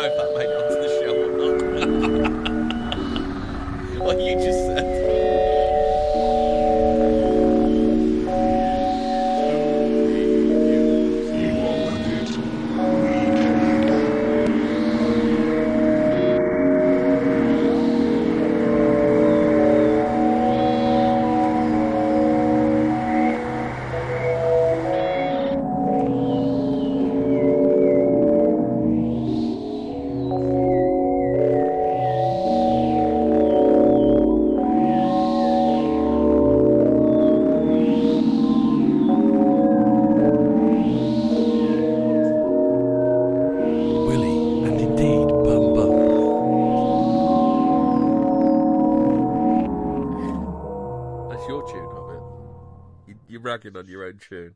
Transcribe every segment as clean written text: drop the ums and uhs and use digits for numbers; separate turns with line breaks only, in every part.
if that made it onto the show or not. What you just said. Ragging on your own tune.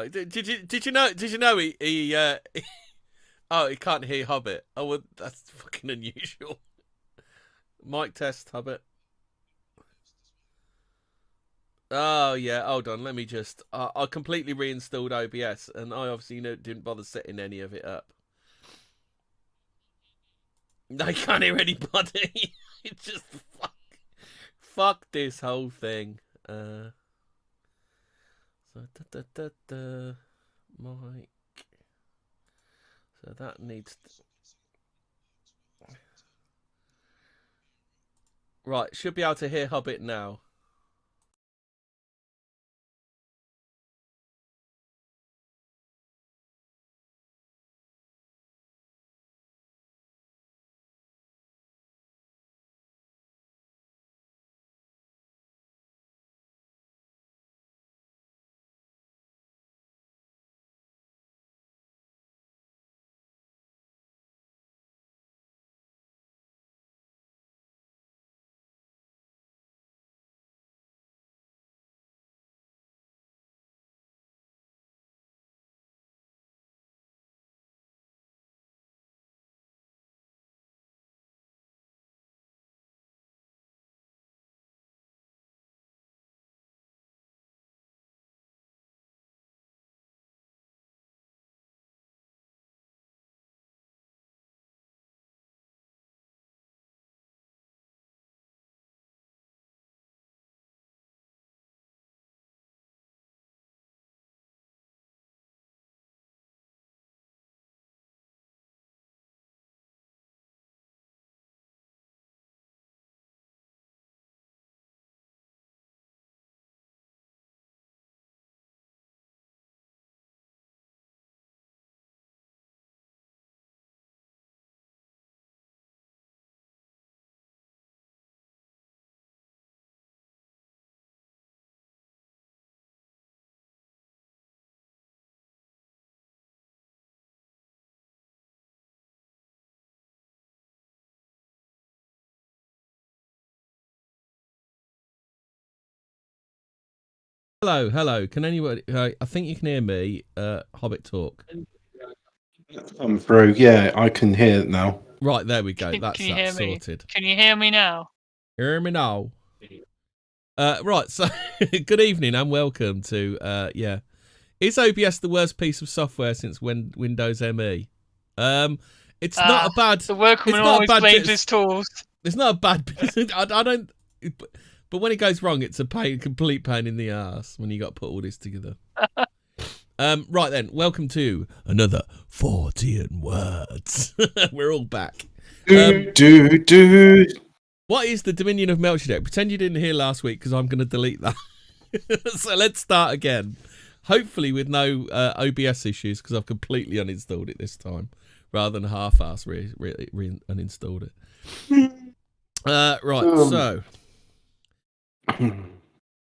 Did you know he oh, he can't hear Hobbit. Oh, well, that's fucking unusual. Mic test, Hobbit. Oh, yeah, hold on, let me just... I completely reinstalled OBS, and I obviously didn't bother setting any of it up. I can't hear anybody. It's just... Fuck this whole thing. So, mic. So that needs... Right, should be able to hear Hobbit now. Hello. Can anybody? I think you can hear me. Hobbit talk.
Come through. Yeah, I can hear it now.
Right, there we go. That's sorted.
Can you hear me now?
Hear me now. Right. So, good evening and welcome to. Yeah, is OBS the worst piece of software since Windows ME? It's not a bad.
The workman always blames his tools.
It's not a bad. I don't. But when it goes wrong, it's a complete pain in the ass when you got to put all this together. Right then, welcome to another Fortean Words. We're all back. What is the Dominion of Melchizedek? Pretend you didn't hear last week because I'm going to delete that. So let's start again. Hopefully with no OBS issues because I've completely uninstalled it this time rather than half-ass uninstalled it. Right, so...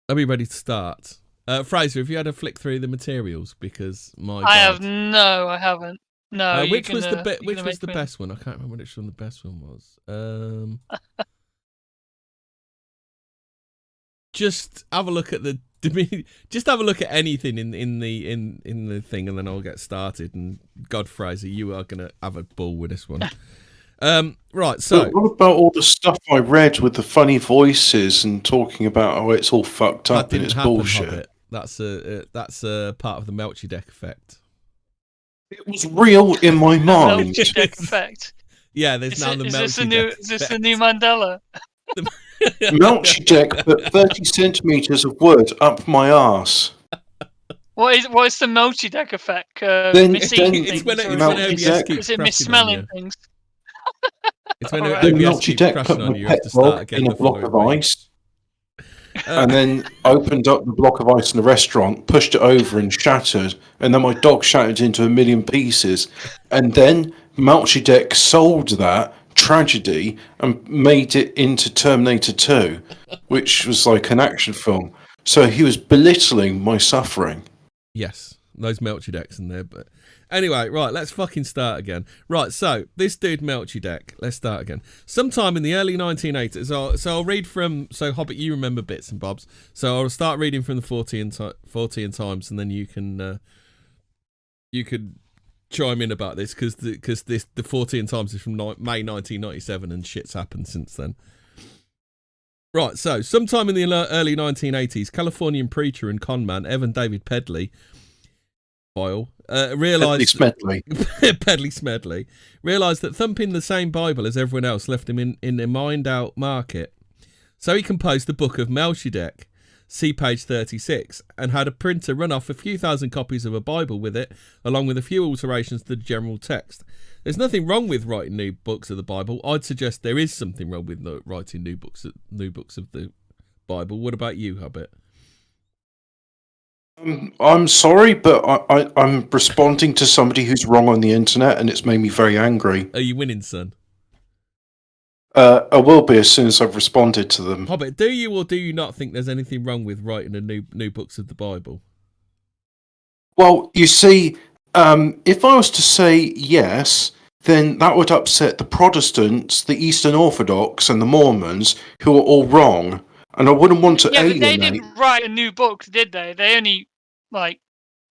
Are we ready to start? Fraser, have you had a flick through the materials? Because
I haven't. No.
Which was the best one? I can't remember which one the best one was. Just have a look at just have a look at anything in the thing, and then I'll get started. And God, Fraser, you are gonna have a ball with this one. Right, so
But what about all the stuff I read with the funny voices and talking about how it's all fucked
that
up and
didn't
it's
happen,
bullshit?
Hobbit. That's a part of the Melchizedek effect.
It was real in my
The
mind.
Melchizedek effect.
Yeah, there's now the
Is
Melchizedek.
this the new Mandela?
Melchizedek put 30 centimetres of wood up my arse.
What is the Melchizedek effect?
Then
Misseeing
it's
things,
when
or
Melchizedek-
keeps
is it
crashing on you.
missmelling things?
It's when
Alright.
Then
OBS keeps
Melchizedek
crashing
put
on
my
you. You have
pet
to start
dog
again
in a
the
block
following
of
week.
ice, and then opened up the block of ice in the restaurant, pushed it over and shattered, and then my dog shattered into a million pieces. And then Melchizedek sold that tragedy and made it into Terminator 2, which was like an action film. So he was belittling my suffering.
Yes, those Melchizedeks in there. But anyway, right, let's fucking start again. Right, so this dude Melchizedek, let's start again. Sometime in the early 1980s, so I'll read from, so Hobbit, you remember bits and bobs. So I'll start reading from the Fortean Times, and then you can chime in about this, because the Fortean Times is from May 1997, and shit's happened since then. Right, so sometime in the early 1980s, Californian preacher and conman Evan David Pedley realised Pedley Smedley realised that thumping the same Bible as everyone else left him in a mined-out market. So he composed the Book of Melchizedek, see page 36, and had a printer run off a few thousand copies of a Bible with it, along with a few alterations to the general text. There's nothing wrong with writing new books of the Bible. I'd suggest there is something wrong with writing new books of the Bible. What about you, Hobbit?
I'm sorry, but I'm responding to somebody who's wrong on the internet, and it's made me very angry.
Are you winning, son?
I will be as soon as I've responded to them.
Hobbit, do you or do you not think there's anything wrong with writing a new books of the Bible?
Well, you see, if I was to say yes, then that would upset the Protestants, the Eastern Orthodox, and the Mormons, who are all wrong. And I wouldn't want to alienate.
But they didn't write a new book, did they? They only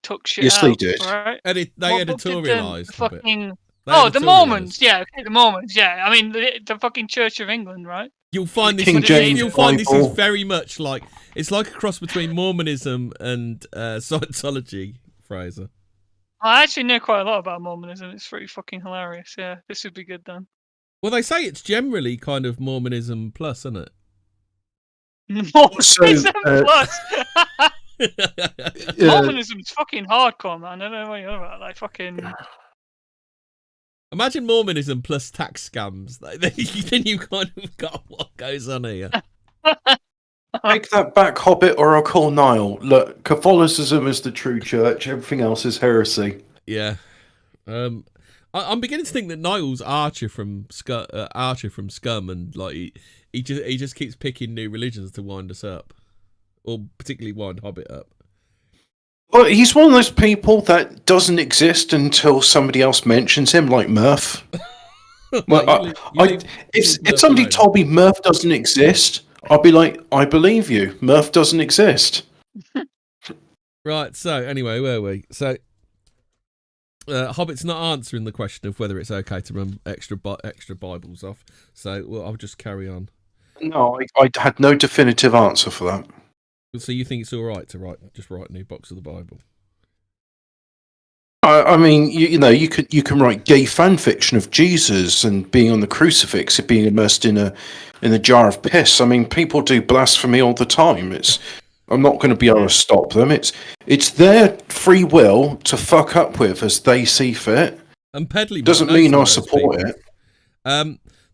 took shit
Yes,
out.
they did.
Right?
They editorialised.
The Mormons. Yeah, okay, the Mormons. Yeah, I mean the fucking Church of England, right?
You'll find this.
King James
You'll find this is
Bible.
very much like it's like a cross between Mormonism and Scientology, Fraser.
I actually know quite a lot about Mormonism. It's pretty fucking hilarious. Yeah, this would be good then.
Well, they say it's generally kind of Mormonism plus, isn't it?
Mormonism plus.
Yeah.
Mormonism is fucking hardcore, man. I don't know what you're on about. Like fucking.
Imagine Mormonism plus tax scams. Then you kind of got what goes on here.
Take that back, Hobbit, or I'll call Niall. Look, Catholicism is the true church. Everything else is heresy.
Yeah. I'm beginning to think that Niall's Archer from Scum, and like he just keeps picking new religions to wind us up, or particularly wind Hobbit up.
Well, he's one of those people that doesn't exist until somebody else mentions him, like Murph. Well, if somebody told me Murph doesn't exist, I'd be like, I believe you. Murph doesn't exist.
Right. So anyway, where were we? So Hobbit's not answering the question of whether it's okay to run extra Bibles off. So I'll just carry on.
No, I had no definitive answer for that.
So you think it's all right to write new books of the Bible?
I mean, you know, you can write gay fan fiction of Jesus and being on the crucifix, and being immersed in a jar of piss. I mean, people do blasphemy all the time. I'm not going to be able to stop them. It's their free will to fuck up with as they see fit.
And Pedley
doesn't mean I support it.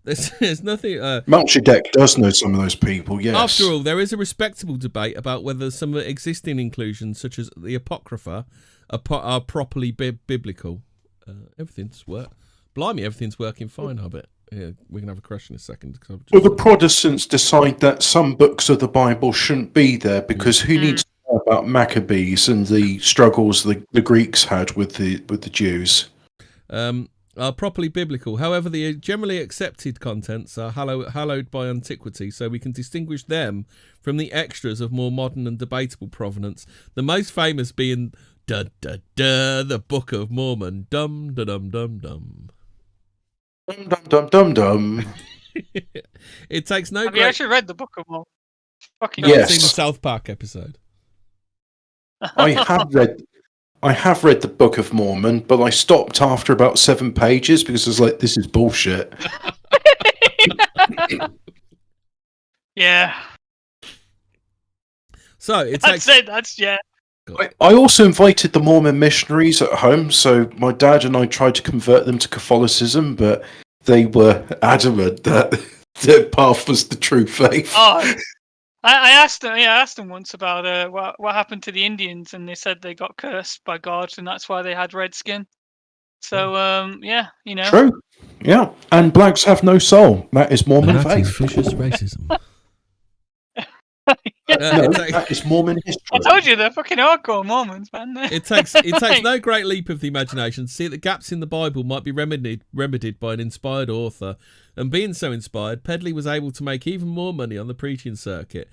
There's nothing.
Melchizedek does know some of those people. Yes.
After all, there is a respectable debate about whether some existing inclusions, such as the Apocrypha, are properly biblical. Everything's working fine, Hobbit. Yeah, we can have a question in a second.
Well, the Protestants decide that some books of the Bible shouldn't be there because who needs to know about Maccabees and the struggles the Greeks had with the Jews?
Are properly biblical. However, the generally accepted contents are hallowed by antiquity, so we can distinguish them from the extras of more modern and debatable provenance. The most famous being the Book of Mormon. Dum da dum dum dum.
Dum dum dum dum dum.
It takes no
Have you actually read the Book of Mormon? Fucking
No, I've
Yes.
seen the South Park episode.
I have read the Book of Mormon, but I stopped after about 7 pages because I was like, this is bullshit.
Yeah.
So it takes.
That's it. That's yeah.
I also invited the Mormon missionaries at home, so my dad and I tried to convert them to Catholicism, but they were adamant that their path was the true faith.
Oh, I asked them. Yeah, I asked them once about what happened to the Indians, and they said they got cursed by God, and that's why they had red skin. So yeah, you know.
True. Yeah, and blacks have no soul. That is Mormon
That is
faith.
vicious racism.
No, that is Mormon history.
I told you they're fucking hardcore Mormons, man.
It takes no great leap of the imagination to see that gaps in the Bible might be remedied by an inspired author, and being so inspired, Pedley was able to make even more money on the preaching circuit.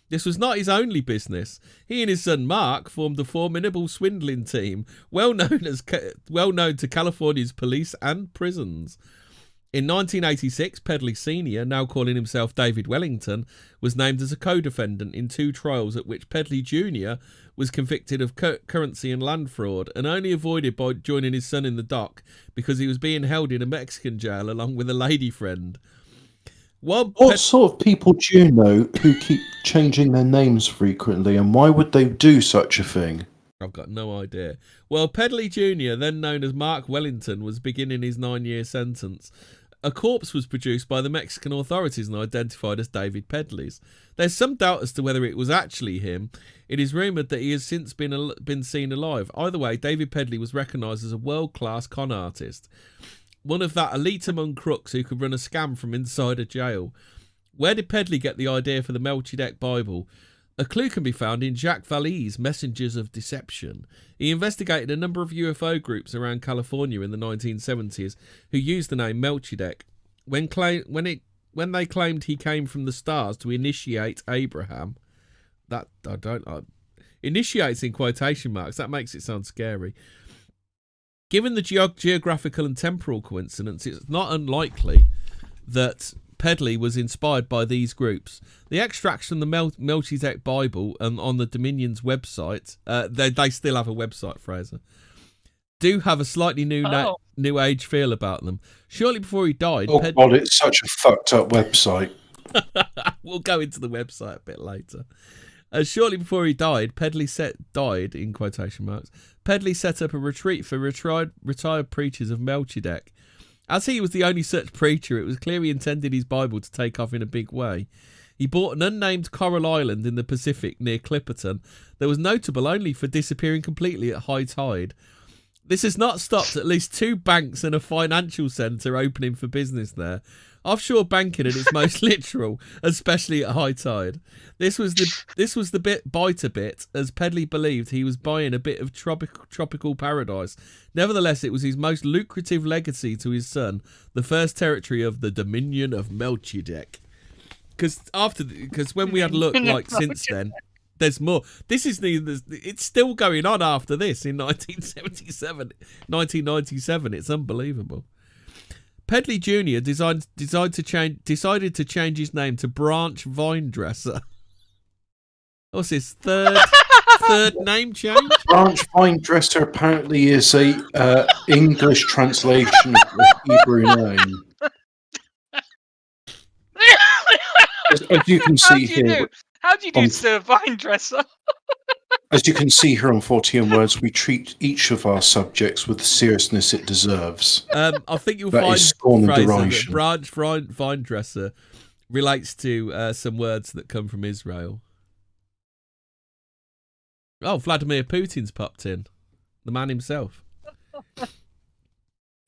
This was not his only business. He and his son Mark formed a formidable swindling team, well known to California's police and prisons. In 1986, Pedley Sr., now calling himself David Wellington, was named as a co-defendant in 2 trials at which Pedley Jr. was convicted of currency and land fraud and only avoided by joining his son in the dock because he was being held in a Mexican jail along with a lady friend.
What sort of people do you know who keep changing their names frequently, and why would they do such a thing?
I've got no idea. Well, Pedley Jr., then known as Mark Wellington, was beginning his 9-year sentence. A corpse was produced by the Mexican authorities and identified as David Pedley's. There's some doubt as to whether it was actually him. It is rumoured that he has since been seen alive. Either way, David Pedley was recognised as a world-class con artist. One of that elite among crooks who could run a scam from inside a jail. Where did Pedley get the idea for the Melchizedek Bible? A clue can be found in Jacques Vallée's Messengers of Deception. He investigated a number of UFO groups around California in the 1970s who used the name Melchizedek. When they claimed he came from the stars to initiate Abraham, initiates in quotation marks, that makes it sound scary. Given the geographical and temporal coincidence, it's not unlikely that Pedley was inspired by these groups. The extracts from the Melchizedek Bible and on the Dominion's website, they still have a website, Fraser, do have a slightly new age feel about them. Shortly before he died...
God, it's such a fucked up website.
We'll go into the website a bit later. Shortly before he died, died in quotation marks, Pedley set up a retreat for retired preachers of Melchizedek. As he was the only such preacher, it was clear he intended his Bible to take off in a big way. He bought an unnamed coral island in the Pacific near Clipperton that was notable only for disappearing completely at high tide. This has not stopped at least 2 banks and a financial centre opening for business there. Offshore banking at its most literal, especially at high tide. This was the biter bit, as Pedley believed he was buying a bit of tropical paradise. Nevertheless, it was his most lucrative legacy to his son, the first territory of the Dominion of Melchizedek. Because when we had a look since then, there's more. It's still going on after this in 1997. It's unbelievable. Pedley Jr. decided to change his name to Branch Vinedresser. What's his third name change?
Branch Vinedresser apparently is a English translation of the Hebrew name. As you can see here.
How do you do, Sir Vinedresser?
As you can see here on Fortean Words, we treat each of our subjects with the seriousness it deserves.
I think you'll
that
find
is scorn and
Fraser,
derision.
that Branch Vinedresser relates to some words that come from Israel. Oh, Vladimir Putin's popped in. The man himself.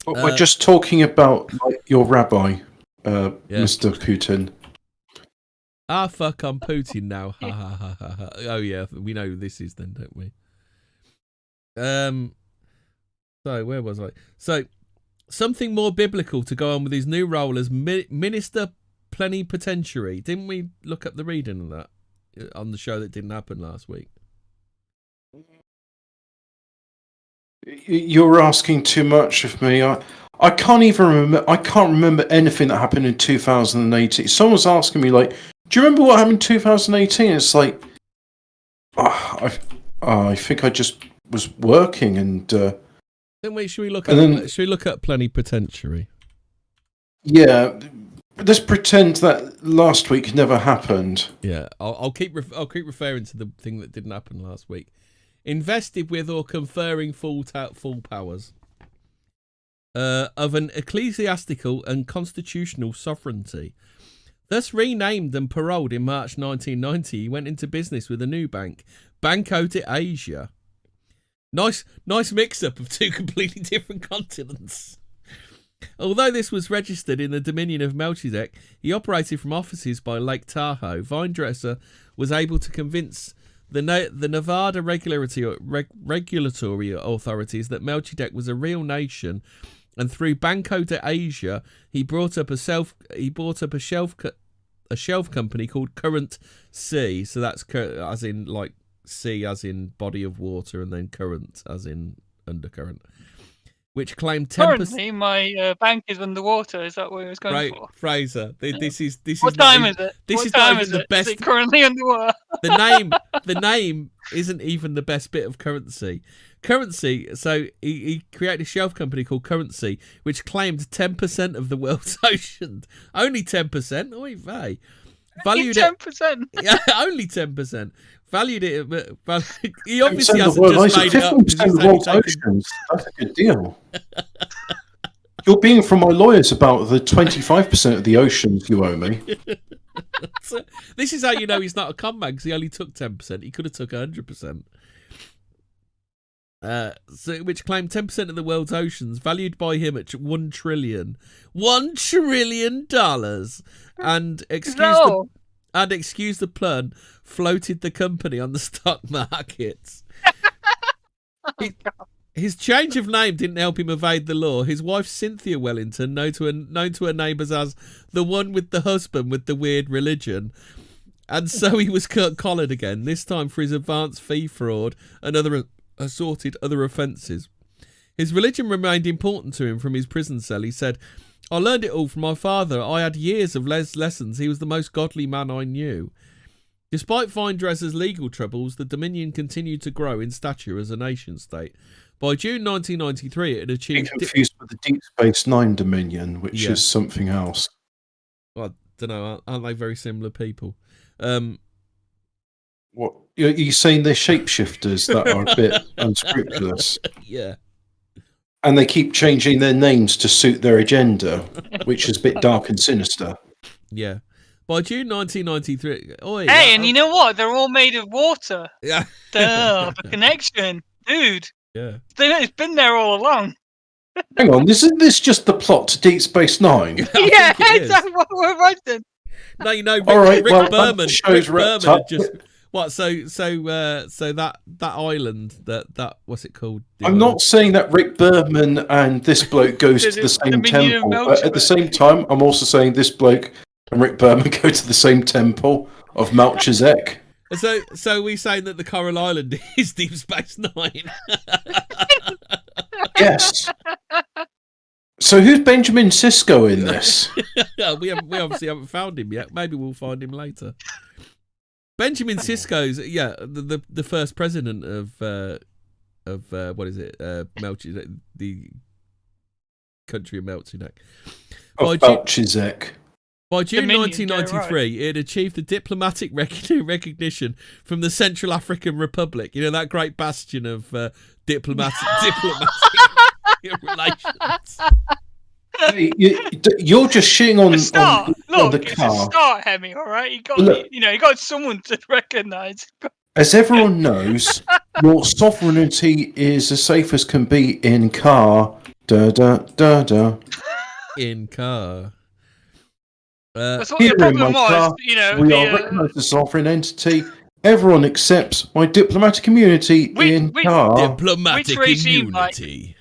We're just talking about your rabbi, Mr. Putin.
Fuck, I'm Putin now. Ha ha ha ha ha. Oh yeah, we know who this is then, don't we? So where was I? So something more biblical to go on with his new role as minister plenipotentiary. Didn't we look up the reading of that on the show that didn't happen last week?
You're asking too much of me. I can't even remember. I can't remember anything that happened in 2018. Someone's asking me, like, do you remember what happened in 2018? It's like, I think I just was working and.
Then should we look at plenipotentiary?
Yeah, let's pretend that last week never happened.
Yeah, I'll keep referring to the thing that didn't happen last week. Invested with or conferring full powers of an ecclesiastical and constitutional sovereignty. Thus renamed and paroled in March 1990, he went into business with a new bank, Banco de Asia. Nice mix-up of two completely different continents. Although this was registered in the dominion of Melchizedek, he operated from offices by Lake Tahoe. Vinedresser was able to convince the Nevada regulatory authorities that Melchizedek was a real nation, and through Banco de Asia, he brought up a shelf company called Current Sea. So that's as in like sea, as in body of water, and then current, as in undercurrent. Which claimed 10%.
Currently, my bank is underwater. Is that what it was going for?
Fraser, this is.
What time is it?
This is not even the best.
Is it currently underwater?
The name isn't even the best bit of Currency. Currency. So he created a shelf company called Currency, which claimed 10% of the world's ocean. Only 10%. Oy vey. Valued
10%.
Yeah, only 10%. Valued it. He obviously hasn't just made it up.
15% of the world's oceans. That's a good deal. You're being from my lawyers about the 25% of the oceans you owe me.
So, this is how you know he's not a con man, because he only took 10%. He could have took 100%. Which claimed 10% of the world's oceans, valued by him at $1 trillion, and excuse the pun, floated the company on the stock markets. His change of name didn't help him evade the law. His wife Cynthia Wellington, known to her neighbours as the one with the husband with the weird religion, and so he was collared again. This time for his advance fee fraud and other assorted other offences. His religion remained important to him from his prison cell. He said, "I learned it all from my father. I had years of lessons. He was the most godly man I knew." Despite Vinedresser's legal troubles, the Dominion continued to grow in stature as a nation-state. By June 1993, it had achieved...
confused with the Deep Space Nine Dominion, which is something else.
Well, I don't know. Aren't they very similar people?
What? You're saying they're shapeshifters that are a bit unscrupulous?
Yeah.
And they keep changing their names to suit their agenda, which is a bit dark and sinister.
Yeah. By June 1993...
and you know what? They're all made of water.
Yeah.
Duh, the connection. Dude.
Yeah.
It's been there all along.
Hang on, isn't this just the plot to Deep Space Nine?
Yeah, that's what we're writing.
No, you know,
Rick
Berman
just...
What? So that island, that what's it called?
I'm not saying that Rick Berman and this bloke goes to the same temple, but at the same time, I'm also saying this bloke and Rick Berman go to the same temple of Melchizedek.
So we saying that the Coral Island is Deep Space Nine?
Yes. So who's Benjamin Sisko in this?
we obviously haven't found him yet. Maybe we'll find him later. Benjamin Sisko's the first president of what is it? Melchizedek, the country of Melchizedek.
Melchizedek.
By June 1993, it had achieved the diplomatic recognition from the Central African Republic. You know, that great bastion of diplomatic relations.
Hey, you're just shitting on the car.
Look, it's a start, Hemi. All right, you got someone to recognise.
As everyone knows, your sovereignty is as safe as can be in car. Da da da da.
In car.
That's what the problem was.
We are recognised as a sovereign entity. Everyone accepts my diplomatic immunity in car.
Diplomatic immunity.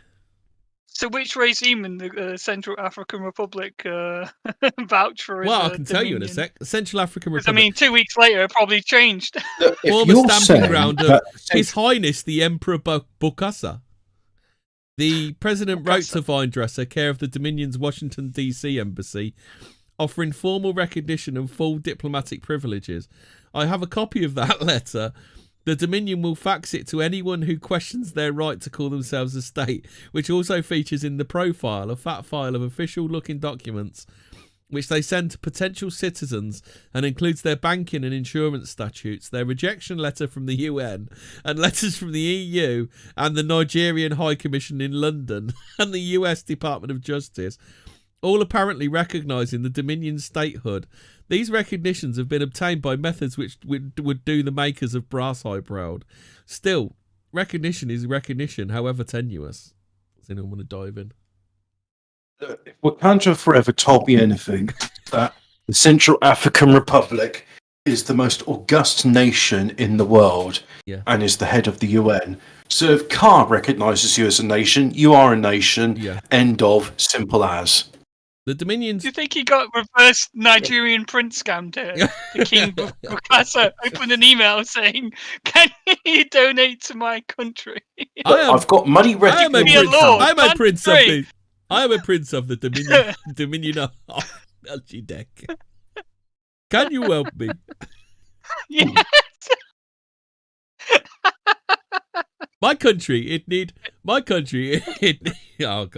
So which regime in the Central African Republic vouch for his
Well, I can tell you in a sec. Central African Republic.
I mean, 2 weeks later, it probably changed.
Former stamping ground of His Highness the Emperor Bokassa. The president wrote to Vinedresser, care of the Dominion's Washington, D.C. embassy, offering formal recognition and full diplomatic privileges. I have a copy of that letter. The Dominion will fax it to anyone who questions their right to call themselves a state, which also features in the profile a fat file of official-looking documents which they send to potential citizens and includes their banking and insurance statutes, their rejection letter from the UN, and letters from the EU and the Nigerian High Commission in London and the US Department of Justice, all apparently recognising the Dominion statehood. These recognitions have been obtained by methods which would do the makers of brass eye-browed. Still, recognition is recognition, however tenuous. Does anyone want to dive in?
If Wakanda Forever told me anything, that the Central African Republic is the most august nation in the world and is the head of the UN. So if CAR recognises you as a nation, you are a nation.
Yeah.
End of. Simple as.
The Dominions...
Do you think he got reverse Nigerian print scammed here? The King Bukasa opened an email saying, "Can you donate to my country?"
I've got money ready.
I am a prince of the... I am a prince of the Dominion of Melchizedek. Can you help me?
Yes.
My country, it need. Oh God!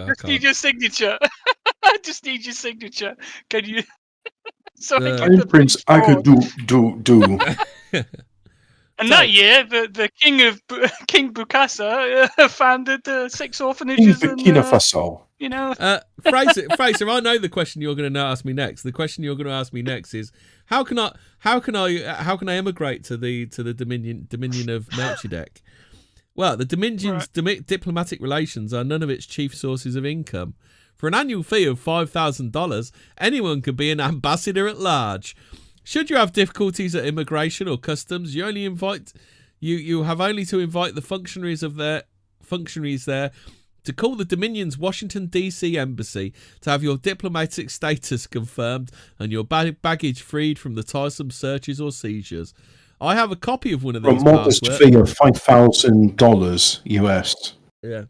Just need your signature. I just need your signature. Can you? So
I'm Prince Agadu.
And that year, the King Bukasa founded 6 orphanages in
Burkina Faso.
You know,
Fraser, I know the question you're going to ask me next. The question you're going to ask me next is how can I emigrate to the Dominion of Melchizedek? Well, the Dominion's diplomatic relations are none of its chief sources of income. For an annual fee of $5,000, anyone can be an ambassador at large. Should you have difficulties at immigration or customs, you have only to invite the functionaries there to call the Dominion's Washington, D.C. embassy to have your diplomatic status confirmed and your baggage freed from the tiresome searches or seizures. I have a copy of one of these
passports. A modest fee of $5,000 US.
Yeah.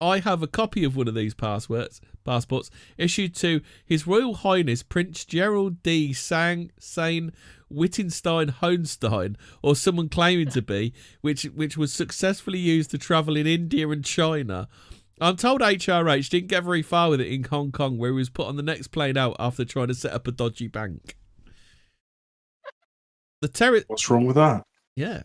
I have a copy of one of these passports issued to His Royal Highness Prince Gerald D. Sane Wittenstein-Hohenstein, or someone claiming to be, which was successfully used to travel in India and China. I'm told HRH didn't get very far with it in Hong Kong, where he was put on the next plane out after trying to set up a dodgy bank.
What's wrong with that?
Yeah.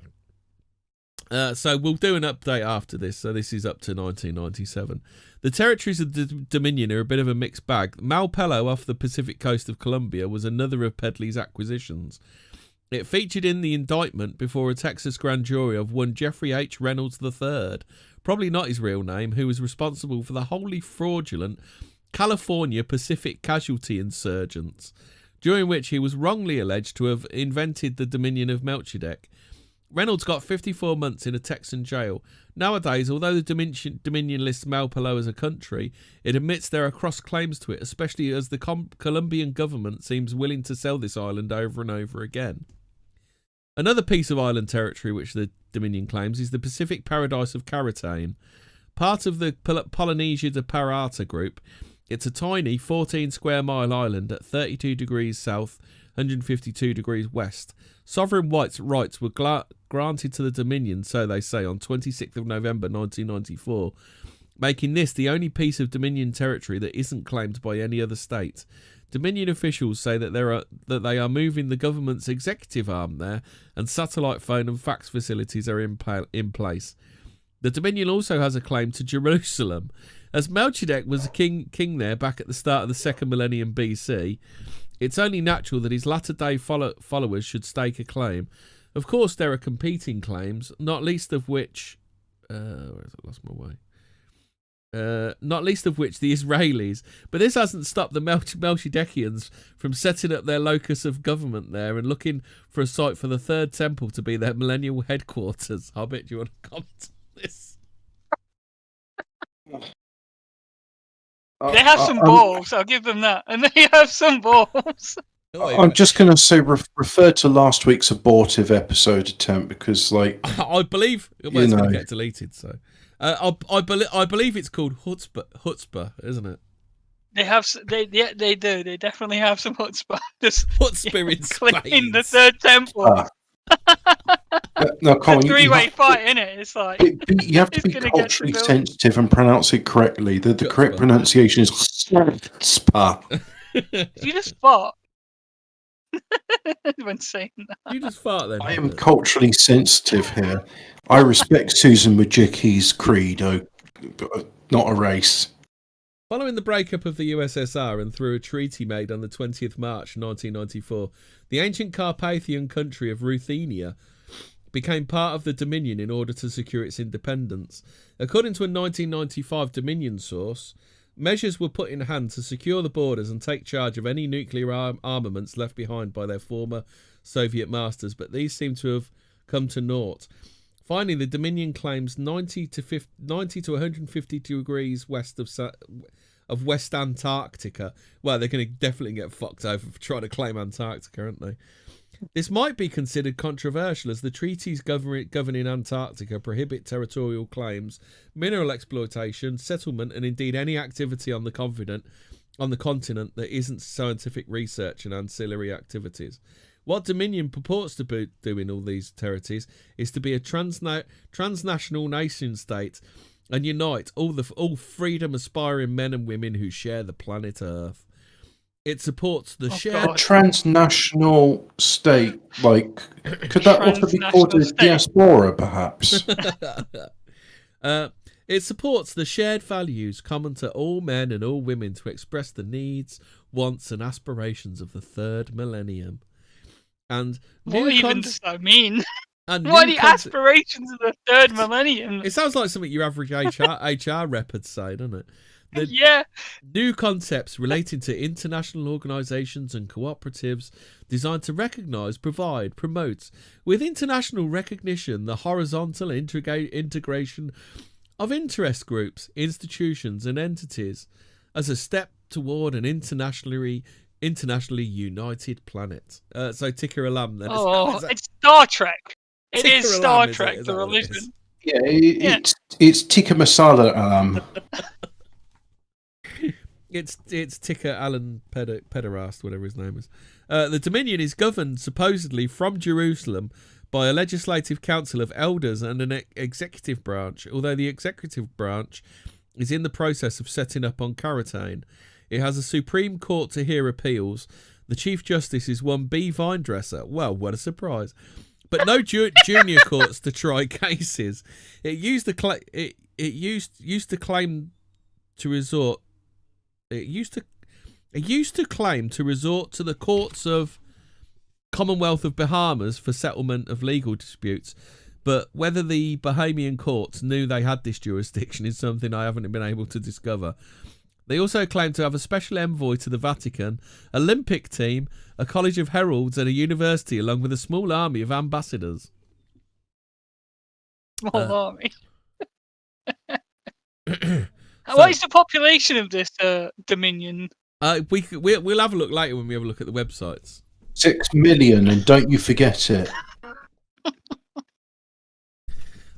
So we'll do an update after this. So this is up to 1997. The territories of the Dominion are a bit of a mixed bag. Malpelo off the Pacific coast of Colombia was another of Pedley's acquisitions. It featured in the indictment before a Texas grand jury of one Jeffrey H. Reynolds III, probably not his real name, who was responsible for the wholly fraudulent California Pacific Casualty Insurgents, during which he was wrongly alleged to have invented the Dominion of Melchizedek. Reynolds got 54 months in a Texan jail. Nowadays, although the Dominion lists Malpelo as a country, it admits there are cross-claims to it, especially as the Colombian government seems willing to sell this island over and over again. Another piece of island territory which the Dominion claims is the Pacific Paradise of Caratane. Part of the Polynesia de Parata group, it's a tiny 14 square mile island at 32 degrees south, 152 degrees west. Sovereign rights were granted to the Dominion, so they say, on 26th of November 1994, making this the only piece of Dominion territory that isn't claimed by any other state. Dominion officials say that they are moving the government's executive arm there, and satellite phone and fax facilities are in place. The Dominion also has a claim to Jerusalem. As Melchizedek was a king there back at the start of the 2nd millennium BC, it's only natural that his latter-day followers should stake a claim. Of course, there are competing claims, not least of which... where has it lost my way? Not least of which the Israelis. But this hasn't stopped the Melchizedekians from setting up their locus of government there and looking for a site for the third temple to be their millennial headquarters. I bet you want to comment on this.
They have some balls, I'll give them that. And they have some balls.
I'm just going to say refer to last week's abortive episode attempt because, like...
I believe it's going to get deleted, so... I believe it's called chutzpah, isn't it?
They have. They do. They definitely have some chutzpah. Just
Chutzpah in
cleaning the
spades.
third temple.
No,
It's
Colin,
a three-way fight, isn't it? It's like
you have to
who's
be
gonna get
culturally
the bill?
sensitive and pronounce it correctly. The correct pronunciation is spa.
You just fart when saying that.
You just fart then.
I am culturally sensitive here. I respect Susan Wojcicki's credo, not a race.
Following the breakup of the USSR and through a treaty made on the 20th March 1994, the ancient Carpathian country of Ruthenia became part of the Dominion in order to secure its independence. According to a 1995 Dominion source, measures were put in hand to secure the borders and take charge of any nuclear armaments left behind by their former Soviet masters, but these seem to have come to naught. Finally, the Dominion claims 90 to 150 degrees west of West Antarctica. Well, they're going to definitely get fucked over for trying to claim Antarctica, aren't they? This might be considered controversial, as the treaties governing Antarctica prohibit territorial claims, mineral exploitation, settlement, and indeed any activity on the continent that isn't scientific research and ancillary activities. What Dominion purports to do in all these territories is to be a transnational nation state and unite all freedom-aspiring men and women who share the planet Earth. It supports the shared
transnational state. Like, could that also be called a diaspora, perhaps?
It supports the shared values common to all men and all women to express the needs, wants, and aspirations of the third millennium. And
what even does that mean? What are the aspirations of the third millennium?
It sounds like something your average HR rep would say, doesn't it?
Yeah.
New concepts relating to international organisations and cooperatives designed to recognise, provide, promote, with international recognition, the horizontal integration of interest groups, institutions and entities as a step toward an internationally united planet. So Ticker Alam then.
It's Star Trek. It is Star Trek, the religion.
Yeah, it's Tikka Masala Alam.
It's Ticker Alan Pederast, whatever his name is. The Dominion is governed supposedly from Jerusalem by a legislative council of elders and an executive branch, although the executive branch is in the process of setting up on Caratane. It has a Supreme Court to hear appeals. The Chief Justice is one B. Vinedresser. Well, what a surprise. But no junior courts to try cases. It used to claim to resort to the courts of Commonwealth of Bahamas for settlement of legal disputes. But whether the Bahamian courts knew they had this jurisdiction is something I haven't been able to discover. They also claim to have a special envoy to the Vatican, Olympic team, a college of heralds, and a university, along with a small army of ambassadors.
Small army. What is the population of this Dominion?
We'll have a look later when we have a look at the websites.
6 million, and don't you forget it.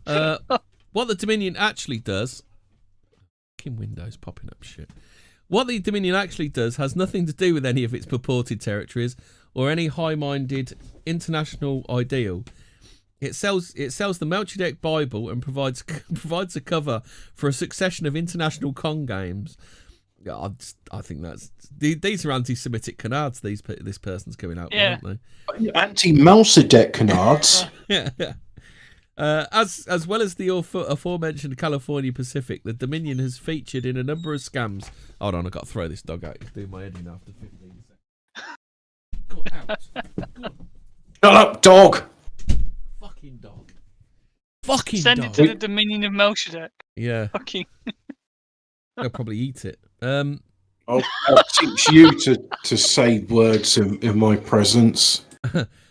What the Dominion actually does... Windows popping up shit. What the Dominion actually does has nothing to do with any of its purported territories or any high-minded international ideal. It sells the Melchizedek Bible and provides a cover for a succession of international con games. I think these are anti-Semitic canards. This person's coming out with, aren't they?
Anti-Melchizedek canards.
Yeah. As well as the aforementioned California Pacific, the Dominion has featured in a number of scams. Hold on, I've got to throw this dog out. It's doing my head in after 15 seconds. Got out.
Shut up, dog!
Fucking dog.
Send it to the Dominion of Melchizedek.
Yeah.
Fucking.
They'll probably eat it.
I'll teach you to say words in my presence.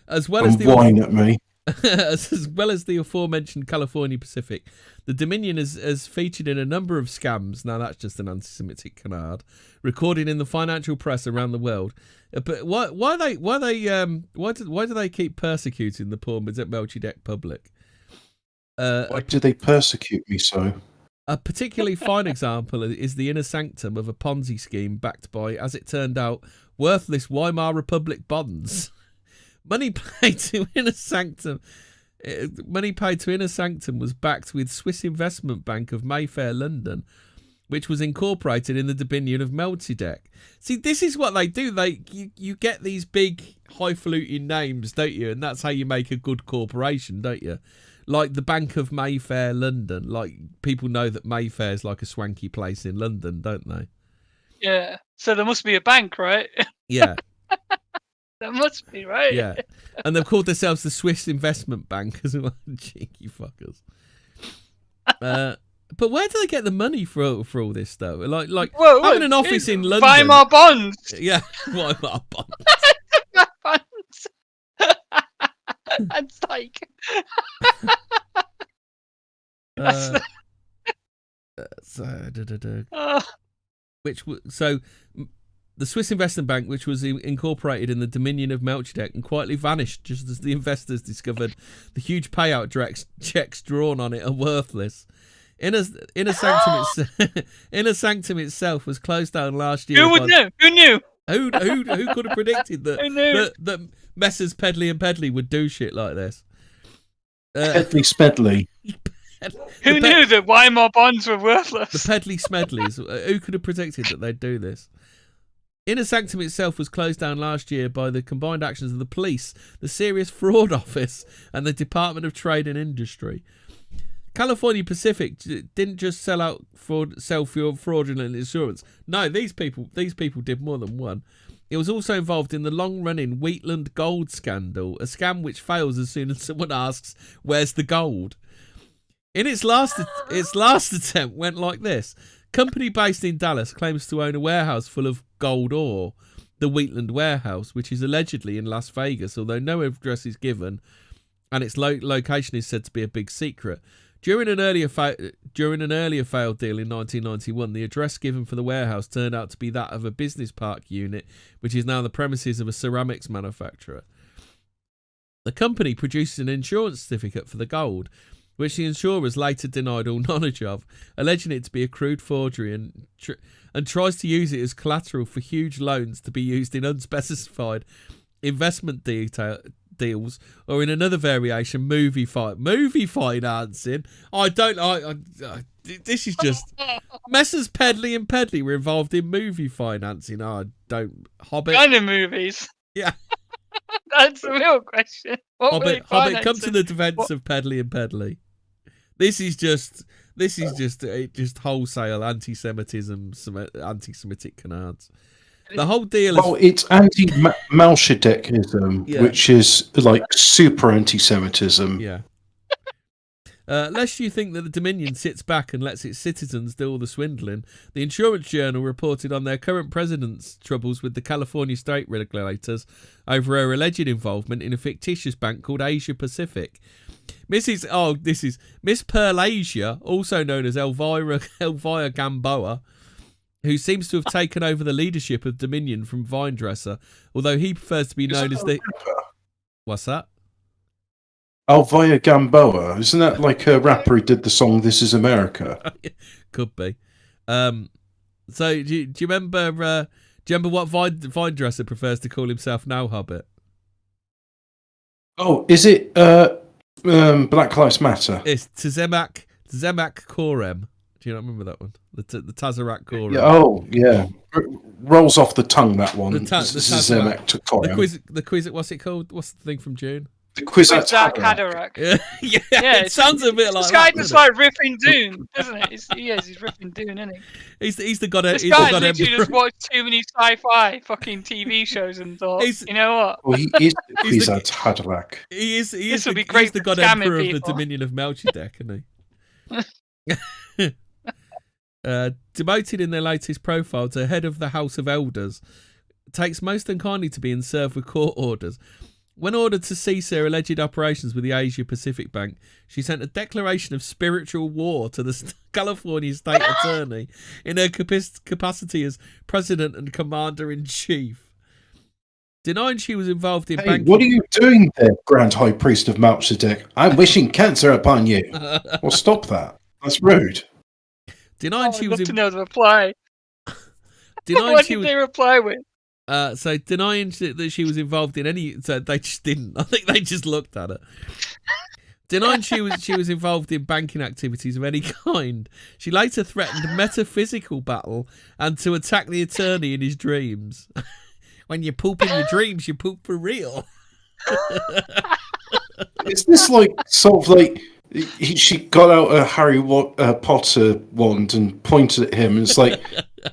As well as
whine at me.
As well as the aforementioned California Pacific, the Dominion has featured in a number of scams. Now that's just an anti-Semitic canard, recorded in the financial press around the world. But why do they keep persecuting the poor Melchizedek public?
Why do they persecute me so?
A particularly fine example is the inner sanctum of a Ponzi scheme backed by, as it turned out, worthless Weimar Republic bonds. Money paid to inner sanctum was backed with Swiss investment bank of Mayfair, London, which was incorporated in the dominion of Melchizedek. See, this is what they do. You get these big, highfalutin names, don't you? And that's how you make a good corporation, don't you? Like the Bank of Mayfair, London. Like, people know that Mayfair's like a swanky place in London, don't they?
Yeah. So there must be a bank, right?
Yeah.
There must be, right?
Yeah. And they've called themselves the Swiss Investment Bank as well. Cheeky fuckers. But where do they get the money for all this stuff? Like
Whoa,
having an office in London.
Weimar bonds.
Yeah, Weimar bonds.
Bonds. That's like.
The Swiss Investment Bank, which was incorporated in the dominion of Melchizedek and quietly vanished just as the investors discovered the huge payout checks drawn on it are worthless. Inner Sanctum itself was closed down last year.
Who would know? Who knew?
Who could have predicted that Messrs. Pedley and Pedley would do shit like this?
Pedley Smedley.
Who knew that Weimar bonds were worthless?
The Pedley Smedleys. Who could have predicted that they'd do this? Inner Sanctum itself was closed down last year by the combined actions of the police, the Serious Fraud Office, and the Department of Trade and Industry. California Pacific didn't just sell fraudulent insurance. No, these people did more than one. It was also involved in the long-running Wheatland gold scandal, a scam which fails as soon as someone asks, "Where's the gold?" In its last attempt went like this. Company based in Dallas claims to own a warehouse full of gold ore, the Wheatland warehouse, which is allegedly in Las Vegas, although no address is given, and its location is said to be a big secret. During an earlier failed deal in 1991, the address given for the warehouse turned out to be that of a business park unit, which is now the premises of a ceramics manufacturer. The company produced an insurance certificate for the gold, which the insurers later denied all knowledge of, alleging it to be a crude forgery, and tries to use it as collateral for huge loans to be used in unspecified investment deals, or in another variation, movie financing. This is just Messrs. Pedley and Pedley were involved in movie financing. Hobbit
kind of movies.
Yeah.
That's the real question.
Hobbit, come to the defence of Pedley and Pedley. This is just wholesale anti-Semitism, anti-Semitic canards. The whole deal is...
Well, it's anti-Melchizedekism, which is like super anti-Semitism.
Yeah. Lest you think that the Dominion sits back and lets its citizens do all the swindling, the Insurance Journal reported on their current president's troubles with the California state regulators over her alleged involvement in a fictitious bank called Asia Pacific. Miss Pearl Asia, also known as Elvira Gamboa, who seems to have taken over the leadership of Dominion from Vinedresser, although he prefers to be known as the... What's that?
Elvira Gamboa, isn't that like a rapper who did the song "This Is America"?
Could be. So do you remember? Do you remember what Vinedresser prefers to call himself now, Hobbit?
Oh, is it Black Lives Matter?
It's Tzemak Korem. Do you not remember that one? The Tazarak Korem.
Yeah, oh, yeah. Rolls off the tongue, that one. Tzemak Korem.
The quiz. What's it called? What's the thing from June?
The quiz at
Haderach.
Yeah, it sounds a bit like
this guy
that.
Just like riffing Dune, doesn't it? He's riffing Dune, isn't he?
He's the god. This
guy literally just watched too many sci-fi fucking TV shows and thought, you know what?
Well, he is the quiz at Haderach.
He's the god emperor of the Dominion of Melchizedek, isn't he? Demoted in their latest profile to head of the House of Elders, takes most unkindly to being served with court orders. When ordered to cease her alleged operations with the Asia Pacific Bank, she sent a declaration of spiritual war to the California State Attorney in her capacity as President and Commander-in-Chief. Denying she was involved in banking...
What are you doing there, Grand High Priest of Melchizedek? I'm wishing cancer upon you. Well, stop that. That's rude.
Denying she
I'd
was
love to know the reply.
denying
What
she
did
was
they reply with?
so denying that she was involved in any. So they just didn't. I think they just looked at her. Denying she was involved in banking activities of any kind. She later threatened metaphysical battle and to attack the attorney in his dreams. When you poop in your dreams, you poop for real.
Is this like sort of like she got out a Harry Potter wand and pointed at him and it's like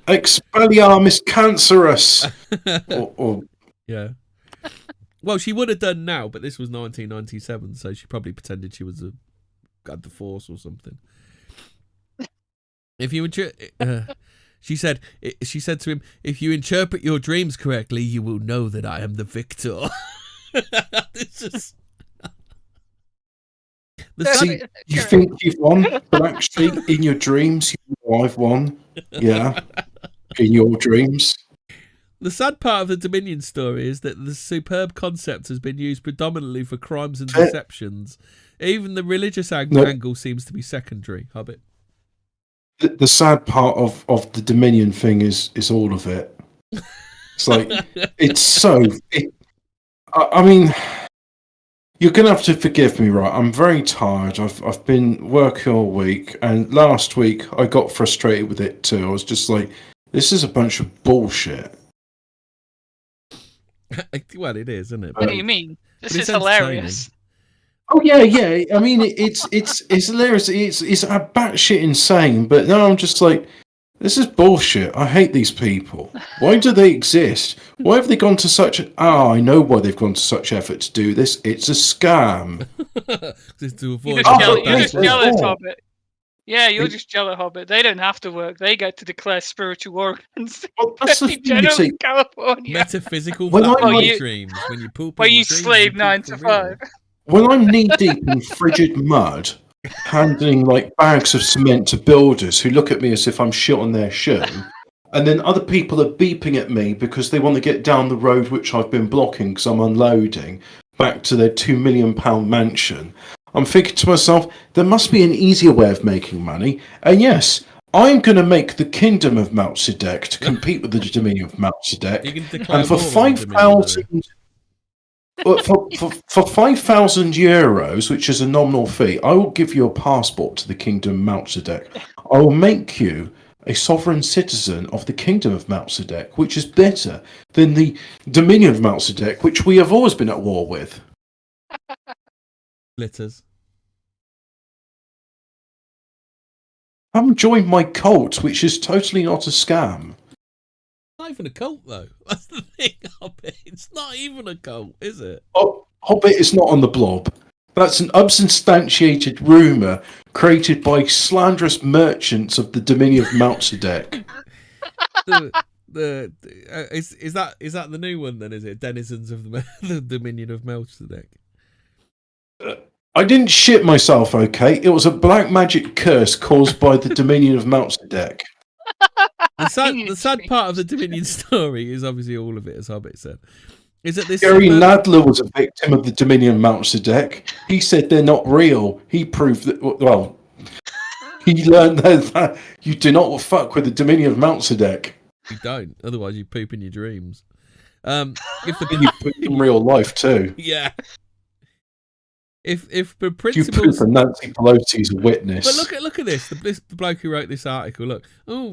Expelliarmus cancerous or
Yeah. Well, she would have done now, but this was 1997, so she probably pretended she was had the Force or something. If you she said to him, "If you interpret your dreams correctly, you will know that I am the victor." It's just
See, you think you've won, but actually in your dreams you know I've won. Yeah. In your dreams.
The sad part of the Dominion story is that the superb concept has been used predominantly for crimes and deceptions. Even the religious angle seems to be secondary. Hobbit.
The sad part of the Dominion thing is all of it. It's like it's so. I mean, you're gonna have to forgive me, right? I'm very tired. I've been working all week, and last week I got frustrated with it too. I was just like, this is a bunch of bullshit.
Well, it is, isn't it?
What do you mean? This is hilarious.
Oh yeah. I mean, it's hilarious. It's a batshit insane. But now I'm just like, this is bullshit. I hate these people. Why do they exist? Why have they gone to such? I know why they've gone to such effort to do this. It's a scam.
You're just jealous, Hobbit. Yeah, you're just jealous, Hobbit. They don't have to work. They get to declare spiritual organs.
Well, that's the thing, you see.
California.
Metaphysical dreams. When you poop,
where you slave 9 to 5.
When I'm knee deep in frigid mud, handing like bags of cement to builders who look at me as if I'm shit on their shoe, and then other people are beeping at me because they want to get down the road which I've been blocking because I'm unloading back to their £2 million mansion. I'm thinking to myself, there must be an easier way of making money. And yes, I'm going to make the Kingdom of Melchizedek to compete with the Dominion of Melchizedek. And for 5,000, for 5,000 euros, which is a nominal fee, I will give you a passport to the Kingdom of Melchizedek. I will make you a sovereign citizen of the Kingdom of Melchizedek, which is better than the Dominion of Melchizedek, which we have always been at war with.
Glitters.
Come join my cult, which is totally not a scam.
Not even a cult, though. That's the thing, Hobbit. It's not even a cult, is it?
Oh, Hobbit is not on the blob. That's an unsubstantiated rumour created by slanderous merchants of the Dominion of Melchizedek.
Is that the new one then? Is it denizens of the Dominion of Melchizedek?
I didn't shit myself, okay? It was a black magic curse caused by the Dominion of Melchizedek.
The sad part of the Dominion story is obviously all of it, as Hobbit said. Is that this
Gary Nadler was a victim of the Dominion of Melchizedek. He said they're not real. He proved that, well, he learned that you do not fuck with the Dominion of Melchizedek.
You don't, otherwise you poop in your dreams.
If you poop in real life too.
Yeah. If the
You
principles,
poop and Nancy Pelosi is a witness.
But look at this. The bloke who wrote this article. Look,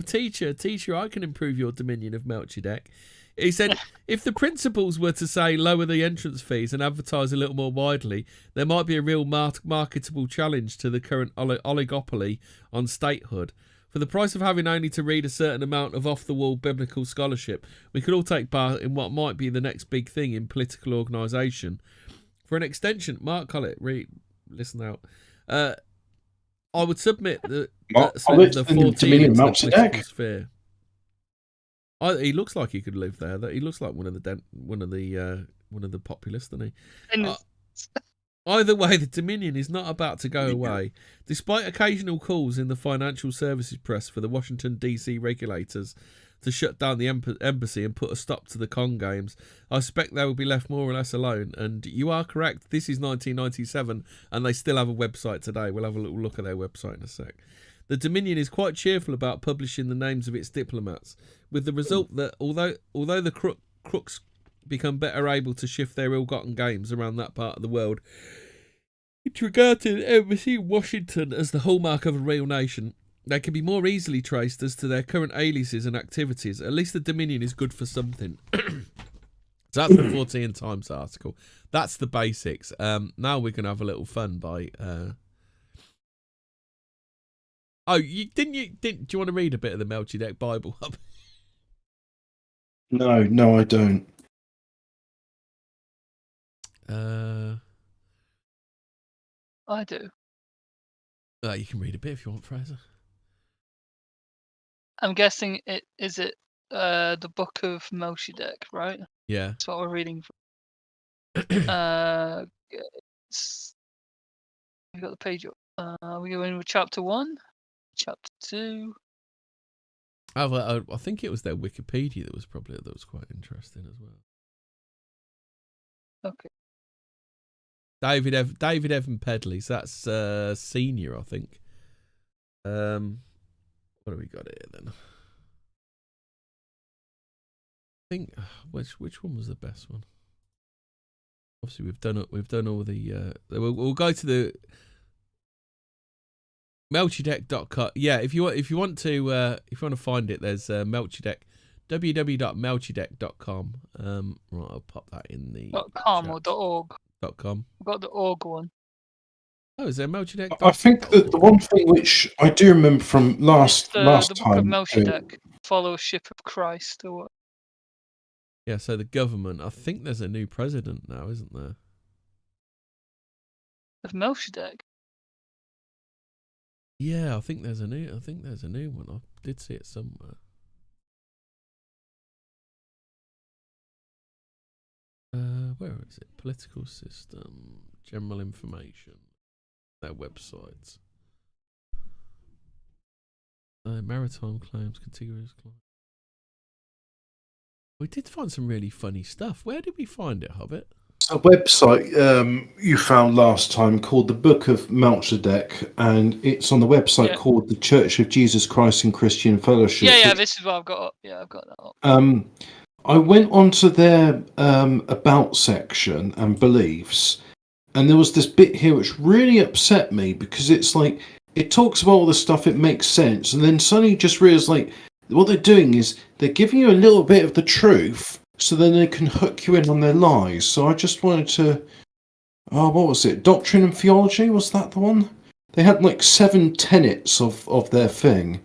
teacher, I can improve your Dominion of Melchizedek. He said, if the principals were to say lower the entrance fees and advertise a little more widely, there might be a real marketable challenge to the current oligopoly on statehood. For the price of having only to read a certain amount of off-the-wall biblical scholarship, we could all take part in what might be the next big thing in political organisation. For an extension, Mark Collett, listen out. I would submit the Fortean into the political sphere. He looks like he could live there. He looks like one of the populists, doesn't he? Either way, the Dominion is not about to go away. Despite occasional calls in the financial services press for the Washington, D.C. regulators to shut down the embassy and put a stop to the con games, I suspect they will be left more or less alone. And you are correct, this is 1997 and they still have a website today. We'll have a little look at their website in a sec. The Dominion is quite cheerful about publishing the names of its diplomats, with the result that although the crooks become better able to shift their ill-gotten gains around that part of the world, it's regarded an embassy in Washington as the hallmark of a real nation. They can be more easily traced as to their current aliases and activities. At least the Dominion is good for something. So that's the Fortean Times article. That's the basics. Now we're going to have a little fun by... Oh, do you want to read a bit of the Melchizedek Bible?
No, I don't.
I do.
You can read a bit if you want, Fraser.
I'm guessing it is the Book of Melchizedek, right?
Yeah.
That's what we're reading from. We got the page up. We go in with chapter 1, chapter 2.
I think it was their Wikipedia that was quite interesting as well.
Okay.
David Evan Pedley, so that's senior, I think. What have we got here then? I think which one was the best one? Obviously, we've done all the. We'll go to the Melchizedek.com. Yeah, if you want to find it, there's Melchizedek. www.melchizedek.com. Right, I'll pop that in the
.com
chat.
or .org.
.com.
I've got the .org one.
Oh, is there Melchizedek?
I think that the one thing which I do remember from last
the
time,
Book of Melchizedek, Fellowship of Christ, or what?
Yeah, so the government. I think there's a new president now, isn't there?
Of Melchizedek.
Yeah, I think there's a new one. I did see it somewhere. Where is it? Political system, general information, their websites. Maritime claims, contiguous claims. We did find some really funny stuff. Where did we find it, Hobbit?
A website you found last time called the Book of Melchizedek, and it's on the website called the Church of Jesus Christ and Christian Fellowship.
Yeah, this is what I've got up. Yeah, I've got that up.
I went onto their about section and beliefs, and there was this bit here which really upset me because it's like it talks about all the stuff, it makes sense, and then suddenly you just realize like what they're doing is they're giving you a little bit of the truth, so then they can hook you in on their lies. So I just wanted to, what was it? Doctrine and Theology, was that the one? They had like 7 tenets of their thing.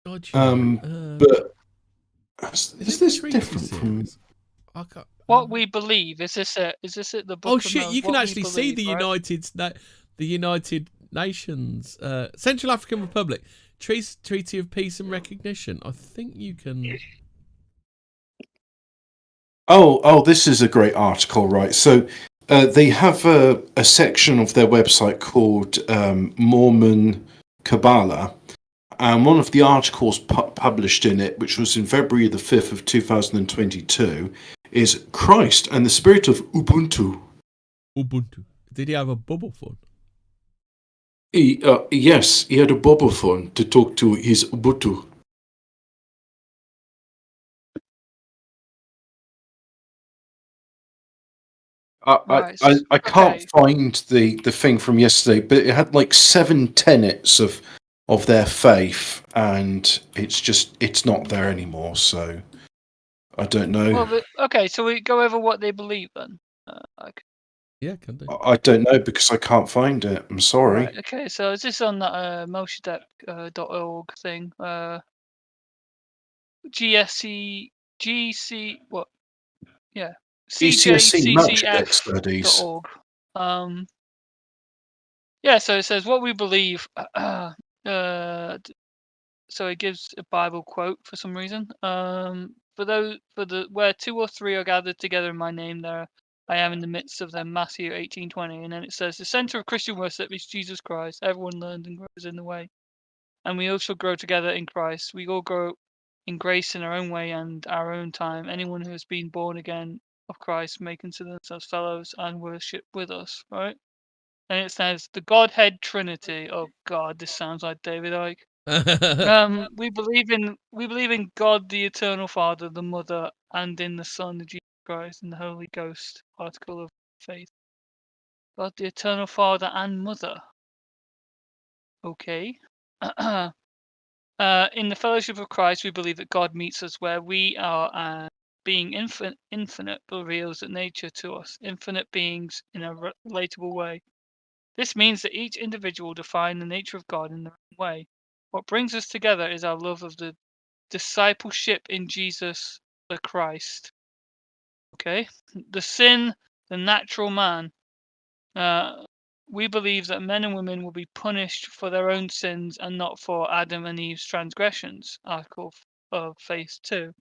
But is this different from
what we believe? Is this it? The book?
Oh shit! You can actually see the United Nations, Central African Republic, Treaty of Peace and Recognition. I think you can.
Oh, this is a great article, right? So they have a section of their website called Mormon Kabbalah, and one of the articles published in it, which was in February the 5th of 2022, is Christ and the Spirit of Ubuntu.
Ubuntu. Did he have a bubble phone?
Yes, he had a bubble phone to talk to his Ubuntu. I can't find the thing from yesterday, but it had like 7 tenets of their faith, and it's not there anymore. So I don't know.
Well, so we go over what they believe then.
Yeah, can do.
I don't know because I can't find it. I'm sorry.
Right, okay, so is this on that Melchizedek.org thing? GC what? Yeah.
CJCC Melchizedek Studies.
.org. Yeah, so it says what we believe. So it gives a Bible quote for some reason. Where 2 or 3 are gathered together in my name, there I am in the midst of them. Matthew 18:20, and then it says the center of Christian worship is Jesus Christ. Everyone learns and grows in the way, and we also grow together in Christ. We all grow in grace in our own way and our own time. Anyone who has been born again of Christ may consider themselves fellows and worship with us, right? And it says the Godhead Trinity. Oh God, this sounds like David Icke. We believe in God, the Eternal Father, the Mother, and in the Son, Jesus Christ, and the Holy Ghost. Article of Faith. God, the Eternal Father and Mother. Okay. In the fellowship of Christ, we believe that God meets us where we are, and being infinite reveals that nature to us, infinite beings in a relatable way. This means that each individual defines the nature of God in their own way. What brings us together is our love of the discipleship in Jesus the Christ. Okay? The sin, the natural man. We believe that men and women will be punished for their own sins and not for Adam and Eve's transgressions. Article of Faith 2.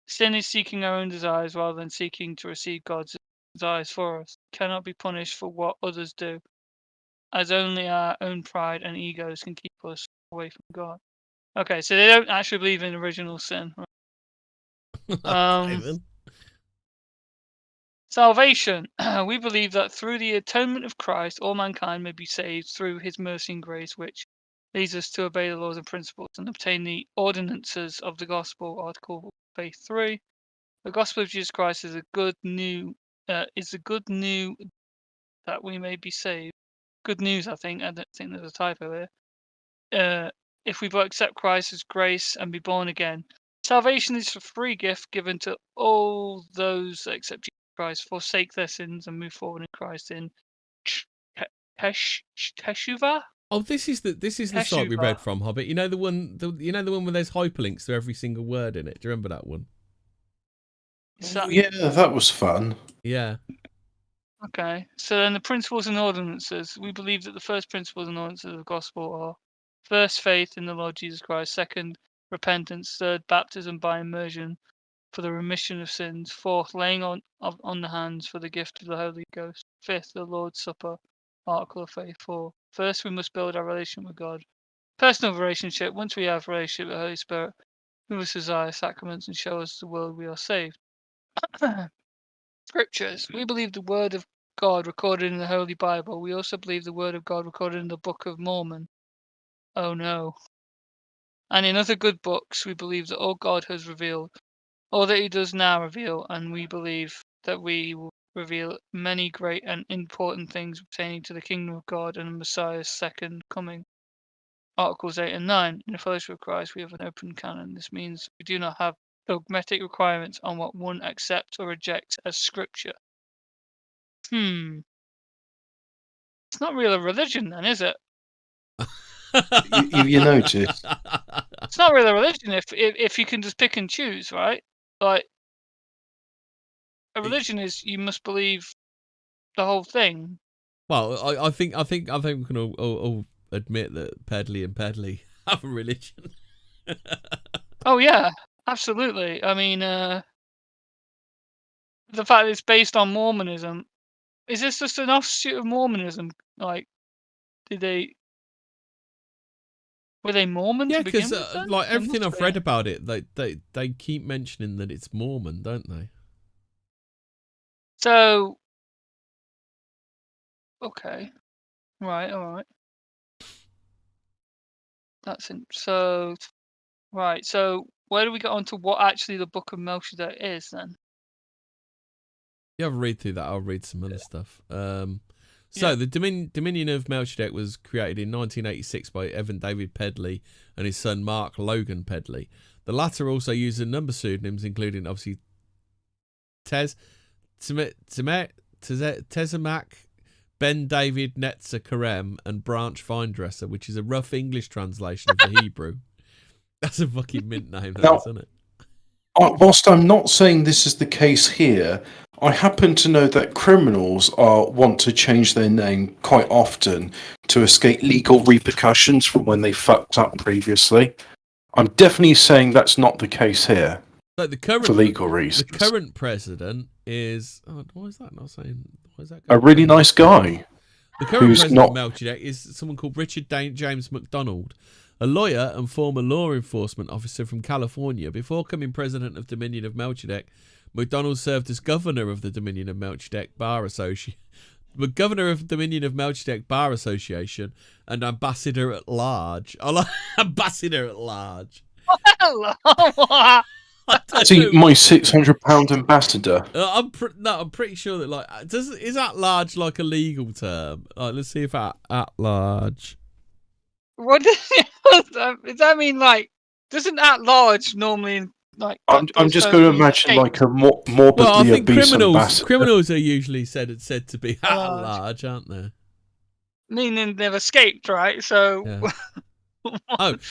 Sin is seeking our own desires rather than seeking to receive God's desires for us. Cannot be punished for what others do, as only our own pride and egos can keep us away from God. Okay, so they don't actually believe in original sin.
Okay,
Salvation. We believe that through the atonement of Christ, all mankind may be saved through his mercy and grace, which leads us to obey the laws and principles and obtain the ordinances of the gospel. Article Faith 3. The gospel of Jesus Christ is a good news that we may be saved. Good news, I think. I don't think there's a typo here. If we but accept Christ as grace and be born again. Salvation is a free gift given to all those that accept Jesus Christ, forsake their sins, and move forward in Christ in Teshuvah.
Oh, this is the site we read from, Hobbit. You know the one where there's hyperlinks to every single word in it. Do you remember that one?
Yeah, that was fun.
Yeah.
Okay, so then the principles and ordinances. We believe that the first principles and ordinances of the gospel are: first, faith in the Lord Jesus Christ; second, repentance; third, baptism by immersion for the remission of sins; fourth, laying on the hands for the gift of the Holy Ghost; fifth, the Lord's Supper. Article of Faith 4. First, we must build our relationship with God. Personal relationship. Once we have a relationship with the Holy Spirit, we must desire sacraments and show us the world we are saved. Scriptures. We believe the word of God recorded in the Holy Bible. We also believe the word of God recorded in the Book of Mormon. Oh no. And in other good books, we believe that all God has revealed, all that he does now reveal, and we believe that we will reveal many great and important things pertaining to the kingdom of God and the Messiah's second coming. Articles 8 and 9. In the fellowship of Christ, we have an open canon. This means we do not have dogmatic requirements on what one accepts or rejects as scripture. It's not really a religion then, is it?
You notice?
It's not really a religion if you can just pick and choose, right? Like, a religion is you must believe the whole thing.
Well, I think we can all admit that Pedley and Pedley have a religion.
Oh yeah, absolutely. I mean, the fact that it's based on Mormonism, is this just an offshoot of Mormonism? Like, were they Mormon
Yeah,
to begin
because
with?
like everything I've read about it, they keep mentioning that it's Mormon, don't they?
So, okay, right, all right. That's in, so right. So where do we get on to what actually the Book of Melchizedek is then?
You have a read through that. I'll read some other stuff. The Dominion of Melchizedek was created in 1986 by Evan David Pedley and his son Mark Logan Pedley. The latter also used a number of pseudonyms, including obviously Tezemak, Ben David Netzer Karem, and Branch Vinedresser, which is a rough English translation of the Hebrew. That's a fucking mint name, isn't it?
Whilst I'm not saying this is the case here, I happen to know that criminals want to change their name quite often to escape legal repercussions from when they fucked up previously. I'm definitely saying that's not the case here.
Like the current,
for legal reasons.
The current president is... why is that not saying... Why is that
a really nice guy.
The current president of Melchizedek is someone called Richard James McDonald, a lawyer and former law enforcement officer from California. Before becoming president of Dominion of Melchizedek, McDonald served as governor of the Dominion of Melchizedek Bar Association. the governor of Dominion of Melchizedek Bar Association and ambassador at large. I like ambassador at large.
Hello.
Is he my £600 ambassador?
I'm pretty sure that like is at large like a legal term? Let's see if at large.
What does that mean? Like, doesn't at large normally like?
I'm just going to imagine like a morbidly
well, I think
obese ambassador.
criminals are usually said to be at large, aren't they?
Meaning they've escaped, right? So.
Yeah.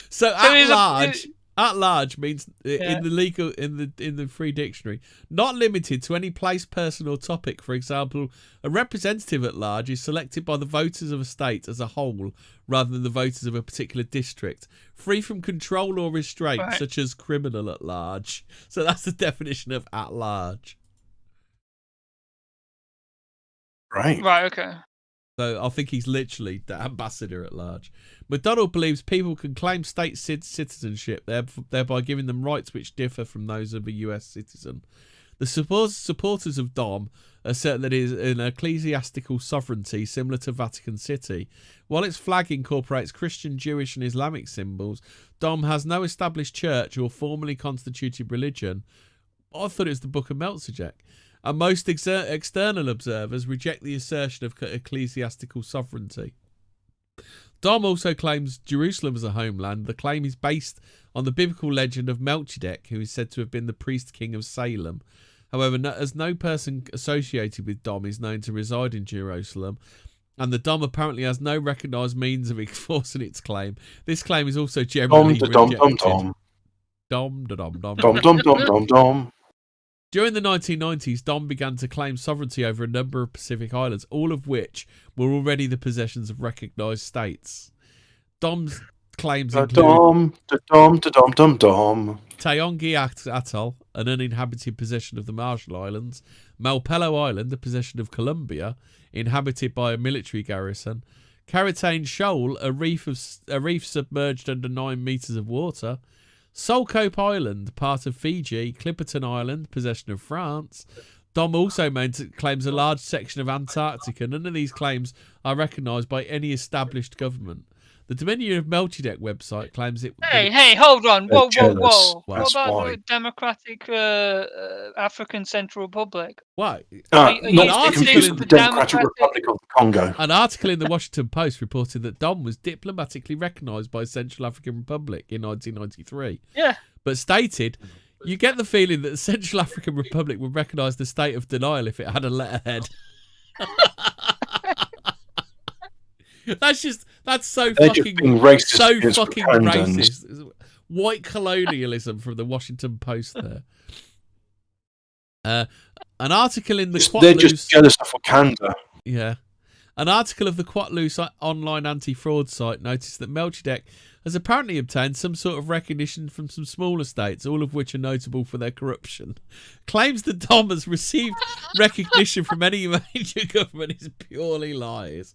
So at large. At large means in the legal in the free dictionary, not limited to any place, person, or topic. For example, a representative at large is selected by the voters of a state as a whole, rather than the voters of a particular district, free from control or restraint, such as criminal at large. So that's the definition of at large.
Right.
Right. Okay.
So I think he's literally the ambassador at large. MacDonald believes people can claim state citizenship, thereby giving them rights which differ from those of a US citizen. The supporters of Dom assert that it is an ecclesiastical sovereignty similar to Vatican City. While its flag incorporates Christian, Jewish and Islamic symbols, Dom has no established church or formally constituted religion. I thought it was the Book of Melchizedek. And most external observers reject the assertion of ecclesiastical sovereignty. Dom also claims Jerusalem as a homeland. The claim is based on the biblical legend of Melchizedek, who is said to have been the priest king of Salem. However, as no person associated with Dom is known to reside in Jerusalem, and the Dom apparently has no recognised means of enforcing its claim, this claim is also generally rejected.
Dom.
During the 1990s, Dom began to claim sovereignty over a number of Pacific islands, all of which were already the possessions of recognised states. Dom's claims include Taongi Atoll, an uninhabited possession of the Marshall Islands, Malpelo Island, a possession of Colombia, inhabited by a military garrison, Caritane Shoal, a reef submerged under 9 metres of water, Solcope Island, part of Fiji, Clipperton Island, possession of France. Dom also claims a large section of Antarctica. None of these claims are recognised by any established government. The Dominion of Melchizedek website claims it...
Hey, hold on. Whoa.
What
about the Democratic African Central Republic?
What?
The Democratic Republic of the Congo.
An article in the Washington Post reported that Dom was diplomatically recognised by Central African Republic in 1993.
Yeah.
But stated, you get the feeling that the Central African Republic would recognise the state of denial if it had a letterhead. That's so fucking racist. White colonialism from the Washington Post there. An article in the Quatloose...
They're just jealous of Wakanda.
Yeah. An article of the Quatloose online anti-fraud site noticed that Melchizedek has apparently obtained some sort of recognition from some smaller states, all of which are notable for their corruption. Claims that Dom has received recognition from any major government is purely lies.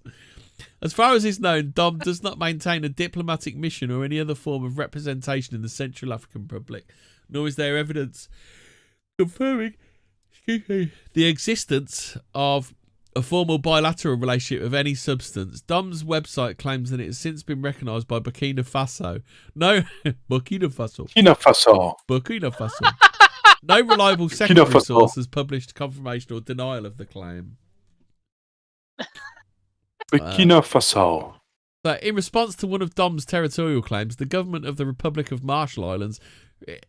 As far as is known, Dom does not maintain a diplomatic mission or any other form of representation in the Central African Republic, nor is there evidence confirming the existence of a formal bilateral relationship of any substance. Dom's website claims that it has since been recognised by Burkina Faso. Burkina Faso. No reliable secondary source has published confirmation or denial of the claim.
Burkina Faso.
But in response to one of Dom's territorial claims, the government of the Republic of Marshall Islands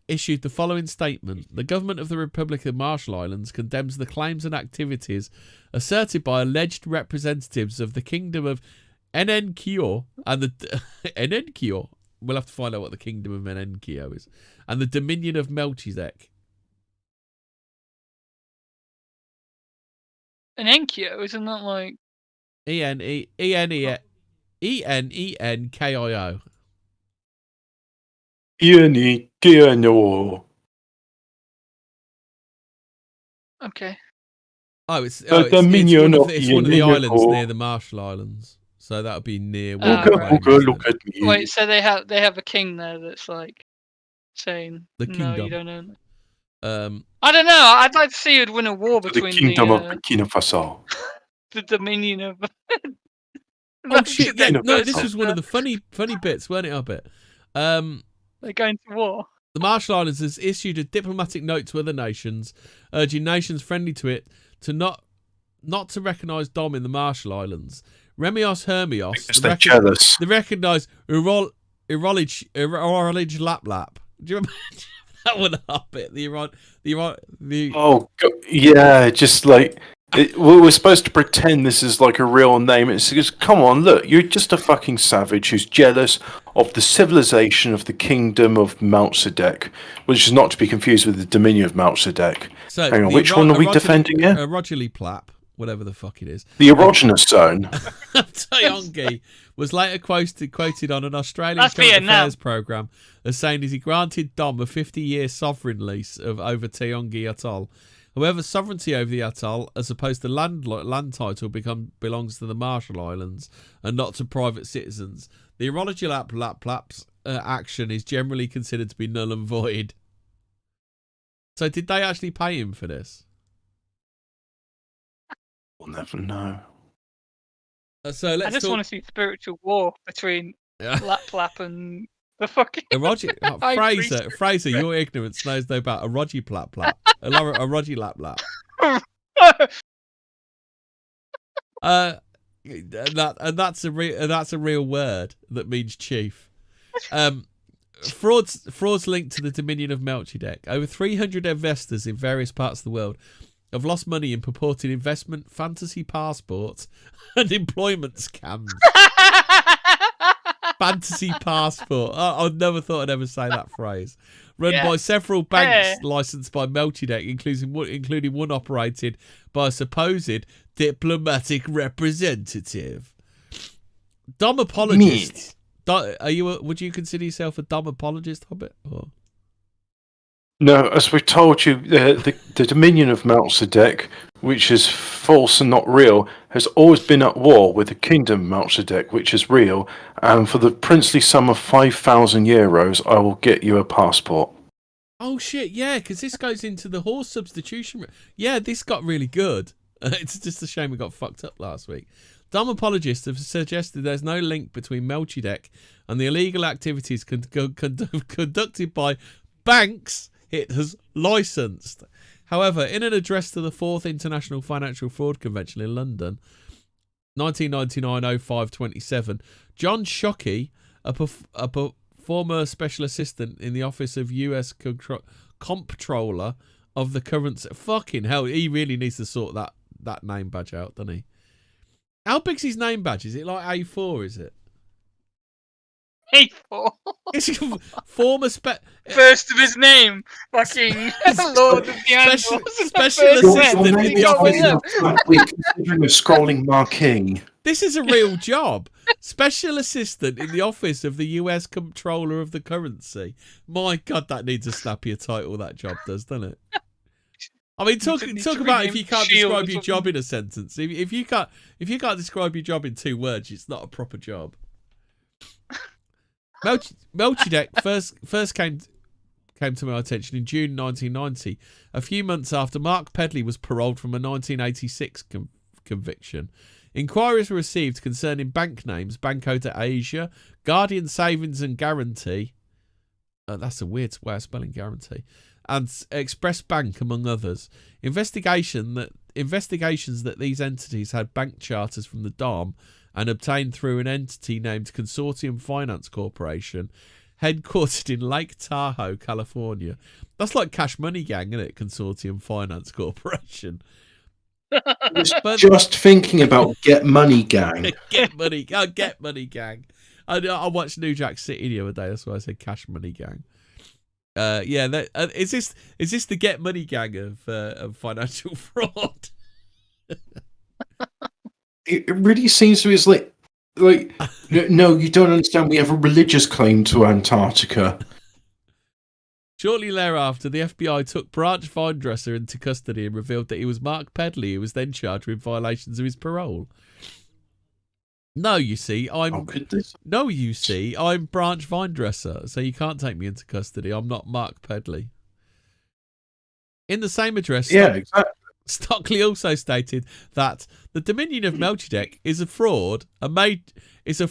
issued the following statement. The government of the Republic of Marshall Islands condemns the claims and activities asserted by alleged representatives of the Kingdom of Enenkio and the Enenkio. We'll have to find out what the Kingdom of Enenkio is, and the Dominion of Melchizedek.
Enenkio, isn't that like
Enenkio.
Okay.
It's one of the islands near the Marshall Islands. So that would be near.
Look at me.
Wait, so they have a king there that's like saying
the kingdom.
No, you don't know. I don't know. I'd like to see you'd win a war between
the kingdom of Burkina Faso.
the dominion of.
Oh shit! Yeah, no,
Melchizedek.
this was one of the funny bits, weren't it? A bit.
They're going to war.
The Marshall Islands has issued a diplomatic note to other nations, urging nations friendly to it to not to recognise Dom in the Marshall Islands. Remios Hermios,
Because they're jealous.
they recognise Urolij Lap Lap. Do you remember that one up bit?
Oh, God, yeah, just like we're supposed to pretend this is like a real name. It's just, come on, look, you're just a fucking savage who's jealous of the civilization of the kingdom of Melchizedek, which is not to be confused with the dominion of Melchizedek.
So
Hang on, which one are we defending here?
Rogely Plap, whatever the fuck it is.
The erogenous zone.
Taongi was later quoted on an Australian
That's
current
Vietnam.
affairs programme as saying that he granted Dom a 50-year sovereign lease over Taongi Atoll. However, sovereignty over the atoll, as opposed to land title, belongs to the Marshall Islands and not to private citizens. The Urology Lap's action is generally considered to be null and void. So did they actually pay him for this?
We'll never know.
So let's
I just
talk...
want to see spiritual war between
Yeah.
Lap and the fucking.
Fraser, your ignorance knows no about a Rogy Plap Plap. A Rogy Lap Lap. That's a real word that means chief. Frauds linked to the dominion of Melchizedek. Over 300 investors in various parts of the world have lost money in purported investment, fantasy passports, and employment scams. Fantasy passport. I'd never thought I'd ever say that phrase. Run by several banks licensed by Melchizedek, including one operated by a supposed diplomatic representative. Dom apologist. Would you consider yourself a Dom apologist, Hobbit? Or?
No, as we told you, the dominion of Melchizedek, which is false and not real, has always been at war with the kingdom of Melchizedek, which is real. And for the princely sum of 5,000 euros, I will get you a passport.
Oh shit! Yeah, because this goes into the horse substitution. Yeah, this got really good. It's just a shame we got fucked up last week. Dumb apologists have suggested there's no link between Melchizedek and the illegal activities conducted by banks it has licensed. However, in an address to the 4th International Financial Fraud Convention in London, 1999-05-27, John Shockey, a former special assistant in the office of US Comptroller of the currency. Fucking hell, he really needs to sort that name badge out, doesn't he? How big's his name badge? Is it like A4, is it?
A4.
It's former
First of his name, fucking Lord of the Andals.
Special assistant in the office of...
We're considering a scrolling marquee.
This is a real job. Special assistant in the office of the US Comptroller of the Currency. My God, that needs a snappier title, that job does, doesn't it? I mean, talk about if you can't describe your job in a sentence. If you can't describe your job in 2 words, it's not a proper job. Melchizedek first came to my attention in June 1990, a few months after Mark Pedley was paroled from a 1986 conviction. Inquiries were received concerning bank names, Banco de Asia, Guardian Savings and Guarantee. That's a weird way of spelling guarantee. And Express Bank, among others. Investigations that these entities had bank charters from the Dom and obtained through an entity named Consortium Finance Corporation, headquartered in Lake Tahoe, California. That's like Cash Money Gang, isn't it? Consortium Finance Corporation.
Just thinking about Get Money Gang.
Get Money Gang. I watched New Jack City the other day. That's why I said Cash Money Gang. Is this the Get Money Gang of financial fraud?
It really seems to me it's like no, you don't understand. We have a religious claim to Antarctica.
Shortly thereafter, the FBI took Branch Vinedresser into custody and revealed that he was Mark Pedley, who was then charged with violations of his parole. No, you see, I'm Branch Vinedresser, so you can't take me into custody. I'm not Mark Pedley. In the same address,
yeah, exactly.
Stockley also stated that the Dominion of Melchizedek is a fraud, a major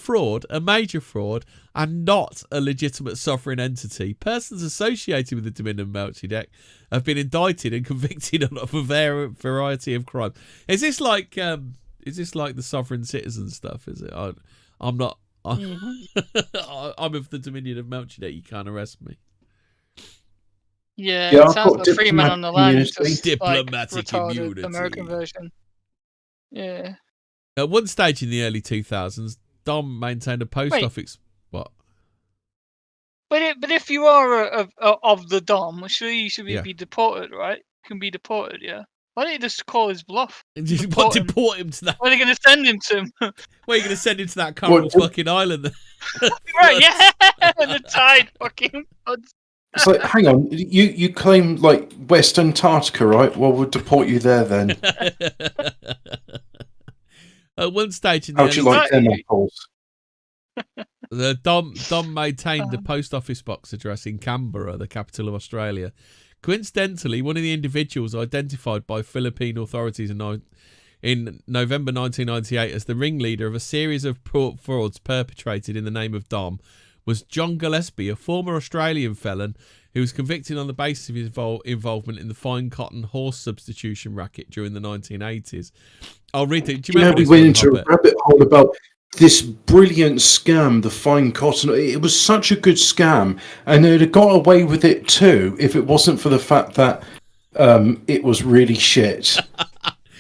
fraud, and not a legitimate sovereign entity. Persons associated with the Dominion of Melchizedek have been indicted and convicted of a variety of crimes. Is this like the sovereign citizen stuff? Is it? I'm not. I'm of the Dominion of Melchizedek. You can't arrest me.
Yeah,
Yeah,
it
I've
sounds
got
like Free Man on the Land.
diplomatic
Just
Diplomatic
like retarded
immunity.
American version. Yeah.
At one stage in the early 2000s, Dom maintained a post
Wait.
office. What?
But if you are of the Dom, surely you should
Yeah.
be deported, right? You can be deported, yeah. Why don't you just call his bluff?
Deport him to that?
Where are they going to send him to?
Where are you going to send him to that coral fucking island?
Right, yeah. The tide fucking floods.
It's like, hang on, you claim like West Antarctica, right? Well, we'll deport you there then.
At one stage in the
How'd you
early
like them apples?
The Dom maintained a post office box address in Canberra, the capital of Australia. Coincidentally, one of the individuals identified by Philippine authorities in November 1998 as the ringleader of a series of frauds perpetrated in the name of Dom was John Gillespie, a former Australian felon who was convicted on the basis of his involvement in the fine cotton horse substitution racket during the 1980s. I'll read it. Do you remember
we went into a rabbit hole about this brilliant scam, the fine cotton. It was such a good scam, and they'd have got away with it too if it wasn't for the fact that it was really shit.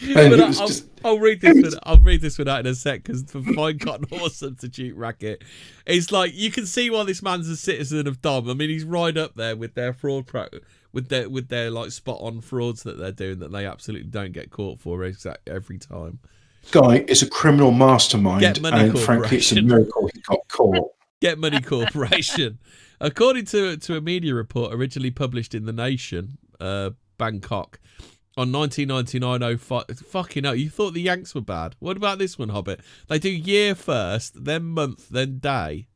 And it was just...
I'll read this one out in a sec, because the fine cotton horse substitute racket, it's like you can see why this man's a citizen of Dom. I mean, he's right up there with their fraud with their like spot on frauds that they're doing that they absolutely don't get caught for every time.
Guy is a criminal mastermind, and frankly, it's a miracle he got caught.
Get Money Corporation. According to a media report originally published in The Nation, Bangkok, on 1999-05, fucking hell, you thought the Yanks were bad. What about this one, Hobbit? They do year first, then month, then day.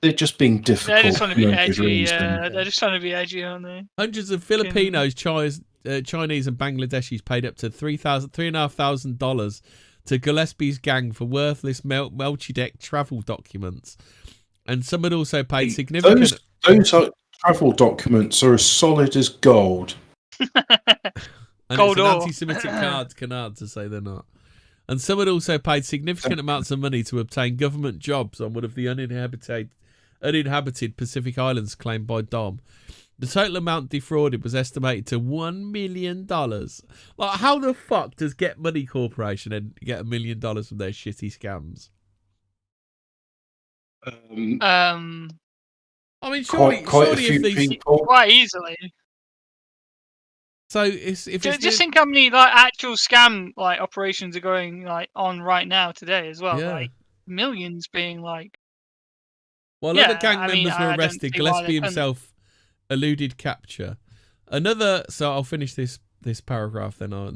They're just being difficult.
They're just trying to be edgy, yeah. They're just trying to be edgy, aren't they?
Hundreds of Filipinos, Chinese and Bangladeshis paid up to $3,500 to Gillespie's gang for worthless Melchizedek travel documents. And some had also paid significant...
Those travel documents are as solid as gold.
And
gold
it's an
ore.
anti-Semitic canard to say they're not. And some had also paid significant amounts of money to obtain government jobs on one of the uninhabited Pacific Islands claimed by Dom. The total amount defrauded was estimated to $1 million. Like, how the fuck does Get Money Corporation get $1 million from their shitty scams? I mean, surely if these
people.
Quite easily.
So just
think how many like actual scam like operations are going like on right now today as well.
Yeah.
Like millions being like.
While other gang members were arrested, Gillespie himself eluded capture. So I'll finish this paragraph, then I'll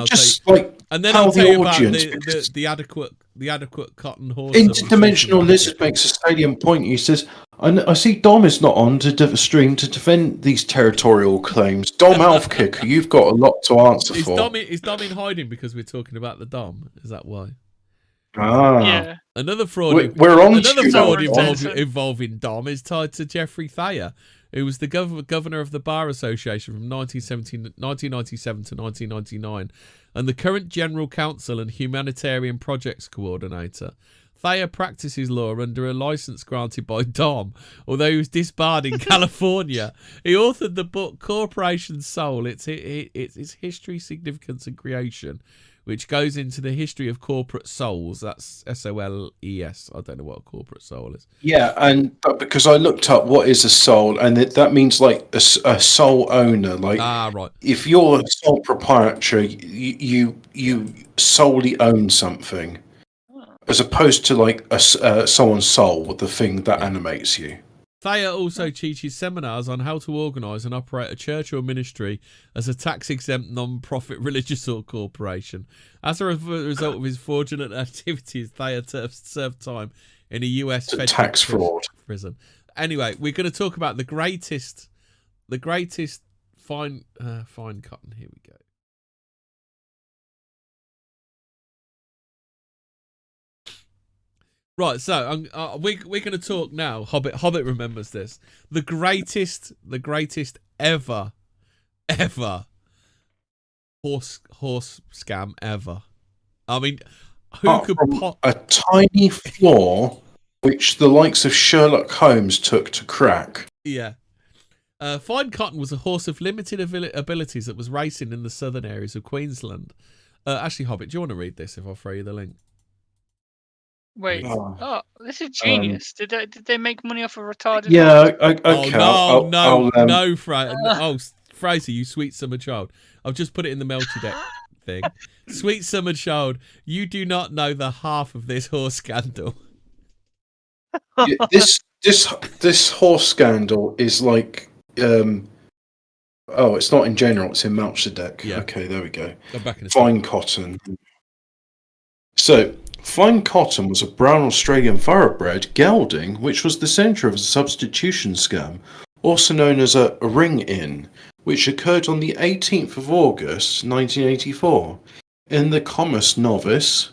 Just
tell you,
like
and then
how
I'll tell you about
audience,
the adequate cotton horse.
Interdimensional Lizard makes a salient point. He says, I see Dom is not on to stream to defend these territorial claims. Dom Alfkicker, you've got a lot to answer for.
Is Dom in hiding because we're talking about the Dom? Is that why?
Yeah.
Another fraud.
We're on
another fraud
now,
involving Dom is tied to Jeffrey Thayer, who was the governor of the Bar Association from 1997 to 1999, and the current general counsel and humanitarian projects coordinator. Thayer practices law under a license granted by Dom, although he was disbarred in California. He authored the book Corporation Soul, its history, significance and creation, which goes into the history of corporate souls. That's SOLES. I don't know what a corporate soul is.
Yeah, but because I looked up what is a soul, and that means like a sole owner. Like,
right.
If you're a sole proprietor, you solely own something, as opposed to like someone's soul, the thing that animates you.
Thayer also teaches seminars on how to organise and operate a church or ministry as a tax-exempt non-profit religious or corporation. As a result of his fraudulent activities, Thayer served time in a US federal
tax fraud
prison. Anyway, we're going to talk about the greatest Fine cotton. Here we go. Right, so we're going to talk now. Hobbit remembers this. The greatest ever horse scam ever. I mean, who could
a tiny flaw which the likes of Sherlock Holmes took to crack?
Yeah. Fine Cotton was a horse of limited abilities that was racing in the southern areas of Queensland. Actually, Hobbit, do you want to read this if I throw you the link?
Wait. Oh, this is genius. Did they make money off a retarded horse?
Okay.
No, Fraser, you sweet summer child. I've just put it in the Melchizedek thing. Sweet summer child, you do not know the half of this horse scandal.
This horse scandal is like, it's not in general, it's in Melchizedek.
Yeah.
Okay, there we go.
I'm back in
Fine Cotton. So, Fine Cotton was a brown Australian thoroughbred gelding, which was the centre of a substitution scam, also known as a ring-in, which occurred on the 18th of August 1984 in the Commerce Novice,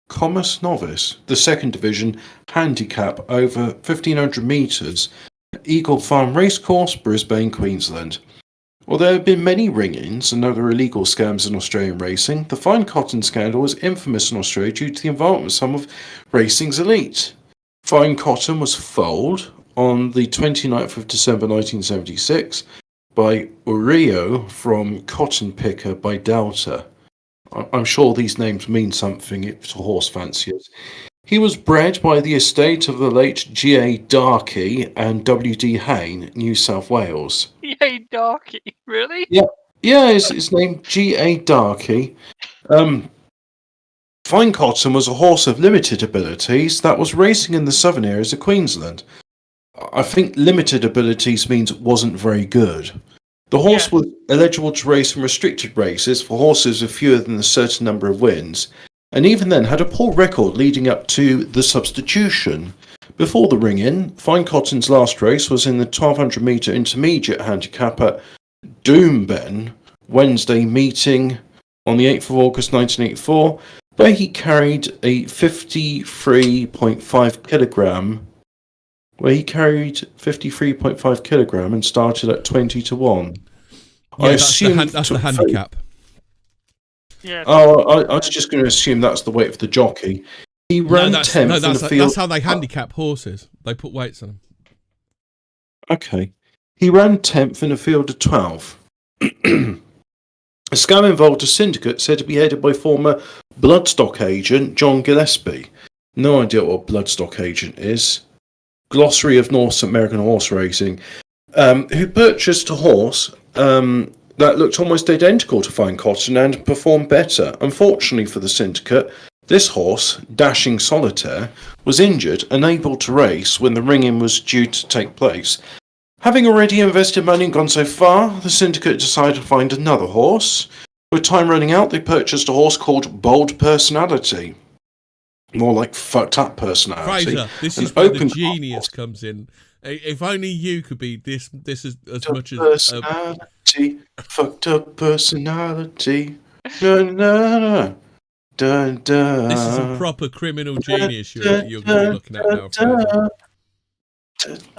the second division handicap over 1,500 metres, Eagle Farm Racecourse, Brisbane, Queensland. Although there have been many ring-ins and other illegal scams in Australian racing, the Fine Cotton scandal was infamous in Australia due to the involvement of some of racing's elite. Fine Cotton was foaled on the 29th of December 1976 by Urio from Cotton Picker by Delta. I'm sure these names mean something to horse fanciers. He was bred by the estate of the late G.A. Darkey and W.D. Hayne, New South Wales.
G.A. Darkey? Really?
Yeah, his name G.A. Darkey. Fine Cotton was a horse of limited abilities that was racing in the southern areas of Queensland. I think limited abilities means it wasn't very good. The horse was eligible to race in restricted races for horses with fewer than a certain number of wins, and even then had a poor record leading up to the substitution. Before the ring-in, Fine Cotton's last race was in the 1,200 metre intermediate handicap at Doomben Wednesday meeting on the 8th of August 1984, where he carried a 53.5 kilogram and started at 20-1.
Yeah,
I assume
that's the handicap.
Yeah.
I was just going to assume that's the weight of the jockey. He ran 10th in the field.
That's how they handicap horses. They put weights on them.
Okay. He ran 10th in a field of 12. A scam involved a syndicate said to be headed by former bloodstock agent John Gillespie. No idea what a bloodstock agent is. Glossary of North American Horse Racing. Who purchased a horse that looked almost identical to Fine Cotton and performed better. Unfortunately for the syndicate, this horse, Dashing Solitaire, was injured, unable to race when the ring-in was due to take place. Having already invested money and gone so far, the syndicate decided to find another horse. With time running out, they purchased a horse called Bold Personality. More like fucked up personality.
Fraser, this is where the genius comes in. If only you could be this is as much as
personality, fucked up personality. Dun, dun, dun, dun, dun.
This is a proper criminal genius you're going to be looking at now, Fraser.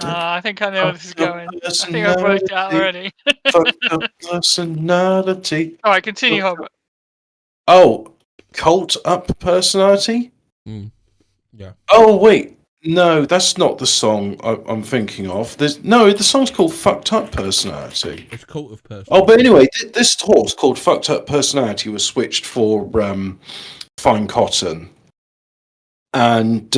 I think I know where this is going. I think I've worked it out already.
Fucked up personality.
All right, continue, Hobbit.
Oh, cult up personality?
Yeah.
Oh, wait. No, that's not the song I'm thinking of. The song's called Fucked Up Personality.
It's Cult of Personality.
Oh, but anyway, this horse called Fucked Up Personality was switched for Fine Cotton. And,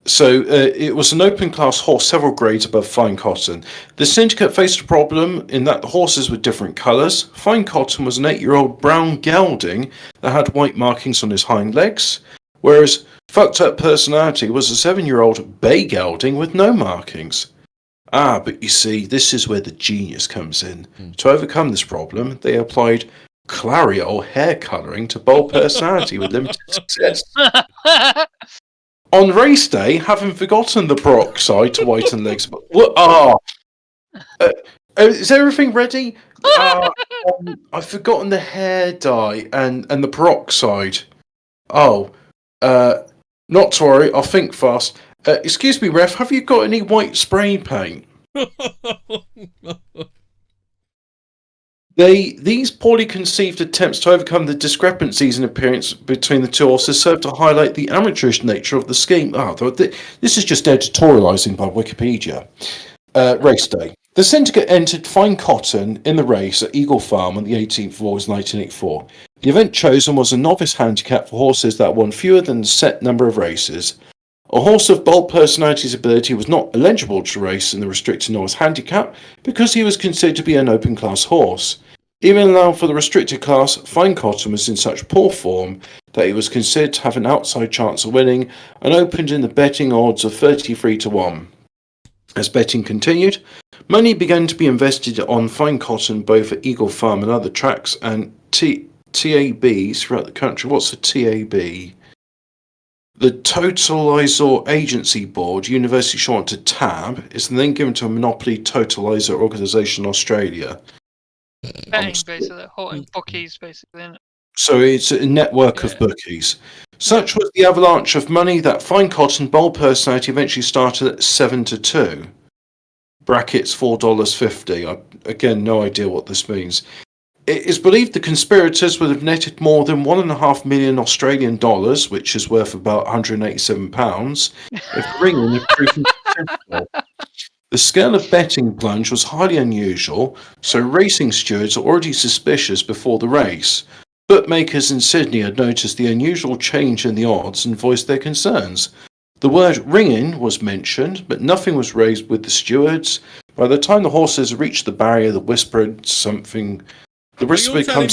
So it was an open class horse several grades above Fine Cotton. The syndicate faced a problem in that the horses were different colours. Fine Cotton was an 8-year-old brown gelding that had white markings on his hind legs, whereas Fucked Up Personality was a 7-year-old bay gelding with no markings. But you see, this is where the genius comes in. To overcome this problem, they applied Clariol hair colouring to Bold Personality with limited success. On race day, having forgotten the peroxide to whiten legs, is everything ready? I've forgotten the hair dye and the peroxide. Not to worry, I'll think fast. Excuse me, Ref, have you got any white spray paint? These poorly conceived attempts to overcome the discrepancies in appearance between the two horses serve to highlight the amateurish nature of the scheme. This is just editorialising by Wikipedia. Race day. The syndicate entered Fine Cotton in the race at Eagle Farm on the 18th of August 1984. The event chosen was a novice handicap for horses that won fewer than a set number of races. A horse of bold personality's ability was not eligible to race in the restricted novice handicap because he was considered to be an open class horse. Even allowed for the restricted class, Fine Cotton was in such poor form that he was considered to have an outside chance of winning and opened in the betting odds of 33-1. As betting continued, money began to be invested on Fine Cotton both at Eagle Farm and other tracks and TABs throughout the country. What's a TAB? The Totalizer Agency Board, University short to TAB, is then given to a monopoly totalizer organisation in Australia.
Betting, basically, bookies, basically, isn't it?
So it's a network of bookies. Such was the avalanche of money that Fine Cotton bold personality eventually started at 7-2. Brackets $4.50. Again, no idea what this means. It is believed the conspirators would have netted more than $1.5 million Australian dollars, which is worth about £187, if ringing had proven successful. The scale of betting plunge was highly unusual, so racing stewards were already suspicious before the race. Bookmakers in Sydney had noticed the unusual change in the odds and voiced their concerns. The word ringing was mentioned, but nothing was raised with the stewards. By the time the horses reached the barrier, the whisper becomes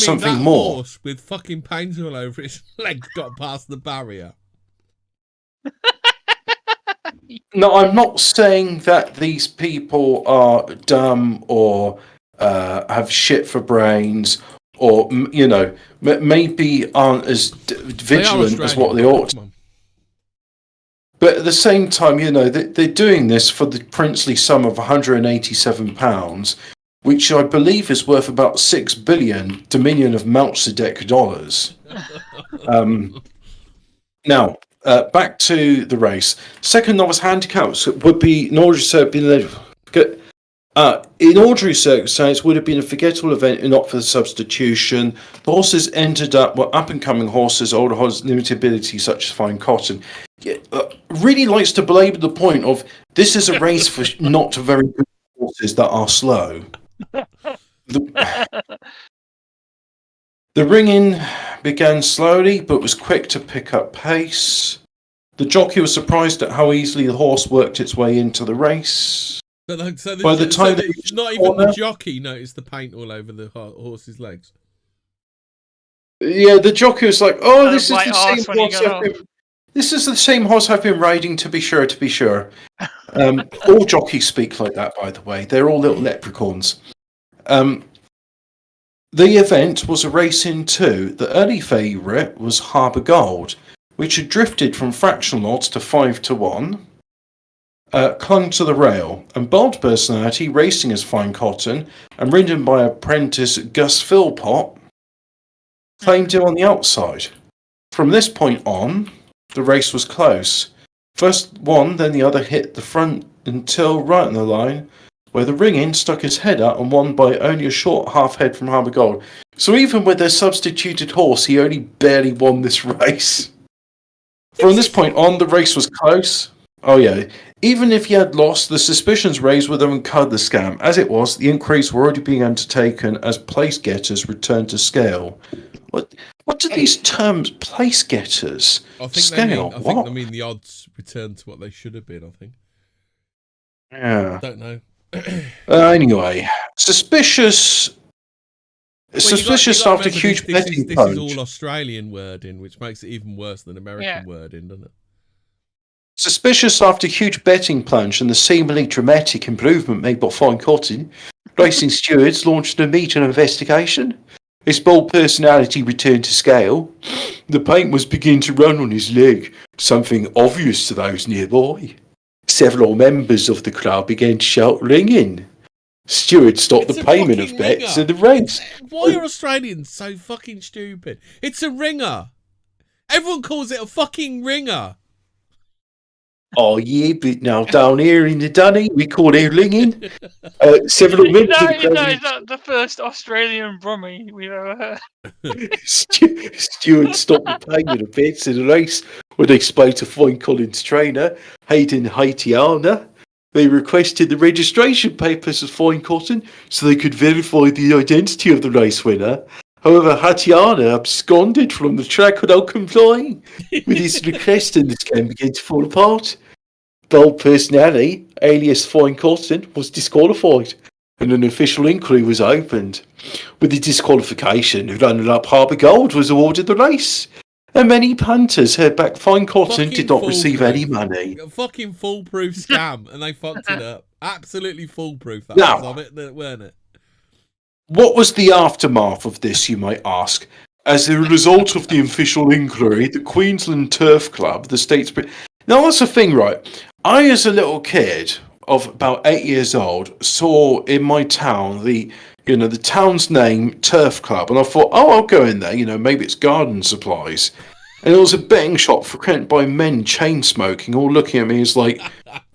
something more.
Horse with fucking paint all over its legs got past the barrier.
No, I'm not saying that these people are dumb or have shit for brains or, maybe aren't as vigilant as what they ought to. But at the same time, they're doing this for the princely sum of £187, which I believe is worth about $6 billion Dominion of Melchizedek dollars. Now, back to the race. Second novice handicaps would be in ordinary circumstances would have been a forgettable event and not for the substitution. The horses ended up were up and coming horses, older horses, limited ability such as Fine Cotton. Really likes to belabor the point of this is a race for not very good horses that are slow. The ringing began slowly, but was quick to pick up pace. The jockey was surprised at how easily the horse worked its way into the race.
Not even
the
the jockey noticed the paint all over the horse's legs.
Yeah, the jockey was like, "Oh, this is the same horse This is the same horse I've been riding. To be sure. All jockeys speak like that, by the way. They're all little leprechauns." The event was a race in two. The early favourite was Harbour Gold, which had drifted from fractional odds to 5-1, clung to the rail, and bold personality, racing as Fine Cotton and ridden by apprentice Gus Philpott, claimed him on the outside. From this point on, the race was close. First one, then the other hit the front until right on the line, where the ringing stuck his head out and won by only a short half head from Harbour Gold. So even with their substituted horse, he only barely won this race. From this point on, the race was close. Oh yeah, even if he had lost, the suspicions raised would have uncovered the scam. As it was, the inquiries were already being undertaken as place getters returned to scale. What do these terms, place getters, scale?
I think they mean the odds returned to what they should have been, I think.
Yeah.
Don't know.
Anyway, suspicious after huge betting
This
plunge.
is all Australian wording, which makes it even worse than American wording, doesn't it?
Suspicious after huge betting plunge and the seemingly dramatic improvement made by Fine Cotton, racing stewards launched an immediate investigation. His bold personality returned to scale. The paint was beginning to run on his leg, something obvious to those nearby. Several members of the crowd began to shout, "Ringing!" Stewart stopped the payment of bets in the race.
Why are Australians so fucking stupid? It's a ringer. Everyone calls it a fucking ringer.
Oh yeah, but now down here in the Dunny, we call it ringing. Several members of the crowd.
Is that the first Australian brummie we've ever heard?
Stewart stopped the payment of bets in the race when they spoke to Fine Collins trainer Hayden Haitiana. They requested the registration papers of Fine Cotton so they could verify the identity of the race winner. However, Haitiana absconded from the track without complying with his request, and this game began to fall apart. Bold personality, alias Fine Cotton, was disqualified, and an official inquiry was opened. With the disqualification, runner-up Harbour Gold was awarded the race, and many punters heard back Fine Cotton did not receive any money.
A fucking foolproof scam, and they fucked it up. Absolutely foolproof, that
Now,
was of it, weren't it?
What was the aftermath of this, you might ask? As a result of the official inquiry, the Queensland Turf Club, the state's... Now, that's the thing, right? I, as a little kid of about 8 years old, saw in my town the town's name, Turf Club, and I thought, oh, I'll go in there, maybe it's garden supplies. And it was a betting shop frequented by men chain smoking, all looking at me as like,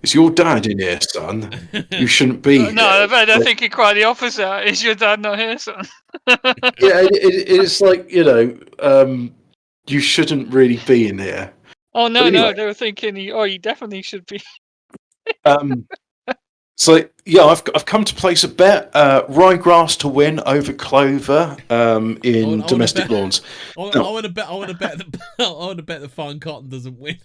is your dad in here, son? You shouldn't be here.
No, they're thinking quite the opposite. Is your dad not here, son?
Yeah, it's like, you shouldn't really be in here.
Oh, no,
anyway,
they were thinking, you definitely should be.
So, yeah, I've come to place a bet. Ryegrass to win over Clover in domestic lawns.
I want to bet that Fine Cotton doesn't win.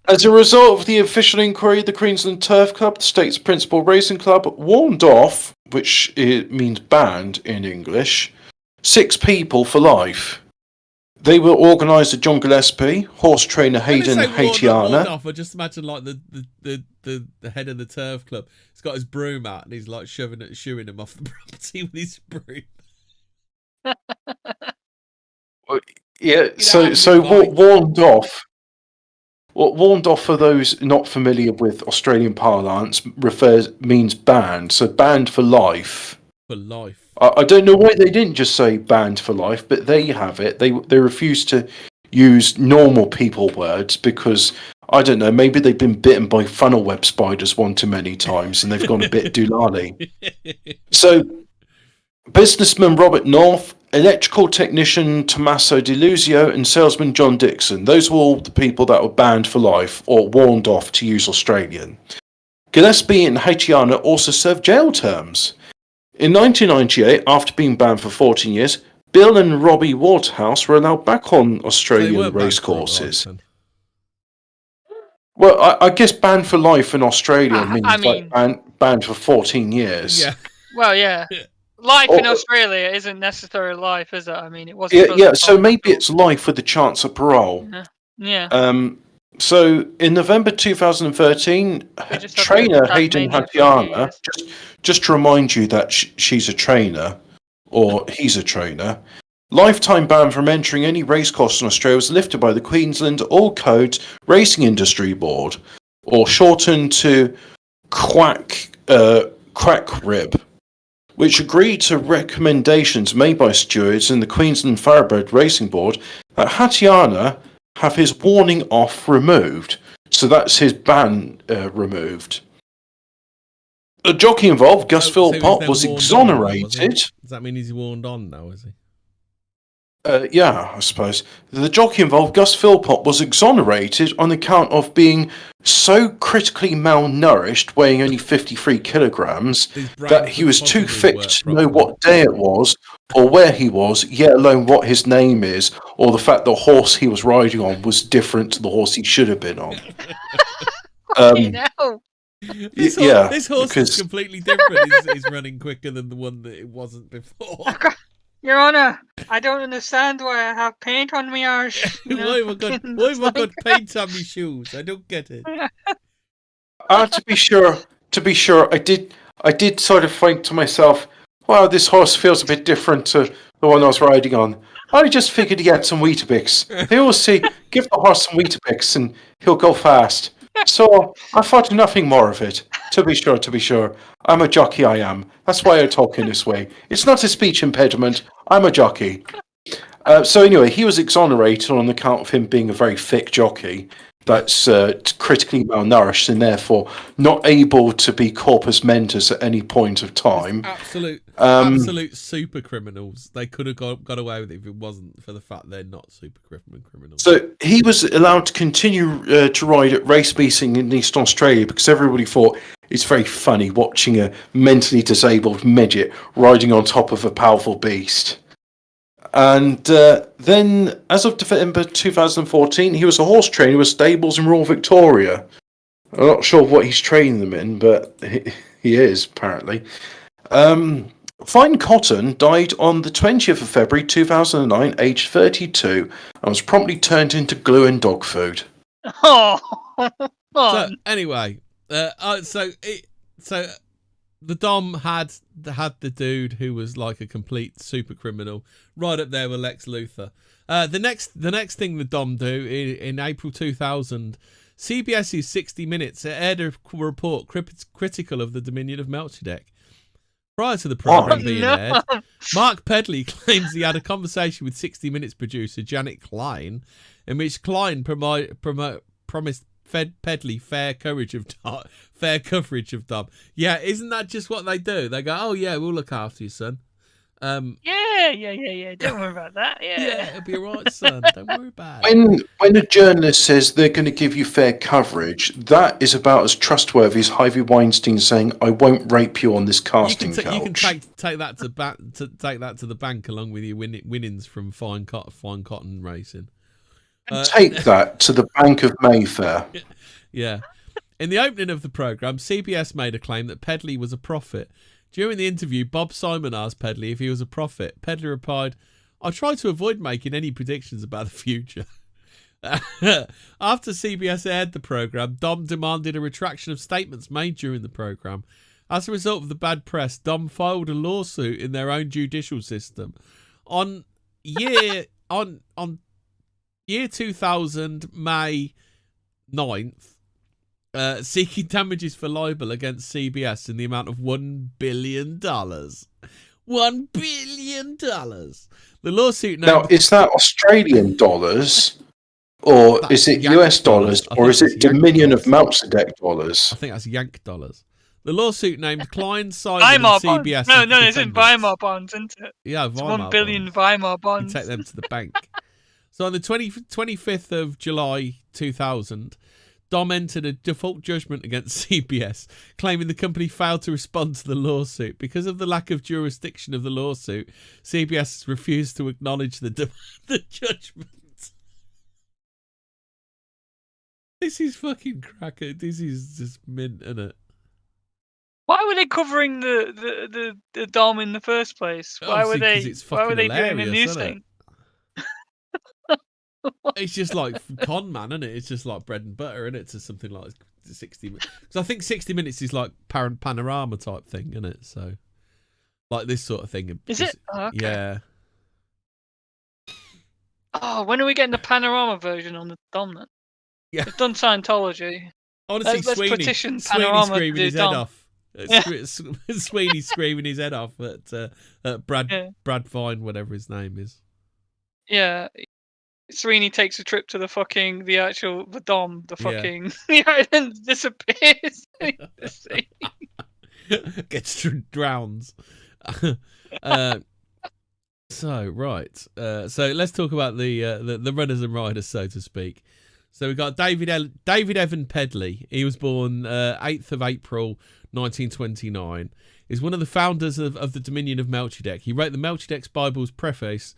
As a result of the official inquiry, the Queensland Turf Club, the state's principal racing club, warned off, which means banned in English, 6 people for life. They were organised by John Gillespie, horse trainer Hayden Haitiana.
I just imagine like the head of the turf club. He's got his broom out and he's like shooing him off the property with his broom.
Yeah, so what warned off? What warned off for those not familiar with Australian parlance means banned. So banned for life.
For life.
I don't know why they didn't just say banned for life, but there you have it. They refused to use normal people words because, I don't know, maybe they've been bitten by funnel web spiders one too many times and they've gone a bit doolally. So, businessman Robert North, electrical technician Tommaso Di Luzio, and salesman John Dixon. Those were all the people that were banned for life or warned off, to use Australian. Gillespie and Haitiana also served jail terms. In 1998, after being banned for 14 years, Bill and Robbie Waterhouse were allowed back on Australian racecourses. Well, I guess banned for life in Australia means banned for 14 years.
Yeah.
Well, yeah. Life in Australia isn't necessarily life, is it? I mean, it wasn't.
Yeah, so maybe it's life with a chance of parole.
Yeah.
So in November 2013, trainer Hayden Haitiana, just to remind you that she's a trainer, or he's a trainer, lifetime ban from entering any racecourse in Australia was lifted by the Queensland All Codes Racing Industry Board, or shortened to QACRIB, which agreed to recommendations made by stewards in the Queensland Thoroughbred Racing Board that Haitiana have his warning off removed. So that's his ban removed. The jockey involved, Gus Philpott, was exonerated.
Does that mean he's warned on now, is he?
Yeah, I suppose. The jockey involved, Gus Philpott, was exonerated on account of being so critically malnourished, weighing only 53 kilograms, that he was too thick to know what day it was or where he was, yet alone what his name is, or the fact the horse he was riding on was different to the horse he should have been on.
This horse is completely different. He's running quicker than the one that it wasn't before.
Your Honour, I don't understand why I have paint on my arse.
Why have I got paint on my shoes? I don't get it.
To be sure, I did sort of think to myself, Wow, this horse feels a bit different to the one I was riding on. I just figured he had some Weetabix. They always say, give the horse some Weetabix and he'll go fast. So I thought nothing more of it. To be sure. I'm a jockey, I am. That's why I talk in this way. It's not a speech impediment. I'm a jockey. So anyway, he was exonerated on account of him being a very thick jockey that's critically malnourished and therefore not able to be corpus mentis at any point of time.
Absolute super criminals. They could have got away with it if it wasn't for the fact they're not super criminals.
So he was allowed to continue to ride at race meeting in East Australia because everybody thought it's very funny watching a mentally disabled midget riding on top of a powerful beast. And then, as of December 2014, he was a horse trainer with stables in rural Victoria. I'm not sure what he's training them in, but he is, apparently. Fine Cotton died on the 20th of February 2009, aged 32, and was promptly turned into glue and dog food.
Oh,
so anyway, so the Dom had the dude who was like a complete super criminal right up there with Lex Luthor. The next thing the Dom do in April 2000, CBS's 60 Minutes aired a report critical of the Dominion of Melchizedek. Prior to the program being aired, Mark Pedley claims he had a conversation with 60 Minutes producer Janet Klein, in which Klein promised Pedley fair coverage of Dom. Yeah, isn't that just what they do? They go, "Oh yeah, we'll look after you, son."
Yeah. Don't worry about that.
Yeah, it'll be all right, son. Don't worry about it.
When a journalist says they're going to give you fair coverage, that is about as trustworthy as Harvey Weinstein saying, "I won't rape you on this casting couch."
You can take that to the bank along with your winnings from fine cotton racing.
Take that to the Bank of Mayfair.
Yeah. In the opening of the programme, CBS made a claim that Pedley was a prophet. During the interview, Bob Simon asked Pedley if he was a prophet. Pedley replied, "I try to avoid making any predictions about the future." After CBS aired the programme, Dom demanded a retraction of statements made during the programme. As a result of the bad press, Dom filed a lawsuit in their own judicial system. On year 2000, May 9th, seeking damages for libel against CBS in the amount of $1 billion. $1 billion. The lawsuit
now, is that Australian dollars, or is it US dollars, or is it Dominion of Melchizedek dollars?
I think that's Yank dollars. The lawsuit named Klein, Simon, and CBS.
No, it's in Weimar bonds, isn't it?
Yeah,
it's 1 billion Weimar bonds.
You take them to the bank. So on the 25th of July 2000, Dom entered a default judgment against CBS, claiming the company failed to respond to the lawsuit. Because of the lack of jurisdiction of the lawsuit, CBS refused to acknowledge the judgment. This is fucking cracker. This is just mint, isn't it?
Why were they covering the Dom in the first place? Why were they doing a news thing?
It's just like con man, isn't it? It's just like bread and butter, isn't it? To something like 60 minutes. Because I think 60 Minutes is like panorama type thing, isn't it? So, like this sort of thing.
Is it? Oh, okay.
Yeah.
Oh, when are we getting the panorama version on the Dom then?
Yeah.
We've done Scientology.
Honestly,
let's petition
Sweeney screaming his
Dom.
head off. Sweeney screaming his head off at Brad Vine, whatever his name is.
Yeah. Sweeney takes a trip to the Dom, and then disappears.
Gets drowns. So let's talk about the runners and riders, so to speak. So we've got David Evan Pedley. He was born 8th of April 1929. He's one of the founders of the Dominion of Melchizedek. He wrote the Melchizedek's Bible's preface,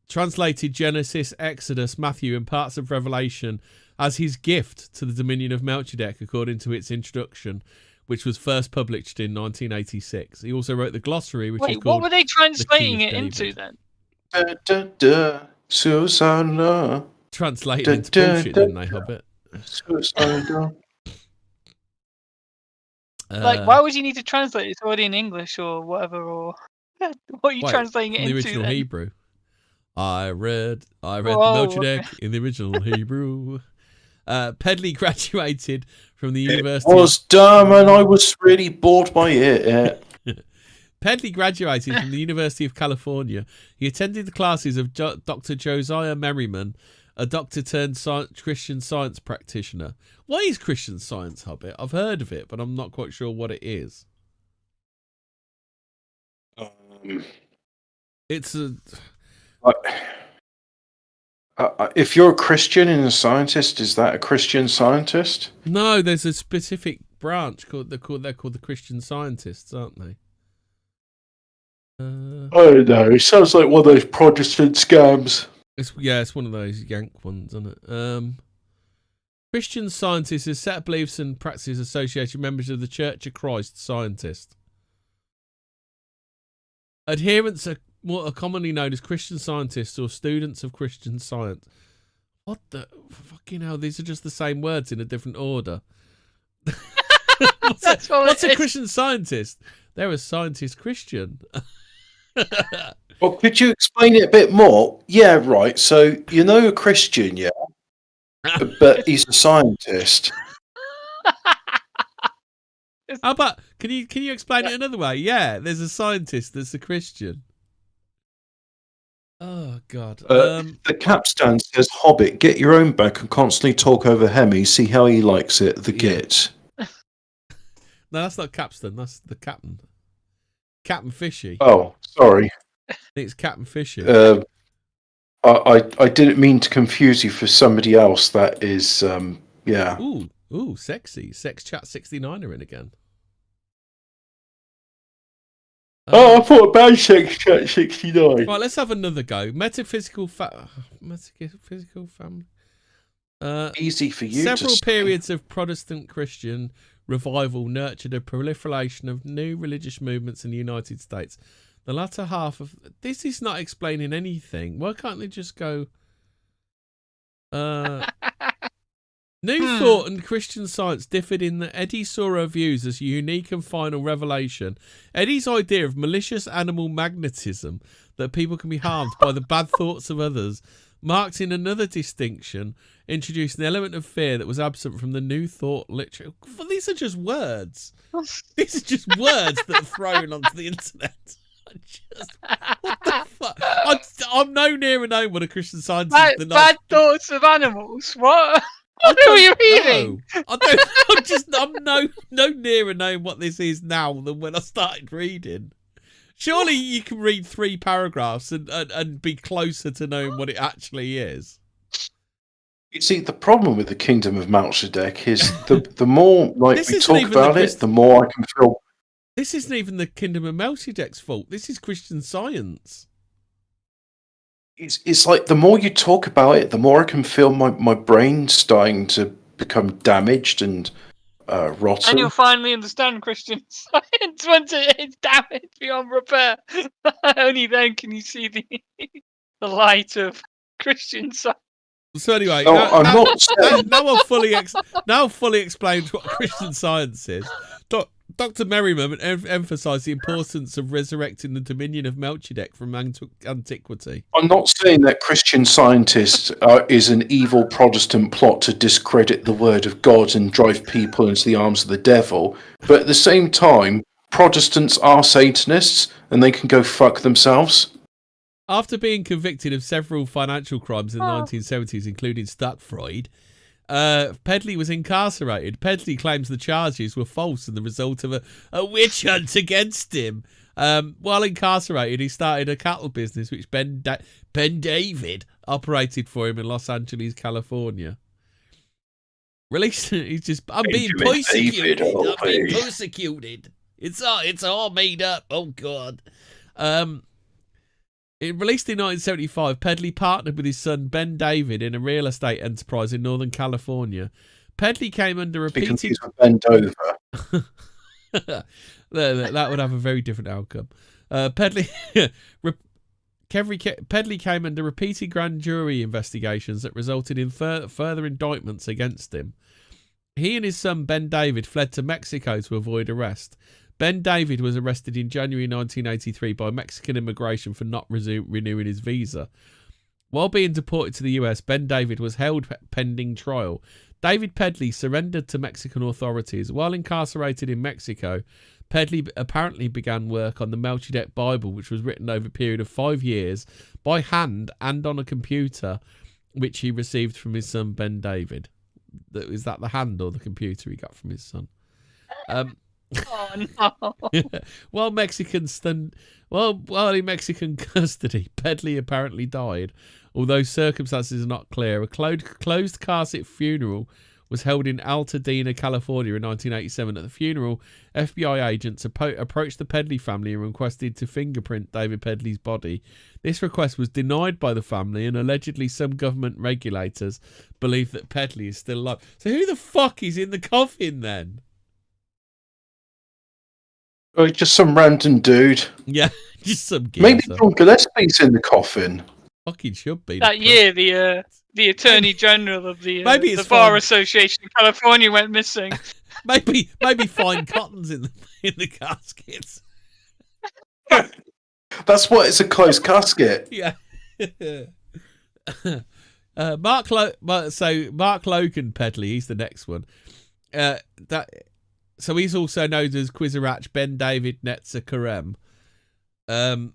translated Genesis, Exodus, Matthew, and parts of Revelation as his gift to the Dominion of Melchizedek, according to its introduction, which was first published in 1986. He also wrote the glossary, which is called...
What were they translating it into then?
Susanna.
Translated into bullshit, didn't they, Hobbit?
Susanna.
Like, why would you need to translate? It's already in English or whatever, or what are you translating it
in the
into
original
then?
Hebrew. I read the
Oh,
Melchizedek
okay.
in the original Hebrew. Pedley graduated from the
It
University
was dumb, and I was really bored by it.
Pedley graduated from the University of California. He attended the classes of Dr. Josiah Merriman, a doctor turned Christian Science practitioner. What is Christian Science, Hobbit? I've heard of it, but I'm not quite sure what it is. It's a...
if you're a Christian and a scientist, is that a Christian scientist?
No, there's a specific branch called they're called the Christian Scientists, aren't they?
Oh no, it sounds like one of those Protestant scams.
It's one of those yank ones, isn't it? Christian Scientists is set of beliefs and practices associated with members of the Church of Christ Scientist. Adherents are what are commonly known as Christian Scientists or students of Christian Science. What the fucking hell? These are just the same words in a different order. What's a Christian Scientist? They're a scientist Christian.
Well, could you explain it a bit more? Yeah, right. So you know a Christian, yeah, but he's a scientist.
How about can you explain it another way? Yeah, there's a scientist that's a Christian. Oh God.
The capstan says, "Hobbit, get your own back and constantly talk over Hemi. See how he likes it." The git.
No, that's not capstan. That's the captain. Captain Fishy.
Oh, sorry.
I think it's Captain Fishy.
I didn't mean to confuse you for somebody else. That is, yeah.
Ooh, sexy. Sex Chat 69 are in again.
I thought about Sex Chat 69.
Right, let's have another go. Metaphysical family.
Easy for you.
Several periods of Protestant Christian revival nurtured a proliferation of new religious movements in the United States. The latter half of this is not explaining anything. Why can't they just go? New thought and Christian Science differed in that Eddie saw her views as a unique and final revelation. Eddie's idea of malicious animal magnetism, that people can be harmed by the bad thoughts of others, marked in another distinction, introduced an element of fear that was absent from the New Thought literature. Well, these are just words. These are just words that are thrown onto the internet. What the fuck? I'm no nearer knowing what a Christian Scientist than
bad thoughts of animals. What? What are you reading?
I'm no nearer knowing what this is now than when I started reading. Surely you can read 3 paragraphs and be closer to knowing what it actually is.
You see, the problem with the Kingdom of Melchizedek is the more we talk about it, the more I can feel.
This isn't even the Kingdom of Melchizedek's fault. This is Christian Science.
It's like the more you talk about it, the more I can feel my brain starting to become damaged and rotten.
And you'll finally understand Christian Science once it's damaged beyond repair. Only then can you see the light of Christian Science.
So anyway,
I'm not saying...
now I've fully explained what Christian Science is. Dr. Merriman emphasised the importance of resurrecting the dominion of Melchizedek from antiquity.
I'm not saying that Christian Scientist is an evil Protestant plot to discredit the word of God and drive people into the arms of the devil, but at the same time, Protestants are Satanists and they can go fuck themselves.
After being convicted of several financial crimes in the 1970s, including stock fraud, Pedley was incarcerated. Pedley claims the charges were false and the result of a witch hunt against him. While incarcerated, he started a cattle business which Ben David operated for him in Los Angeles, California. Released, I'm being persecuted. I'm being persecuted. It's all made up. Oh God. It released in 1975, Pedley partnered with his son Ben David in a real estate enterprise in Northern California. Pedley came under repeated...
Because he's a bend over.
That would have a very different outcome. Pedley came under repeated grand jury investigations that resulted in further indictments against him. He and his son Ben David fled to Mexico to avoid arrest. Ben David was arrested in January 1983 by Mexican immigration for not renewing his visa. While being deported to the US, Ben David was held pending trial. David Pedley surrendered to Mexican authorities. While incarcerated in Mexico, Pedley apparently began work on the Melchizedek Bible, which was written over a period of 5 years by hand and on a computer, which he received from his son Ben David. Is that the hand or the computer he got from his son?
Oh no!
While in Mexican custody, Pedley apparently died, although circumstances are not clear. A closed casket funeral was held in Altadena, California in 1987. At the funeral, FBI agents approached the Pedley family and requested to fingerprint David Pedley's body. This request was denied by the family, and allegedly some government regulators believe that Pedley is still alive. So who the fuck is in the coffin then?
Oh, just some random dude.
Yeah, just some geezer.
Maybe John Gillespie's in the coffin.
Fucking should be.
That year, the Attorney General of the Bar Association of California went missing.
maybe Fine Cotton's in the caskets.
That's what it's a closed casket.
Yeah. Mark Logan Pedley, he's the next one. So he's also known as Quizarach Ben David Netzer Karem. And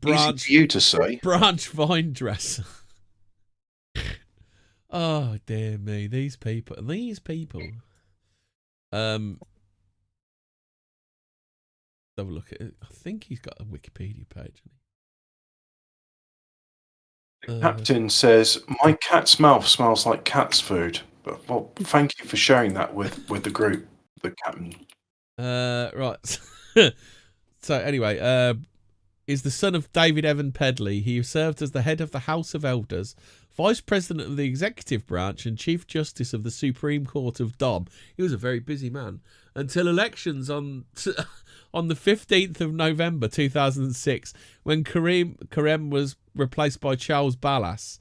Branch,
easy for you to say.
Branch Vinedresser. Oh dear me, these people. Have a look at it. I think he's got a Wikipedia page.
The captain says, "My cat's mouth smells like cat's food." But, well, thank you for sharing that with the group, the captain.
Right. So anyway, is the son of David Evan Pedley. He served as the head of the House of Elders, vice president of the executive branch, and chief justice of the Supreme Court of Dom. He was a very busy man until elections on the 15th of November 2006, when Karem was replaced by Charles Ballas.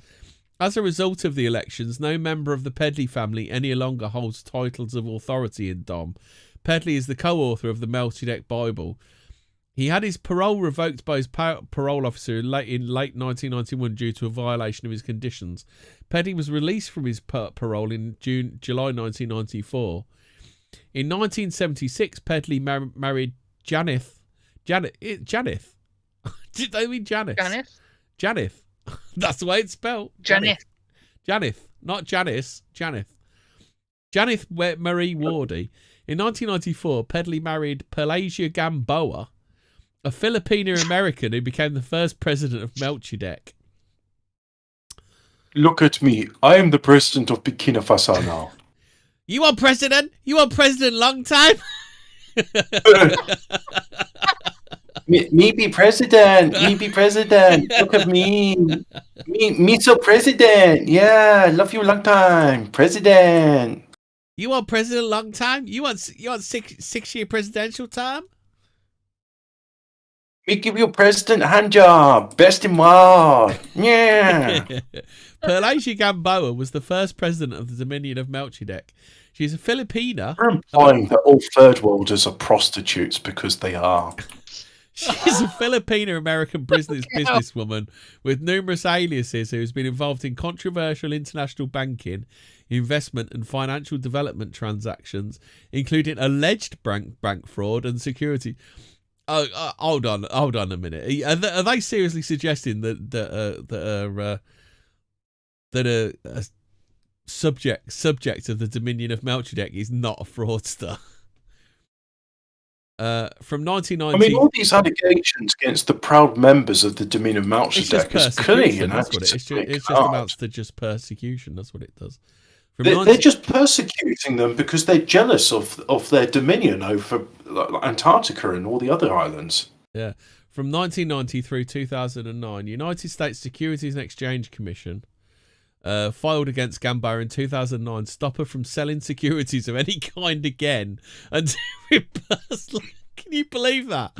As a result of the elections, no member of the Pedley family any longer holds titles of authority in Dom. Pedley is the co-author of the Melchizedek Bible. He had his parole revoked by his parole officer in late 1991 due to a violation of his conditions. Pedley was released from his parole in July 1994. In 1976, Pedley married Janeth. Janeth? Did they mean Janice?
Janeth?
Janeth. That's the way it's spelled.
Janeth.
Janeth. Not Janice. Janeth. Janeth Marie Wardy. In 1994, Pedley married Pelagia Gamboa, a Filipino-American who became the first president of Melchizedek.
Look at me. I am the president of Burkina Faso now.
You want president? You want president long time?
me be president. Me be president. Look at me. Me so president. Yeah, love you long time. President.
You want president long time? You want 6-year presidential time?
Me give you president hand job. Best in world. Yeah.
Pelagia Gamboa was the first president of the Dominion of Melchizedek. She's a Filipina.
We're implying that all third worlders are prostitutes because they are.
She's a Filipino-American businesswoman with numerous aliases who has been involved in controversial international banking, investment and financial development transactions, including alleged bank fraud and security. Hold on a minute. Are they seriously suggesting that a subject of the Dominion of Melchizedek is not a fraudster? From 1990,
I mean, all these allegations against the proud members of the Dominion of Melchizedek is clearly,
that's what it just amounts to just persecution. That's what it does.
They're just persecuting them because they're jealous of their dominion over Antarctica and all the other islands.
Yeah. From 1990 through 2009, United States Securities and Exchange Commission filed against Gamboa in 2009, stop her from selling securities of any kind again until reimbursed. Can you believe that?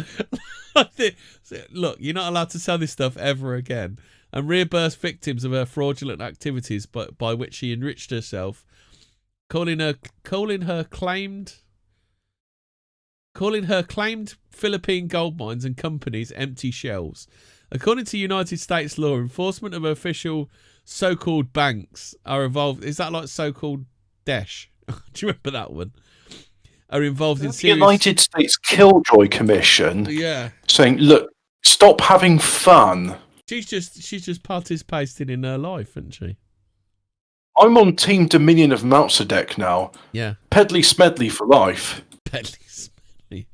Look, you're not allowed to sell this stuff ever again. And reimburse victims of her fraudulent activities by which she enriched herself calling her claimed Philippine gold mines and companies empty shells. According to United States law, enforcement of official so-called banks are involved. Is that like so-called Daesh? Do you remember that one? Are involved in
The
serious...
United States Killjoy Commission.
Yeah.
Saying, look, stop having fun.
She's just participating in her life, isn't she?
I'm on Team Dominion of Melchizedek now.
Yeah.
Pedley Smedley for life.
Pedley Smedley.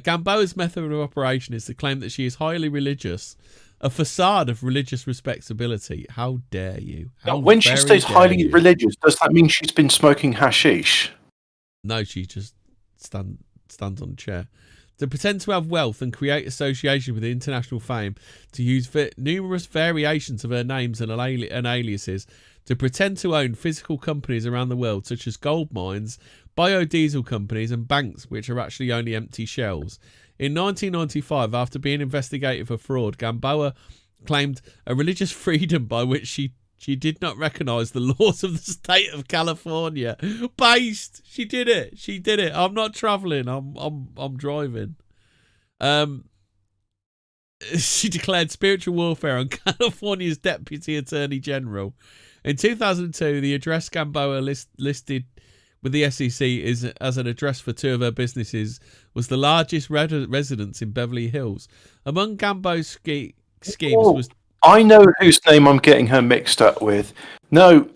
Gamboa's method of operation is to claim that she is highly religious, a facade of religious respectability. How dare you?
When she stays highly religious, does that mean she's been smoking hashish?
No, she just stands on a chair. To pretend to have wealth and create association with international fame, to use numerous variations of her names and aliases, to pretend to own physical companies around the world, such as gold mines, biodiesel companies, and banks, which are actually only empty shells. In 1995, after being investigated for fraud, Gamboa claimed a religious freedom by which she did not recognise the laws of the state of California. Based, she did it. I'm not travelling. I'm driving. She declared spiritual warfare on California's Deputy Attorney General. In 2002, the address Gamboa listed with the SEC as an address for two of her businesses was the largest residence in Beverly Hills. Among Gamboa's schemes was...
I know whose name I'm getting her mixed up with. No,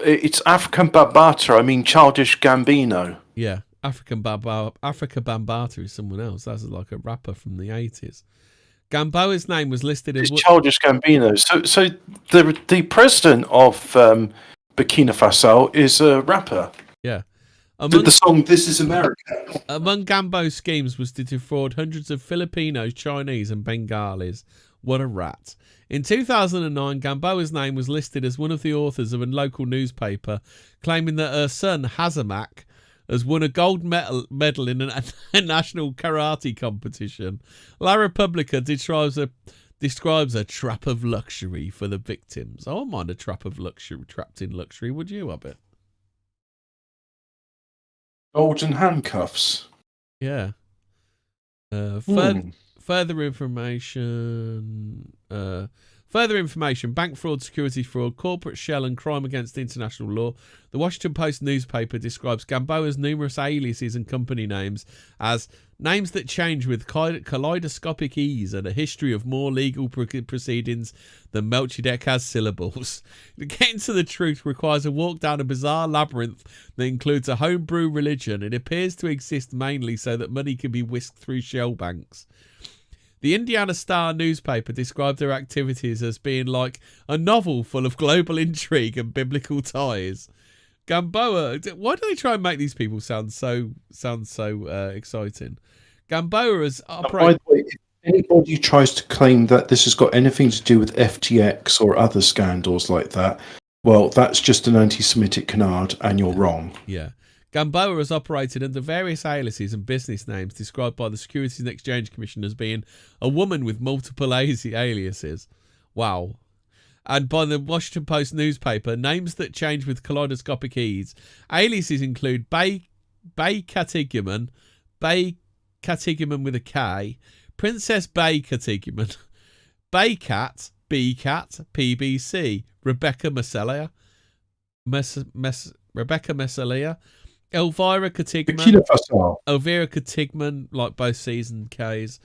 it's African Bambata. I mean, Childish Gambino.
Yeah, Africa Bambata is someone else. That's like a rapper from the 80s. Gamboa's name was listed as...
It's Childish Gambino. So the president of Burkina Faso is a rapper.
Yeah.
The song This Is America.
Among Gamboa's schemes was to defraud hundreds of Filipinos, Chinese and Bengalis. What a rat. In 2009, Gamboa's name was listed as one of the authors of a local newspaper, claiming that her son, Hazamak, has won a gold medal in a national karate competition. RadioPublic describes a trap of luxury for the victims. I wouldn't mind a trap of luxury, trapped in luxury, would you, Abbott?
Golden handcuffs.
Yeah. Further information. Bank fraud, security fraud, corporate shell and crime against international law. The Washington Post newspaper describes Gamboa's numerous aliases and company names as names that change with kaleidoscopic ease and a history of more legal proceedings than Melchizedek has syllables. Getting to the truth requires a walk down a bizarre labyrinth that includes a homebrew religion. It appears to exist mainly so that money can be whisked through shell banks. The Indiana Star newspaper described her activities as being like a novel full of global intrigue and biblical ties. Gamboa, why do they try and make these people sound so exciting? Gamboa is operating...
By the way, if anybody tries to claim that this has got anything to do with FTX or other scandals like that, well, that's just an anti-Semitic canard, and you're wrong.
Yeah. Gamboa has operated under various aliases and business names described by the Securities and Exchange Commission as being a woman with multiple aliases. Wow. And by the Washington Post newspaper, names that change with kaleidoscopic ease. Aliases include Bay Catiguman with a K, Princess Bay Catiguman, Baycat, Bcat, PBC, Rebecca Messelia, Elvira Catiguman, Elvira Catiguman, like both C's and K's,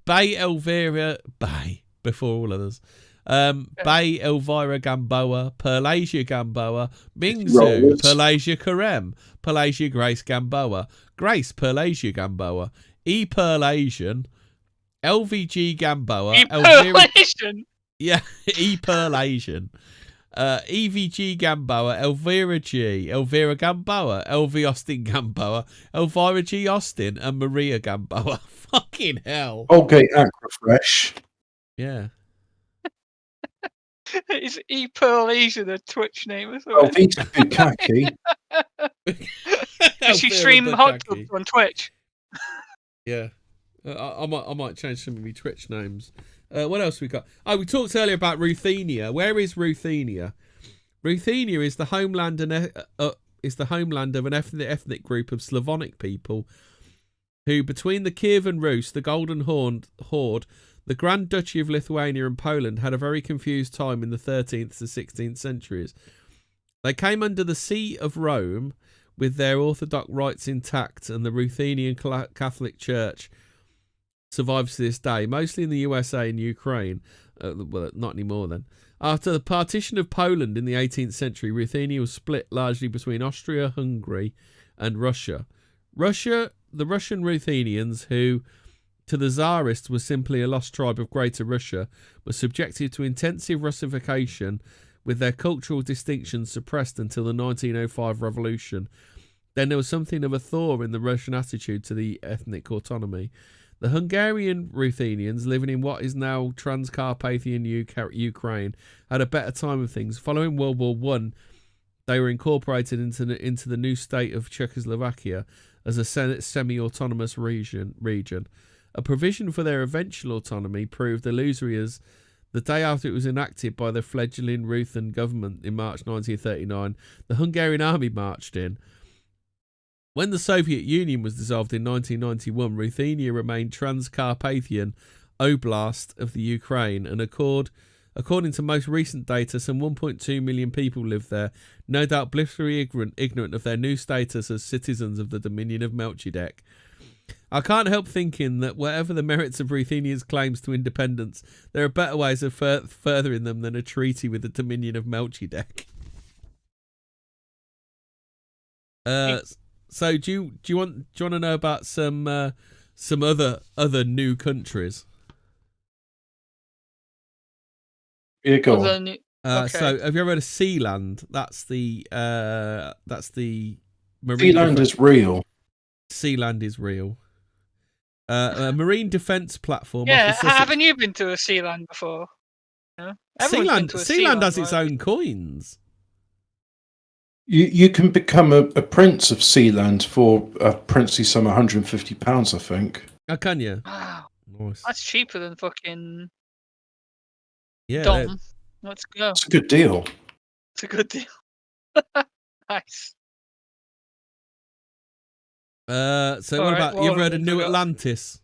Bay Elvira, Bay, before all others, Bay Elvira Gamboa, Perlasia Gamboa, Mingzhu, Perlasia Karem, Perlasia Grace Gamboa, Grace Perlasia Gamboa, E Perlasian, LVG Gamboa,
Perlasian?
Yeah, E Perlasian. EVG Gamboa, Elvira G, Elvira Gamboa, LV Austin Gamboa, Elvira G Austin, and Maria Gamboa. Fucking hell.
Okay, Aquafresh.
Yeah.
Is E Perlasian a Twitch name as well?
Elvita Bukaki.
Does she stream hot tubs on Twitch?
Yeah. I might change some of my Twitch names. What else we got? Oh, we talked earlier about Ruthenia. Where is Ruthenia? Ruthenia is the homeland is the homeland of an ethnic group of Slavonic people who, between the Kievan Rus, the Golden Horde, the Grand Duchy of Lithuania and Poland, had a very confused time in the 13th to 16th centuries. They came under the See of Rome with their Orthodox rites intact, and the Ruthenian Catholic Church survives to this day, mostly in the USA and Ukraine. Well, not anymore then. After the partition of Poland in the 18th century, Ruthenia was split largely between Austria, Hungary, and Russia. The Russian Ruthenians, who to the Tsarists was simply a lost tribe of Greater Russia, were subjected to intensive Russification, with their cultural distinctions suppressed until the 1905 revolution. Then there was something of a thaw in the Russian attitude to the ethnic autonomy. The Hungarian Ruthenians, living in what is now Transcarpathian Ukraine, had a better time of things. Following World War I, they were incorporated into the new state of Czechoslovakia as a semi-autonomous region. A provision for their eventual autonomy proved illusory, as the day after it was enacted by the fledgling Ruthen government in March 1939, the Hungarian army marched in. When the Soviet Union was dissolved in 1991, Ruthenia remained Transcarpathian Oblast of the Ukraine, and according to most recent data, some 1.2 million people live there, no doubt blissfully ignorant of their new status as citizens of the Dominion of Melchizedek. I can't help thinking that whatever the merits of Ruthenia's claims to independence, there are better ways of furthering them than a treaty with the Dominion of Melchizedek. So do you want to know about some other new countries?
Yeah, go on.
Okay.
So have you ever heard of Sealand? That's the marine.
Sealand is real.
Sealand is real. A marine defence platform.
Yeah, haven't you been to a Sealand before? No?
Sealand has its
right?
own coins.
You can become a prince of Sealand for a princely sum of £150, I think.
Oh, can you?
Wow,
Nice.
that's cheaper than fucking
Yeah.
Dom. Let's go.
It's a good deal.
It's a good deal. Nice.
So what
Alright,
about
what
you ever heard
other
of
ones
New
we got?
Atlantis?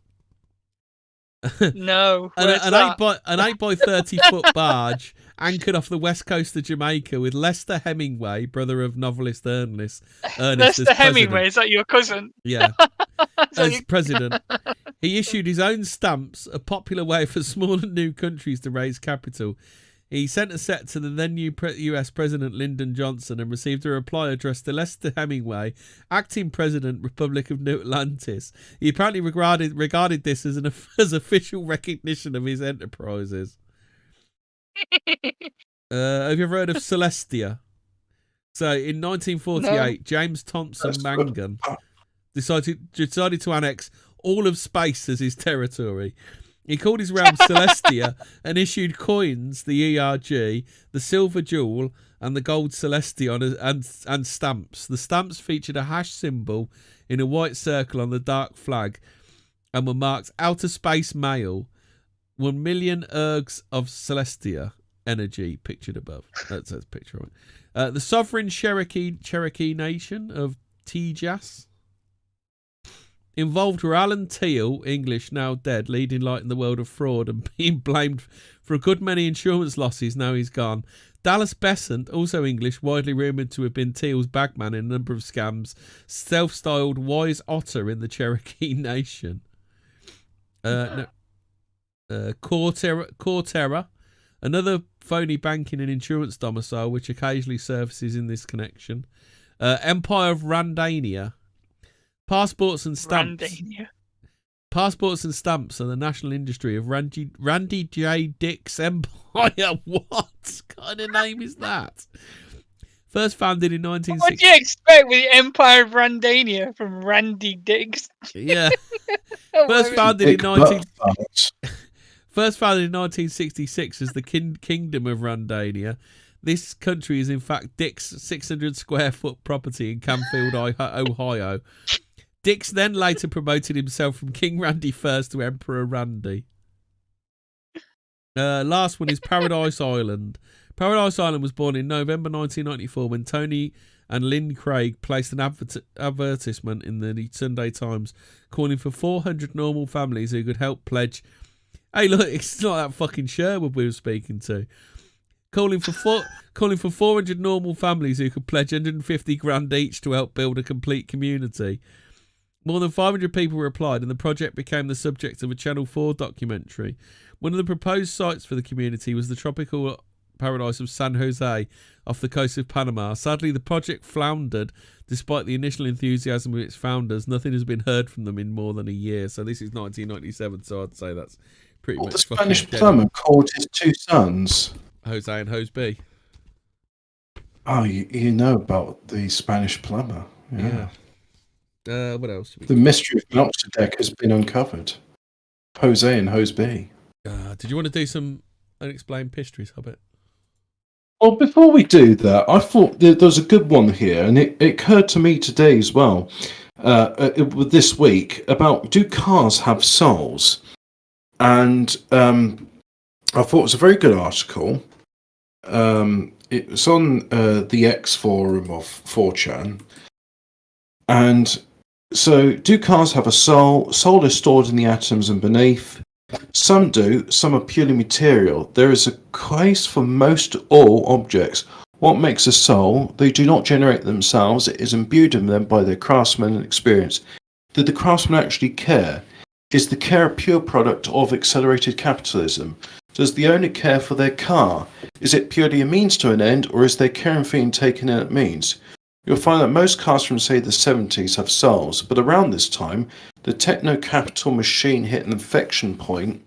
No.
An
Where's that?
8 by 30 foot barge anchored off the west coast of Jamaica with Lester Hemingway, brother of novelist Ernest
Lester
as
Hemingway, is that your cousin?
Yeah,
Is that
as
your-
president. He issued his own stamps, a popular way for small and new countries to raise capital. He sent a set to the then new US President Lyndon Johnson and received a reply addressed to Lester Hemingway, acting President, Republic of New Atlantis. He apparently regarded this as official recognition of his enterprises. Have you ever heard of Celestia? So in 1948, James Thompson Mangan decided to annex all of space as his territory. He called his realm Celestia and issued coins, the ERG, the silver jewel, and the gold Celestion, and stamps. The stamps featured a hash symbol in a white circle on the dark flag and were marked Outer Space Mail, 1 million ergs of Celestia energy, pictured above. That's a picture of it. The sovereign Cherokee nation of Tejas. Involved were Alan Teal, English, now dead, leading light in the world of fraud and being blamed for a good many insurance losses. Now he's gone. Dallas Besant, also English, widely rumoured to have been Teal's bagman in a number of scams, self-styled Wise Otter in the Cherokee Nation. Corterra, another phony banking and insurance domicile which occasionally surfaces in this connection. Empire of Randania. Passports and stamps.
Randania.
Passports and stamps are the national industry of Randy J. Dick's Empire. What kind of name is that? First founded in 1960.
What do you expect with the Empire of Randania from Randy Diggs?
Yeah. First founded in 1966 as the Kingdom of Randania. This country is in fact Dick's 600 square foot property in Canfield, Ohio. Dix then later promoted himself from King Randy I to Emperor Randy. Last one is Paradise Island. Paradise Island was born in November 1994 when Tony and Lynn Craig placed an advertisement in the Sunday Times calling for 400 normal families who could help pledge. Hey, look, it's not that fucking Sherwood we were speaking to. Calling for 400 normal families who could pledge 150 grand each to help build a complete community. More than 500 people replied, and the project became the subject of a Channel 4 documentary. One of the proposed sites for the community was the tropical paradise of San Jose off the coast of Panama. Sadly, the project floundered despite the initial enthusiasm of its founders. Nothing has been heard from them in more than a year. So this is 1997, so I'd say that's pretty much
the Spanish plumber called his two sons
Jose and Jose B.
Oh, you know about the Spanish plumber. Yeah.
What else?
The mystery of Melchizedek has been uncovered. Jose and Jose B.
Did you want to do some unexplained histories, Hobbit?
Well, before we do that, I thought there was a good one here, and it occurred to me today as well, this week, about do cars have souls? And I thought it was a very good article. It was on the X forum of Fortean. And so, do cars have a soul? Soul is stored in the atoms and beneath. Some do, some are purely material. There is a case for most all objects. What makes a soul? They do not generate themselves. It is imbued in them by their craftsmen and experience. Did the craftsman actually care? Is the care a pure product of accelerated capitalism? Does the owner care for their car? Is it purely a means to an end, or is their care and feeling taken in at means? You'll find that most cars from, say, the 70s have souls, but around this time, the techno-capital machine hit an inflection point,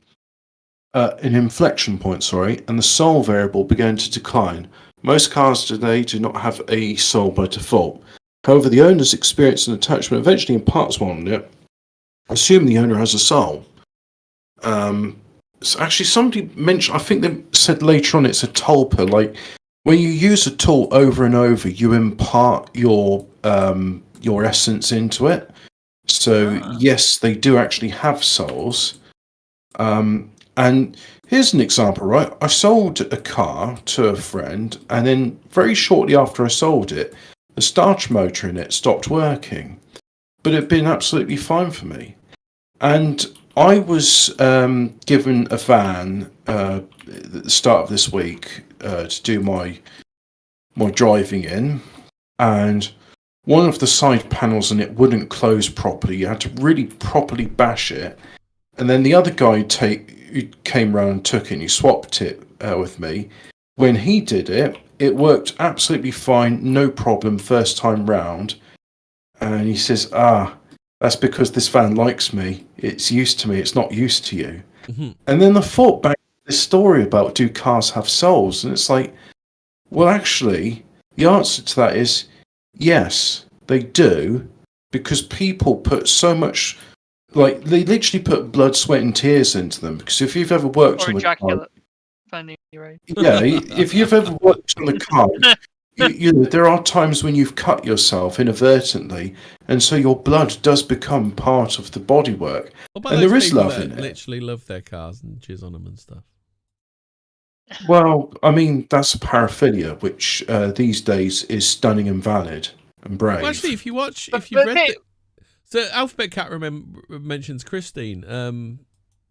and the soul variable began to decline. Most cars today do not have a soul by default. However, the owner's experience and attachment eventually imparts one on it. Assume the owner has a soul. So actually, somebody mentioned, I think they said later on it's a tulpa, like, when you use a tool over and over, you impart your essence into it. So yes, they do actually have souls. And here's an example, right? I sold a car to a friend, and then very shortly after I sold it, the starter motor in it stopped working. But it had been absolutely fine for me. And I was given a van at the start of this week to do my driving in, and one of the side panels in it wouldn't close properly. You had to really properly bash it, and then the other guy came round and took it, and he swapped it with me. When he did it, it worked absolutely fine, no problem, first time round. And he says, that's because this van likes me. It's used to me. It's not used to you. Mm-hmm. And then I thought back to this story about do cars have souls? And it's like, well, actually, the answer to that is yes, they do, because people put so much, like, they literally put blood, sweat, and tears into them. Because if you've ever worked on the car, if you've ever worked on the car, you know, there are times when you've cut yourself inadvertently, and so your blood does become part of the bodywork. And there is love in it.
Literally love their cars and jizz on them and stuff.
Well, I mean, that's a paraphilia, which these days is stunning and valid and brave.
Well, actually, if you've read so Alphabet Cat mentions Christine.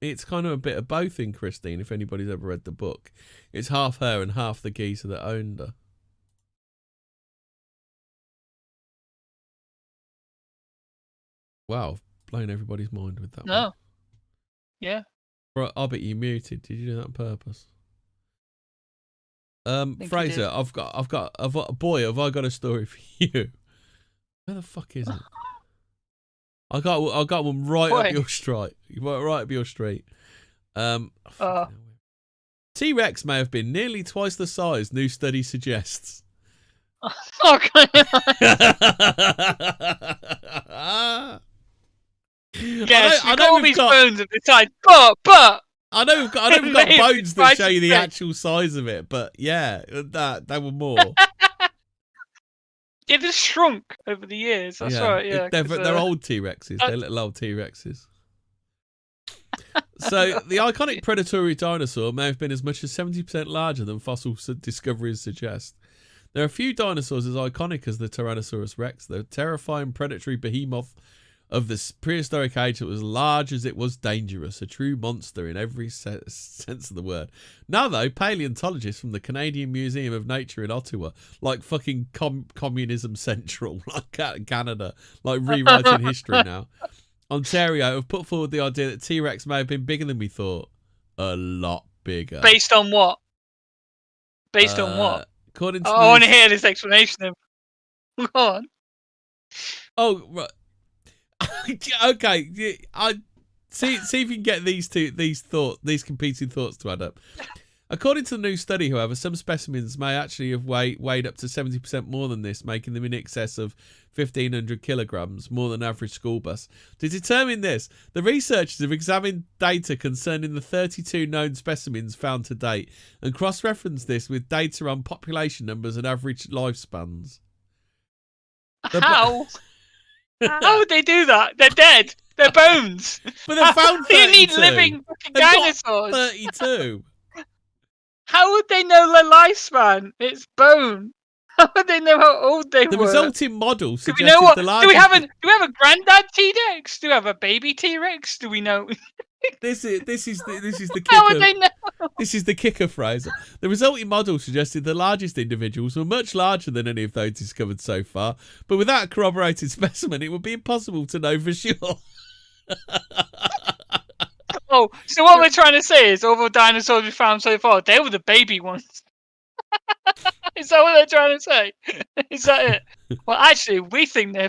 It's kind of a bit of both in Christine, if anybody's ever read the book. It's half her and half the geezer that owned her. Wow, blown everybody's mind with that.
No.
One.
Yeah.
Right, I bet you muted. Did you do that on purpose? Fraser, I've got boy, have I got a story for you? Where the fuck is it? I got one right up your street. Right up your street. T-Rex may have been nearly twice the size, new study suggests.
Okay. Yes, I know all these bones at the side, but
I know we've got bones that show you the actual size of it, but yeah, that were more.
It has shrunk over the years. That's right. Yeah,
they're old T-Rexes. They're little old T-Rexes. So the iconic predatory dinosaur may have been as much as 70% larger than fossil discoveries suggest. There are few dinosaurs as iconic as the Tyrannosaurus Rex, the terrifying predatory behemoth of the prehistoric age that was large as it was dangerous, a true monster in every sense of the word. Now, though, paleontologists from the Canadian Museum of Nature in Ottawa, like fucking Communism Central, like Canada, like rewriting history now, Ontario, have put forward the idea that T-Rex may have been bigger than we thought. A lot bigger.
Based on what? Based on what?
According to
I want to hear this explanation. Go on.
Oh, right. Okay, I see if you can get these competing thoughts to add up. According to the new study, however, some specimens may actually have weighed up to 70% more than this, making them in excess of 1,500 kilograms, more than average school bus. To determine this, the researchers have examined data concerning the 32 known specimens found to date and cross-referenced this with data on population numbers and average lifespans.
How? How would they do that? They're dead. They're bones.
But they found 32.
You need living fucking dinosaurs.
32.
How would they know their lifespan? It's bone. How would they know how old they were?
The resulting model
Do
suggested
we know what?
the
Do
largest...
we have a granddad T-Rex? Do we have a baby T-Rex? Do we know?
This is the kicker.
How would they know?
This is the kicker, Fraser. The resulting model suggested the largest individuals were much larger than any of those discovered so far, but without a corroborated specimen, it would be impossible to know for sure.
Oh, so what we're trying to say is all the dinosaurs we found so far, they were the baby ones. Is that what they're trying to say? Is that it? Well, actually, we think they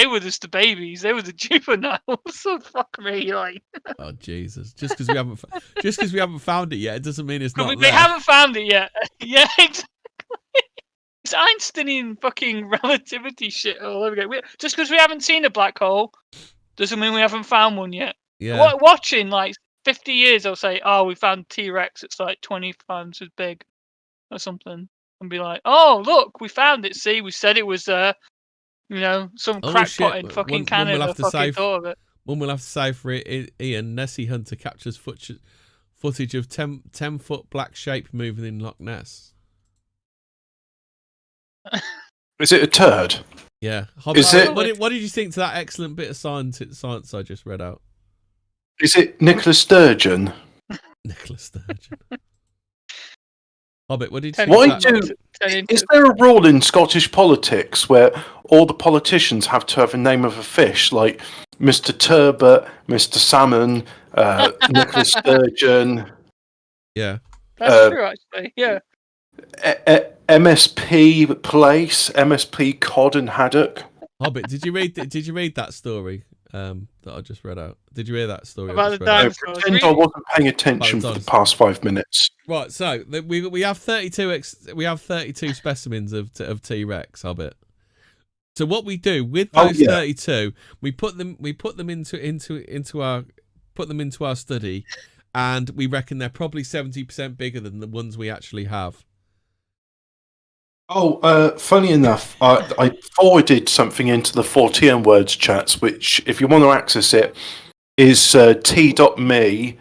were just the babies. They were the juveniles. So fuck me, like.
Oh Jesus! Just because we haven't found it yet, it doesn't mean it's not there.
They haven't found it yet. Yeah, exactly. It's Einsteinian fucking relativity shit all over again. Just because we haven't seen a black hole doesn't mean we haven't found one yet.
Yeah.
Watching like 50 years, I'll say, "Oh, we found T-Rex. It's like 20 times as big, or something." And be like, "Oh, look, we found it. See, we said it was some crackpot in fucking Canada fucking thought of it."
One will have to say for it, Ian, Nessie Hunter captures footage of 10-foot black shape moving in Loch Ness.
Is it a turd?
Yeah. What did you think to that excellent bit of science I just read out?
Is it Nicola Sturgeon?
Nicola Sturgeon. Hobbit, what did
you think? Is there a rule in Scottish politics where all the politicians have to have a name of a fish, like Mr. Turbot, Mr. Salmon, Nicola Sturgeon?
Yeah.
That's true, actually. Yeah.
MSP Place, MSP Cod and Haddock.
Hobbit, did you read that story that I just read out? Did you hear that story?
About the dinosaurs?
Pretend I wasn't paying attention for the past 5 minutes.
Right, so we have 32 specimens of T-Rex, Hobbit. So what we do with those 32, we put them into our study, and we reckon they're probably 70% bigger than the ones we actually have.
Oh, funny enough, I forwarded something into the Fortean words chats, which, if you want to access it, is t.me.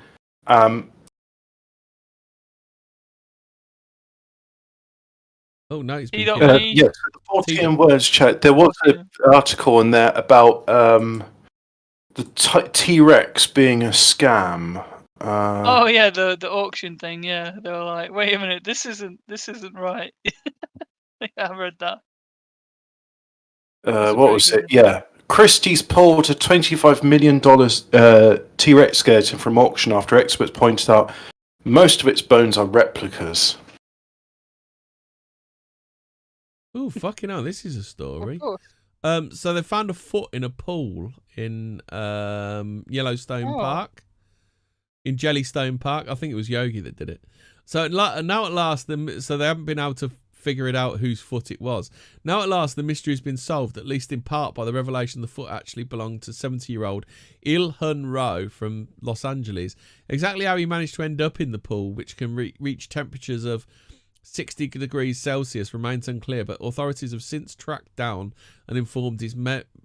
Oh no, it's
yes, the Fortean words chat. There was an article in there about the T-Rex being a scam.
Oh yeah, the auction thing. Yeah, they were like, "Wait a minute, this isn't right." Yeah, I read that.
What was it? Yeah, Christie's pulled a $25 million T-Rex skeleton from auction after experts pointed out most of its bones are replicas.
Oh fucking hell! This is a story. So they found a foot in a pool in Yellowstone Park, in Jellystone Park. I think it was Yogi that did it. So now at last, so they haven't been able to figure it out whose foot it was. Now at last, the mystery has been solved, at least in part, by the revelation the foot actually belonged to 70-year-old Il Hun Ro from Los Angeles. Exactly how he managed to end up in the pool, which can reach temperatures of 60 degrees Celsius, remains unclear, but authorities have since tracked down and informed his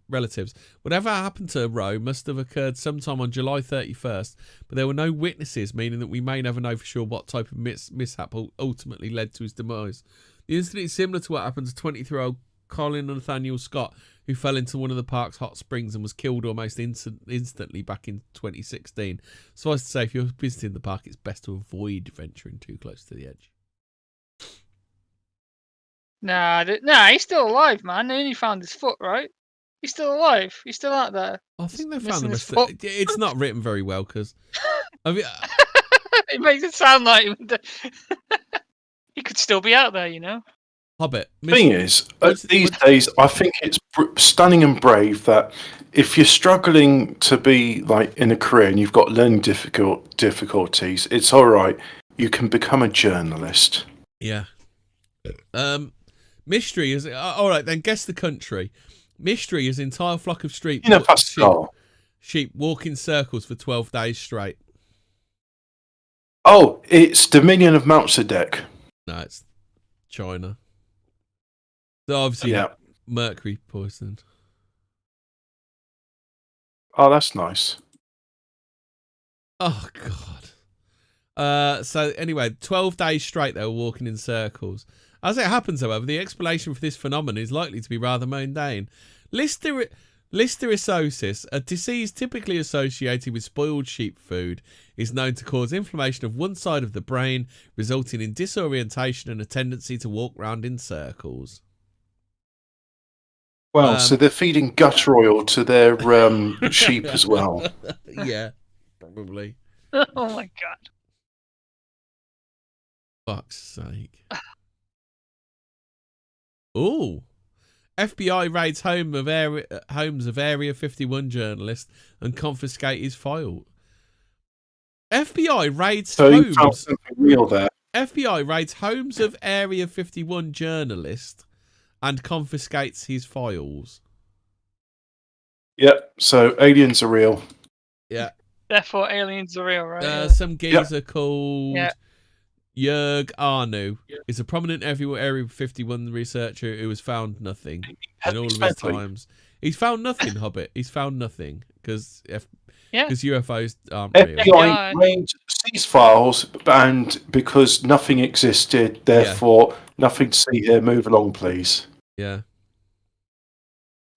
relatives. Whatever happened to Rowe must have occurred sometime on July 31st, but there were no witnesses, meaning that we may never know for sure what type of mishap ultimately led to his demise. The incident is similar to what happened to 23-year-old Colin Nathaniel Scott, who fell into one of the park's hot springs and was killed almost instantly back in 2016. Suffice to say, if you're visiting the park, it's best to avoid venturing too close to the edge.
Nah, he's still alive, man. They only found his foot, right? He's still alive. He's still out there.
I think they found
Missing
the
his
rest.
foot.
It's not written very well because
It makes it sound like he could still be out there, you know.
Hobbit.
Thing is, these days, I think it's stunning and brave that if you're struggling to be like in a career and you've got learning difficulties, it's all right. You can become a journalist.
Yeah. Mystery is all right. Then guess the country. Mystery is an entire flock of sheep walk in circles for 12 days straight.
Oh, it's Dominion of Melchizedek.
No, it's China. So obviously, mercury poisoned.
Oh, that's nice.
Oh God. So anyway, 12 days straight they were walking in circles. As it happens, however, the explanation for this phenomenon is likely to be rather mundane. Listeriosis, a disease typically associated with spoiled sheep food, is known to cause inflammation of one side of the brain, resulting in disorientation and a tendency to walk round in circles.
Well, so they're feeding gutter oil to their sheep as well.
Yeah, probably.
Oh my God.
Fuck's sake. Ooh. FBI raids homes of Area 51 journalist and confiscate his file. FBI raids
You found something real there.
FBI raids homes of Area 51 journalist and confiscates his files.
Yep. So aliens are real.
Yeah.
Therefore, aliens are real, right?
Some geezer called Jörg Arnu is a prominent Area 51 researcher who has found nothing in all of his times. He's found nothing, Hobbit. He's found nothing because UFOs aren't real.
FBI raids these files, and because nothing existed, therefore nothing to see here. Move along, please.
Yeah.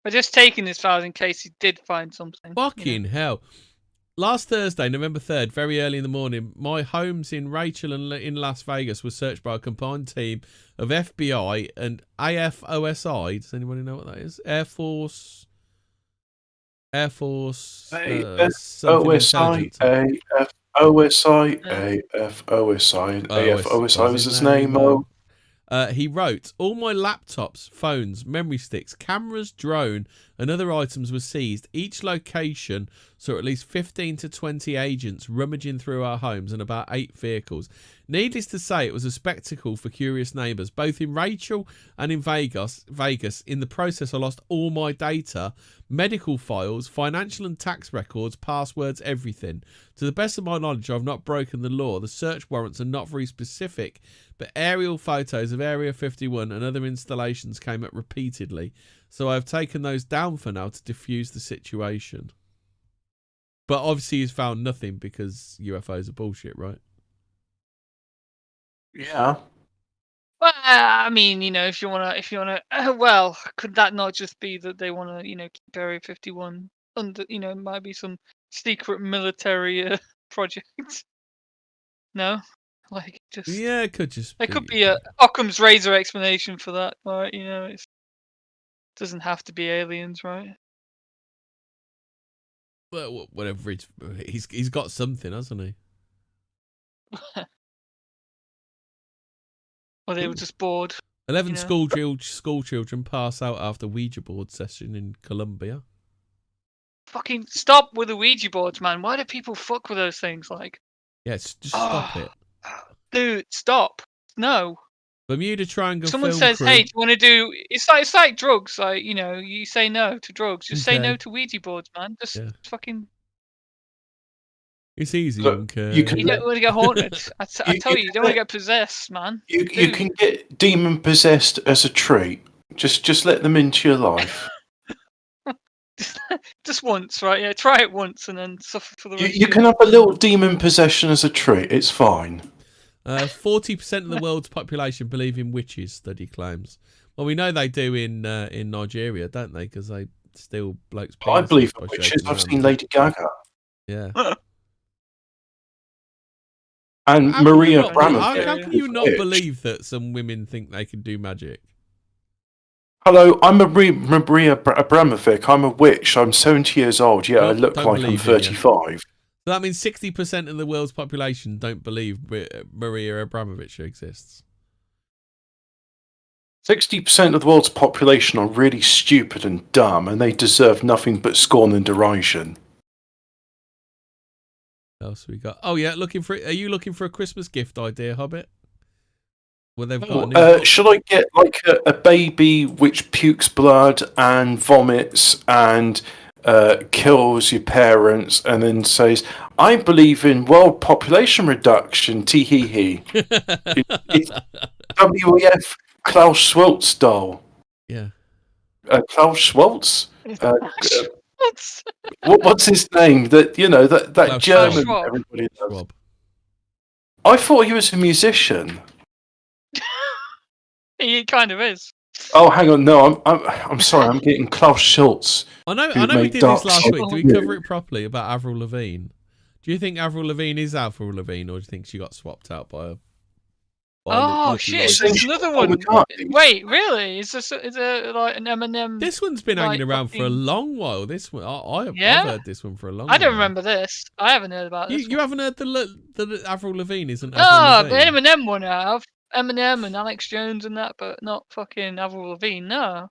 We're just taking his files in case he did find something.
Fucking hell. Last Thursday, November 3rd, very early in the morning, my homes in Rachel and in Las Vegas were searched by a combined team of FBI and AFOSI. Does anybody know what that is? Air Force.
AFOSI, AFOSI, AFOSI was his name.
He wrote, all my laptops, phones, memory sticks, cameras, drone, and other items were seized. Each location saw at least 15 to 20 agents rummaging through our homes and about 8 vehicles. Needless to say, it was a spectacle for curious neighbours, both in Rachel and in Vegas. In the process, I lost all my data, medical files, financial and tax records, passwords, everything. To the best of my knowledge, I've not broken the law. The search warrants are not very specific, but aerial photos of Area 51 and other installations came up repeatedly, so I've taken those down for now to diffuse the situation. But obviously he's found nothing because UFOs are bullshit, right?
Yeah.
Well, I mean, if you wanna, well, could that not just be that they wanna, keep Area 51 under, it might be some secret military project. No, like just
it could just.
There could be a Occam's razor explanation for that, right? It doesn't have to be aliens, right?
Well, whatever. He's got something, hasn't he?
Or they were just bored.
11 school children pass out after Ouija board session in Colombia.
Fucking stop with the Ouija boards, man. Why do people fuck with those things? Like,
just stop it.
Dude, stop. No.
Bermuda Triangle.
Someone
film
says,
crew.
"Hey, do you want to do?" It's like drugs. Like, you say no to drugs. Just say no to Ouija boards, man. Just fucking.
It's easy.
Look,
you don't want to get haunted. I tell you don't want to get possessed, man.
You can get demon possessed as a treat. Just let them into your life.
Just once, right? Yeah, try it once and then suffer for the rest.
You can have a little demon possession as a treat. It's fine.
40% of the world's population believe in witches, study claims. Well, we know they do in Nigeria, don't they? Because they steal blokes'
I
penises
believe
by
in witches.
shaking
I've
hands.
seen Lady Gaga
Yeah.
and
How can you
Maria
not
Abramovich.
how can you not believe that some women think they can do magic?
Hello, I'm Maria Abramovich. I'm a witch. I'm 70 years old. Yeah, I
Well,
look
don't
like I'm
believe in you.
35.
So that means 60% of the world's population don't believe Maria Abramovich exists.
60% of the world's population are really stupid and dumb, and they deserve nothing but scorn and derision.
What else we got? Oh yeah, are you looking for a Christmas gift idea, Hobbit? Well, they've got a new book.
Should I get like a baby which pukes blood and vomits and kills your parents and then says, I believe in world population reduction, tee-hee-hee. It's WEF Klaus Schwartz doll.
Yeah.
Klaus Schwartz? What's his name? That
Klaus
German
Schwab.
everybody knows.
Schwab.
I thought he was a musician.
He kind of is.
Oh, hang on. No, I'm sorry. I'm getting Klaus Schultz.
I know
who
we
made
did
Dark
this last
Side
week.
of
Did
the
we cover
Moon.
it properly about Avril Lavigne? Do you think Avril Lavigne is Avril Lavigne, or do you think she got swapped out by a...
Oh shit! There's another one. Wait, really? Is it like an Eminem?
This one's been hanging
like,
around for a
fucking-
long while. This one, I've
Yeah?
heard this one for a long.
I don't
while.
remember this. I haven't heard about this.
You haven't heard the Avril Lavigne isn't Avril
No, the
Lavigne?
Eminem one I have. Eminem and Alex Jones and that, but not fucking Avril Lavigne. No.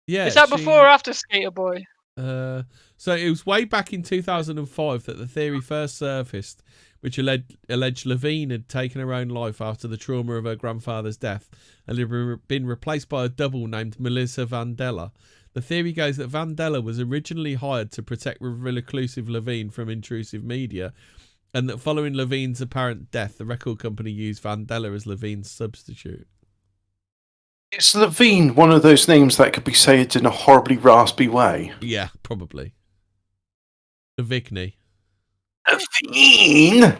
Yeah,
Is that before or after Skater Boy?
So it was way back in 2005 that the theory first surfaced, which alleged Lavigne had taken her own life after the trauma of her grandfather's death and had been replaced by a double named Melissa Vandella. The theory goes that Vandella was originally hired to protect reclusive Lavigne from intrusive media, and that following Lavigne's apparent death, the record company used Vandella as Lavigne's substitute.
Is Levine one of those names that could be said in a horribly raspy way?
Yeah, probably. Lavigne.
Levine?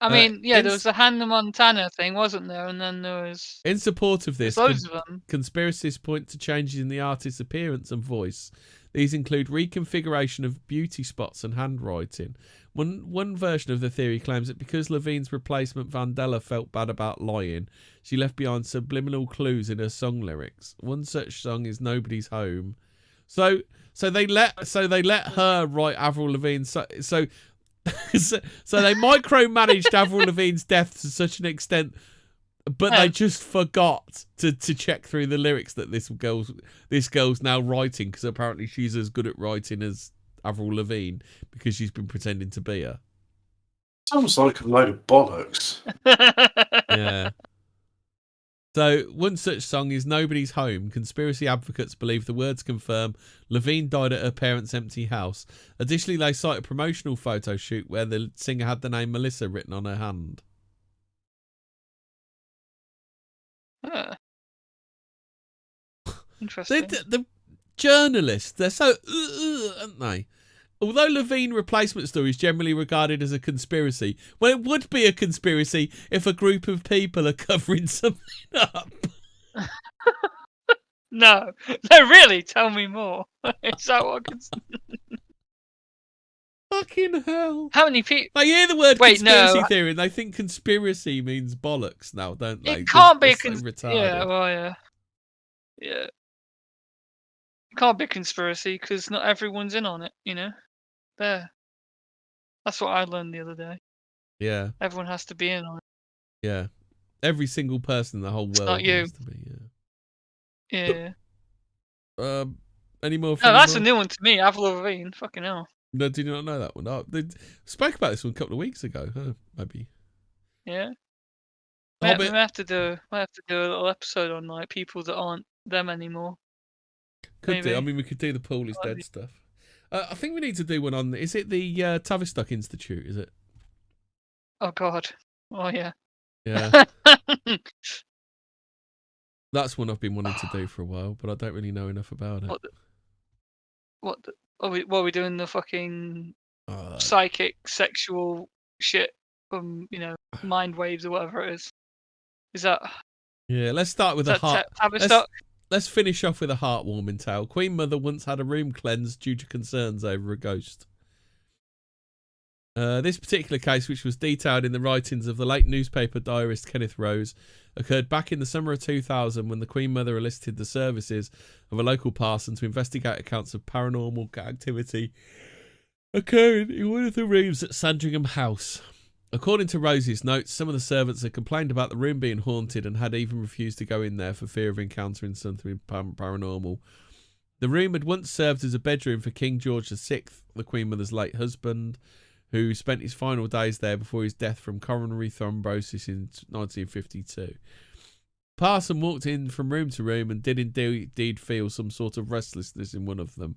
I mean, yeah, there was the Hannah Montana thing, wasn't there? And then there was
In support of this,
loads of them.
conspiracists point to changes in the artist's appearance and voice. These include reconfiguration of beauty spots and handwriting. One version of the theory claims that because Lavigne's replacement Vandella felt bad about lying, she left behind subliminal clues in her song lyrics. One such song is "Nobody's Home." So they let her write Avril Lavigne. So they micromanaged Avril Lavigne's death to such an extent, but they just forgot to check through the lyrics that this girl's now writing, because apparently she's as good at writing as Avril Lavigne because she's been pretending to be her.
Sounds like a load of bollocks.
Yeah. So one such song is "Nobody's Home." Conspiracy advocates believe the words confirm Lavigne died at her parents' empty house. Additionally, they cite a promotional photo shoot where the singer had the name Melissa written on her hand.
Huh. Interesting.
The journalists, they're so aren't they? Although Lavigne replacement story is generally regarded as a conspiracy, well, it would be a conspiracy if a group of people are covering something up.
No, no, really. Tell me more. Is that what?
Fucking hell!
How many people?
They hear the word
Wait,
conspiracy
no.
theory and they think conspiracy means bollocks now, don't they?
It can't be a
It's so
conspiracy. Yeah, well, yeah. It can't be a conspiracy because not everyone's in on it. You know. There. That's what I learned the other day.
Yeah.
Everyone has to be in on it.
Yeah. Every single person in the whole world
not you.
has to be.
Yeah.
Any more?
No, that's a new one to me. Avril Lavigne. Fucking hell.
No, did you not know that one? Oh, they spoke about this one a couple of weeks ago. Huh? Maybe.
Yeah. We have to do a little episode on like people that aren't them anymore.
Could do. I mean, we could do the Paul is dead stuff. I think we need to do one on. Is it the Tavistock Institute? Is it?
Oh God. Oh yeah.
Yeah. That's one I've been wanting to do for a while, but I don't really know enough about it.
Are we doing the fucking psychic sexual shit from mind waves or whatever it is. Is that?
Yeah, let's start with a heart. Let's finish off with a heartwarming tale. Queen Mother once had a room cleansed due to concerns over a ghost. This particular case, which was detailed in the writings of the late newspaper diarist Kenneth Rose, occurred back in the summer of 2000 when the Queen Mother enlisted the services of a local parson to investigate accounts of paranormal activity occurring in one of the rooms at Sandringham House. According to Rose's notes, some of the servants had complained about the room being haunted and had even refused to go in there for fear of encountering something paranormal. The room had once served as a bedroom for King George VI, the Queen Mother's late husband, who spent his final days there before his death from coronary thrombosis in 1952. Parson walked in from room to room and did indeed feel some sort of restlessness in one of them.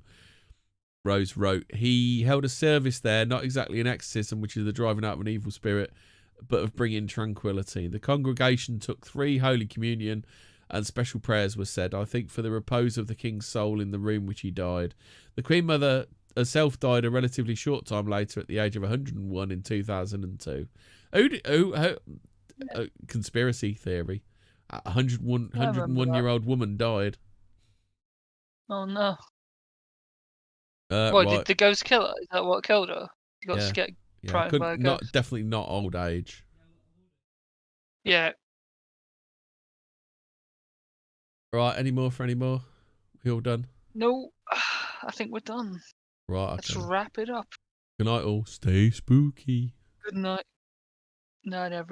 Rose wrote, he held a service there, not exactly an exorcism, which is the driving out of an evil spirit, but of bringing tranquility. The congregation took 3 Holy Communion and special prayers were said, I think, for the repose of the king's soul in the room which he died. The Queen Mother herself died a relatively short time later at the age of 101 in 2002. Conspiracy theory. A 101-year-old woman died.
Oh, no.
Right.
Did the ghost kill her? Is that what killed her? You got to get frightened by a ghost?
Definitely not old age.
Yeah.
Right, any more? We all done?
No, I think we're done.
Right, okay.
Let's wrap it up.
Good night all. Stay spooky.
Good night. Night, everyone.